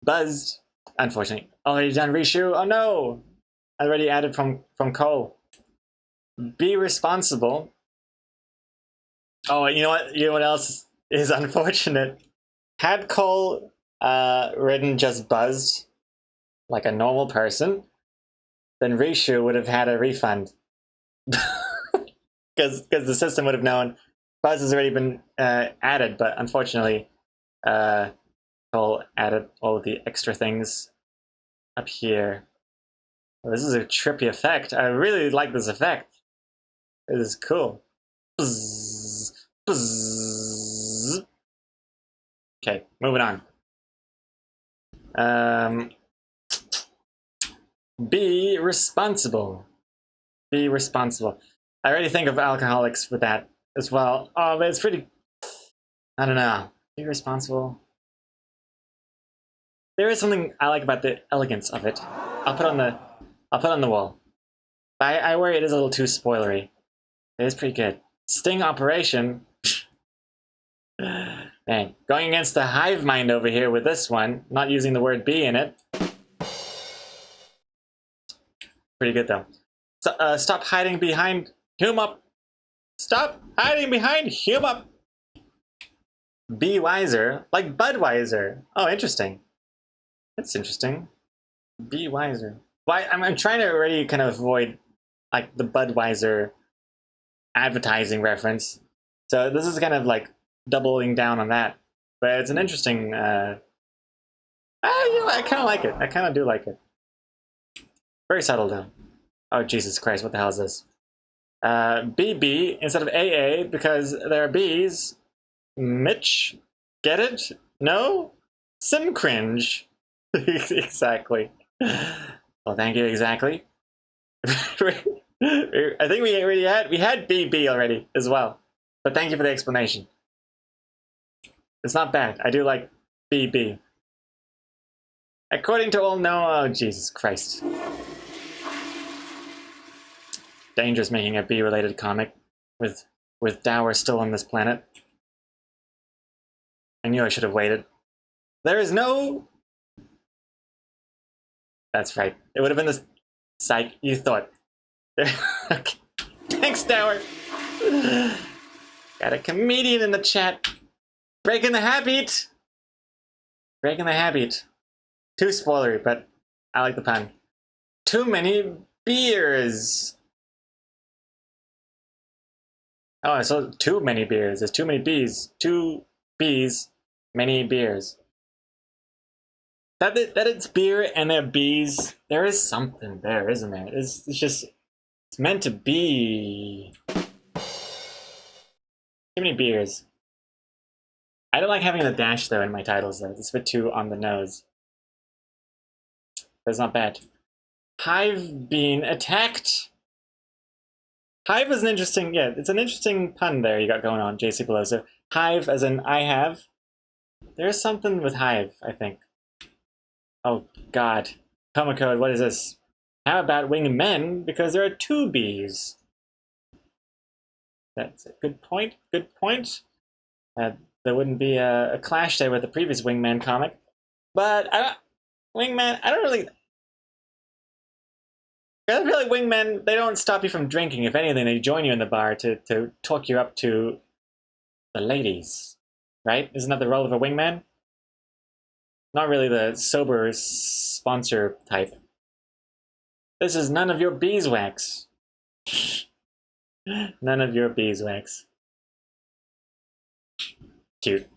Buzzed. Unfortunately. Already done reshoe? Oh no! Already added from Cole. Be responsible. Oh, you know what? You know what else is unfortunate? Had Cole written just buzzed like a normal person, then Rishu would have had a refund. Because the system would have known Buzz has already been added, but unfortunately, Cole added all of the extra things up here. Well, this is a trippy effect. I really like this effect. This is cool. Buzz, buzz. Okay, moving on. Be responsible. Be responsible. I already think of alcoholics with that as well. Oh, but it's pretty. I don't know. Be responsible. There is something I like about the elegance of it. I'll put on the wall. I worry it is a little too spoilery. It is pretty good. Sting operation. Man, going against the hive mind over here with this one, not using the word "be" in it. Pretty good though. So, stop hiding behind Hume-Up. Stop hiding behind Hume-Up. Be wiser, like Budweiser. Oh, interesting. That's interesting. Be wiser. Why? I'm trying to already kind of avoid like the Budweiser advertising reference. So this is kind of like doubling down on that. But it's an interesting. You know, I kind of like it. I kind of do like it. Very subtle though. Oh Jesus Christ! What the hell is this? BB instead of AA because there are B's. Mitch, get it? No? Sim cringe. Exactly. Well, thank you. Exactly. I think we already had BB already as well. But thank you for the explanation. It's not bad. I do like BB. According to all oh Jesus Christ. Dangerous making a B-related comic with Dower still on this planet. I knew I should have waited. There is no... That's right. It would have been this... Psych, you thought. Okay. Thanks, Dower. Got a comedian in the chat. Breaking the habit. Breaking the habit. Too spoilery, but I like the pun. Too many beers. Oh, I saw too many beers. There's too many bees. 2 bees, many beers. That it's beer and they're bees. There is something there, isn't there? It's just it's meant to be. Too many beers. I don't like having the dash though in my titles though. It's a bit too on the nose. That's not bad. Hive being attacked. Hive is an interesting, yeah, it's an interesting pun there you got going on, JC Peloso. Hive as in I have. There's something with Hive, I think. Oh God. Coma code, what is this? How about winged men? Because there are 2 bees. That's a good point. Good point. There wouldn't be a clash there with the previous Wingman comic. But Wingman, I don't really... I feel like wingmen, they don't stop you from drinking. If anything, they join you in the bar to talk you up to the ladies, right? Isn't that the role of a wingman? Not really the sober sponsor type. This is none of your beeswax. None of your beeswax. Cute.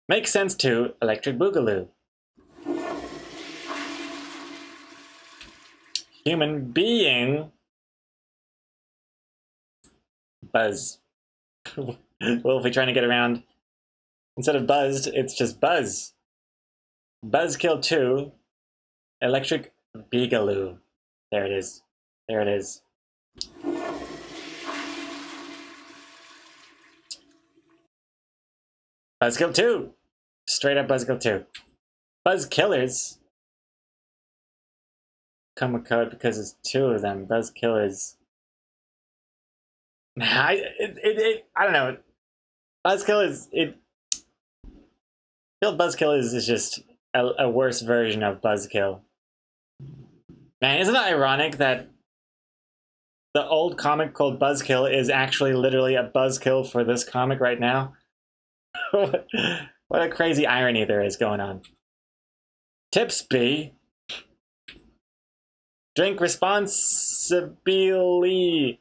Makes sense too, Electric Boogaloo. Human being. Buzz. Wolfie trying to get around. Instead of buzzed, it's just Buzz. Buzzkill 2. Electric Beagaloo. There it is. There it is. Buzzkill 2. Straight up Buzzkill 2. Buzz Killers. Come with code because it's 2 of them. Buzz Killers. I don't know. Buzzkill is Buzzkill is just a worse version of Buzzkill. Man, isn't it ironic that the old comic called Buzzkill is actually literally a Buzzkill for this comic right now? What a crazy irony there is going on. Tips B. Drink responsibly.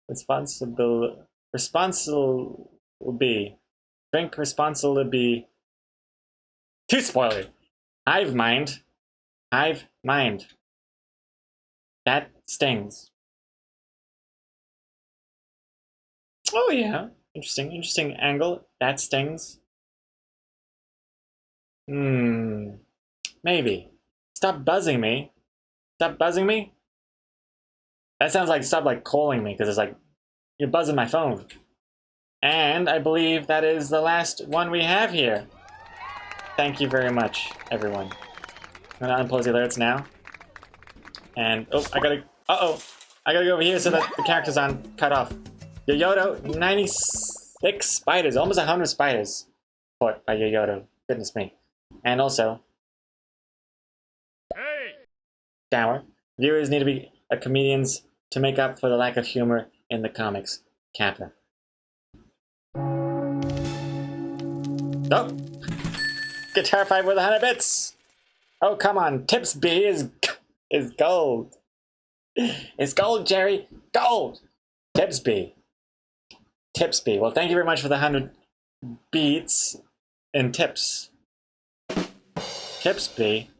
Responsible be. Drink responsibly. Too spoiler. Hive mind. Hive mind. That stings. Oh yeah. Interesting angle. That stings. Maybe. Stop buzzing me. Stop buzzing me? That sounds like stop like calling me, because it's like you're buzzing my phone. And I believe that is the last one we have here. Thank you very much, everyone. I'm gonna unpause the alerts now. And I gotta go over here so that the characters aren't cut off. Yoyoto, 96 spiders, almost 100 spiders caught by Yoyoto. Goodness me. And also, Dower. Viewers need to be comedians to make up for the lack of humor in the comics. Kappa. Oh! Get terrified with 100 bits! Oh, come on. Tips B is gold. It's gold, Jerry. Gold! Tips B. Tips B. Well, thank you very much for the 100 beats and tips. Tips B.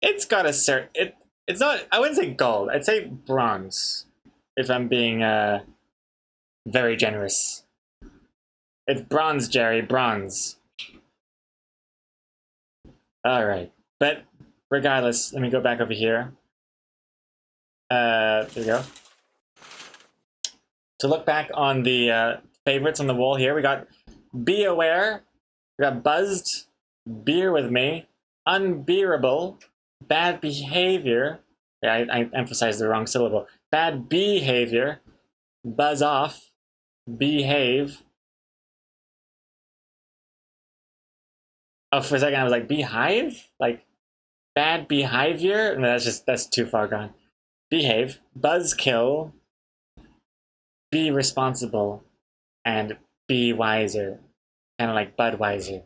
It's got a certain... It's not... I wouldn't say gold. I'd say bronze. If I'm being very generous. It's bronze, Jerry. Bronze. Alright. But regardless, let me go back over here. There we go. To look back on the favorites on the wall here, we got Be Aware, we got Buzzed, Beer with Me, Unbearable, Bad Behavior, yeah, I emphasized the wrong syllable, Bad Behavior, Buzz Off, Behave. Oh, for a second I was like, Beehive? Like, Bad Behavior? No, that's too far gone. Behave, Buzzkill, Be Responsible, and Be Wiser. Kind of like Budweiser.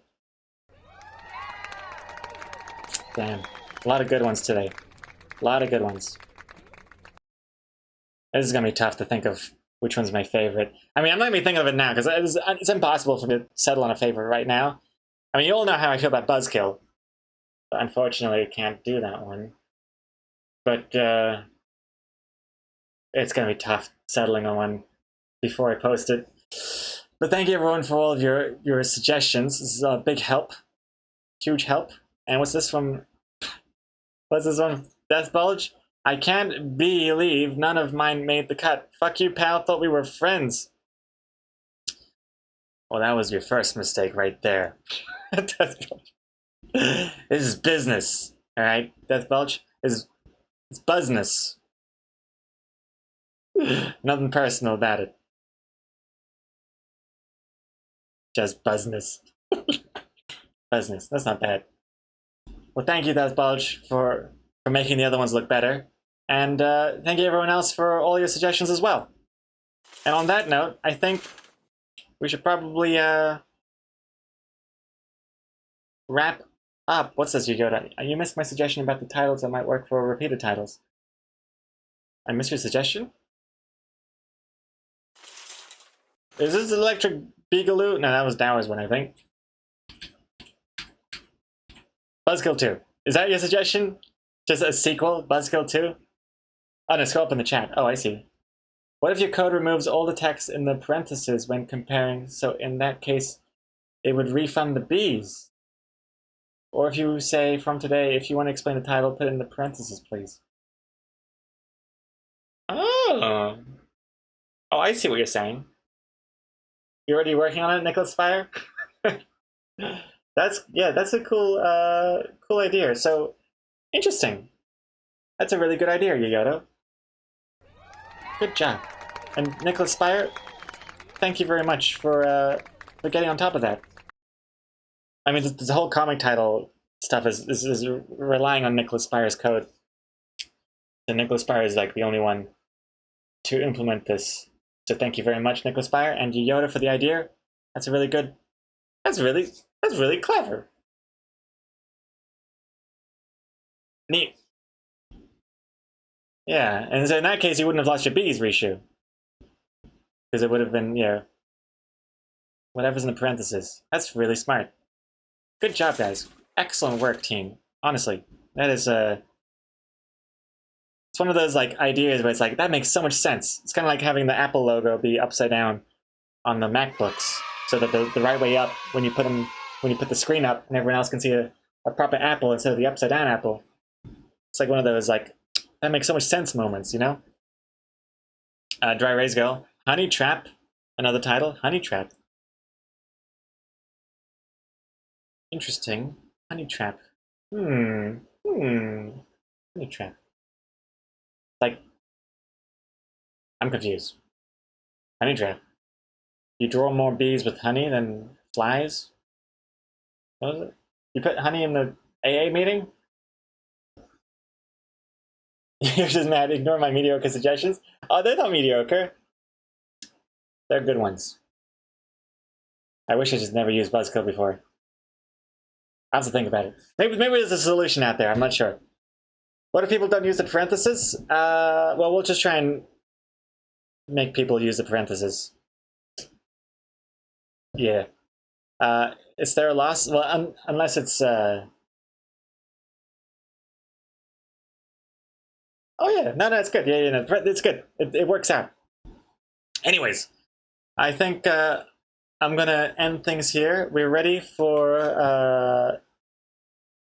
Damn. A lot of good ones today. A lot of good ones. This is going to be tough to think of which one's my favorite. I mean, I'm not going to be thinking of it now, because it's impossible for me to settle on a favorite right now. I mean, you all know how I feel about Buzzkill. But unfortunately, I can't do that one. But, it's going to be tough settling on one before I post it. But thank you everyone for all of your suggestions. This is a big help. Huge help. And what's this from? What's this one? Death Bulge? I can't believe none of mine made the cut. Fuck you, pal. Thought we were friends. Well, that was your first mistake right there. Death Bulge. This is business. Alright? Death Bulge is it's buzzness. Nothing personal about it. Just buzzness. Buzzness. That's not bad. Well, thank you, Death Bulge, for making the other ones look better. And thank you everyone else for all your suggestions as well. And on that note, I think we should probably wrap up. What's this, you Yoda? You missed my suggestion about the titles that might work for repeated titles. I missed your suggestion? Is this Electric Beagaloo? No, that was Dower's one, I think. Buzzkill 2. Is that your suggestion? Just a sequel? Buzzkill 2? Oh no, scroll up in the chat. Oh, I see. What if your code removes all the text in the parentheses when comparing, so in that case, it would refund the bees? Or if you say, from today, if you want to explain the title, put it in the parentheses, please. Oh. Oh, I see what you're saying. You're already working on it, Nicholas Fire? That's a cool idea. So, interesting. That's a really good idea, Yoyoto. Good job. And Nicholas Spire, thank you very much for getting on top of that. I mean, this whole comic title stuff is relying on Nicholas Spire's code. So Nicholas Spire is like the only one to implement this. So thank you very much, Nicholas Spire, and Yoyoto for the idea. That's a really good. That's really clever. Neat. Yeah, and so in that case, you wouldn't have lost your bees, Rishu. Because it would have been, whatever's in the parentheses. That's really smart. Good job, guys. Excellent work, team. Honestly, that is, it's one of those, like, ideas where it's like, that makes so much sense. It's kind of like having the Apple logo be upside down on the MacBooks, so that the right way up, when you put the screen up, and everyone else can see a proper apple instead of the upside down apple. It's like one of those, like, that makes so much sense moments, you know? Dry Rays Girl. Honey Trap. Another title. Honey Trap. Interesting. Honey Trap. Honey Trap. Like, I'm confused. Honey Trap. You draw more bees with honey than flies? What was it? You put honey in the AA meeting? You're just mad. Ignore my mediocre suggestions. Oh, they're not mediocre. They're good ones. I wish I just never used Buzzkill before. I have to think about it. Maybe there's a solution out there. I'm not sure. What if people don't use the parentheses? Well, we'll just try and make people use the parentheses. Yeah. Is there a loss? Well, unless it's... Oh yeah, no, it's good. Yeah, no, it's good. It works out. Anyways, I think I'm gonna end things here. We're ready for a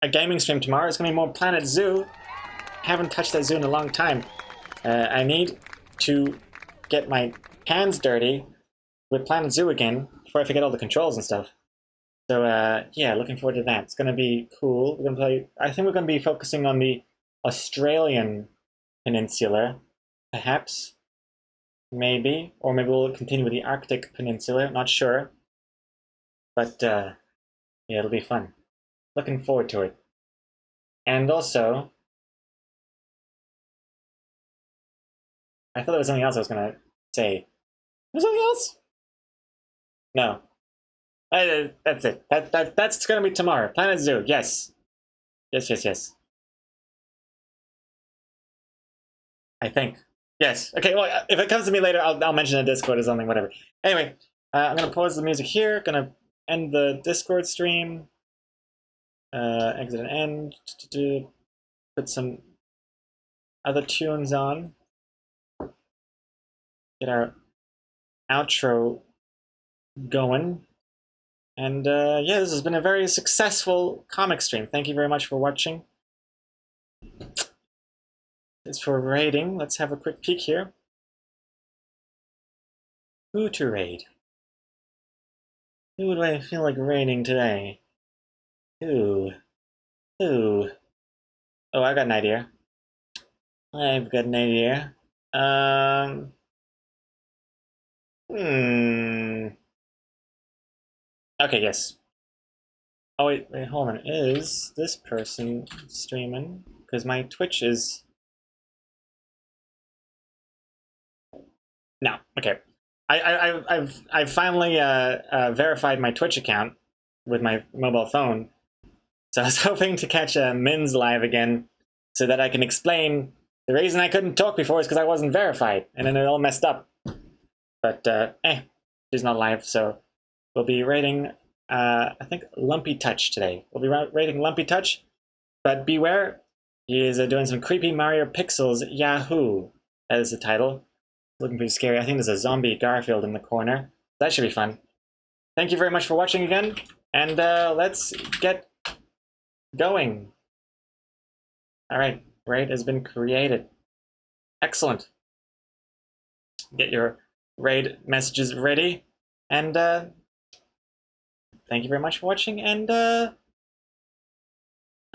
gaming stream tomorrow. It's gonna be more Planet Zoo. Haven't touched that zoo in a long time. I need to get my hands dirty with Planet Zoo again before I forget all the controls and stuff. So yeah, looking forward to that. It's gonna be cool. We're gonna play. I think we're gonna be focusing on the Australian Peninsula, perhaps, maybe, or maybe we'll continue with the Arctic Peninsula. Not sure, but yeah, it'll be fun. Looking forward to it. And also, I thought there was something else I was gonna say. Was there something else? No. That's it. That's gonna be tomorrow. Planet Zoo. Yes. Yes. I think. Yes. Okay, well, if it comes to me later, I'll mention in Discord or something, whatever. Anyway, I'm going to pause the music here. Going to end the Discord stream. Exit and end. Put some other tunes on. Get our outro going. And yeah, this has been a very successful comic stream. Thank you very much for watching. As for raiding, let's have a quick peek here. Who to raid? Who do I feel like raiding today? Who? Oh, I've got an idea. Okay, yes. Oh, wait, hold on. Is this person streaming? Because my Twitch is... No, okay. I've finally verified my Twitch account with my mobile phone. So I was hoping to catch Min's live again so that I can explain the reason I couldn't talk before is because I wasn't verified, and then it all messed up. But she's not live, so we'll be rating I think Lumpy Touch today. We'll be rating Lumpy Touch, but beware, he is doing some creepy Mario Pixels Yahoo. That is the title. Looking pretty scary. I think there's a zombie Garfield in the corner. That should be fun. Thank you very much for watching again, and let's get going. Alright, raid has been created. Excellent. Get your raid messages ready, and thank you very much for watching, and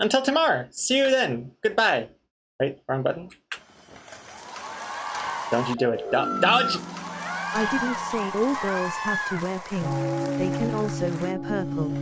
until tomorrow. See you then. Goodbye. Wait, wrong button. Don't you do it. Don't you! I didn't say all girls have to wear pink. They can also wear purple.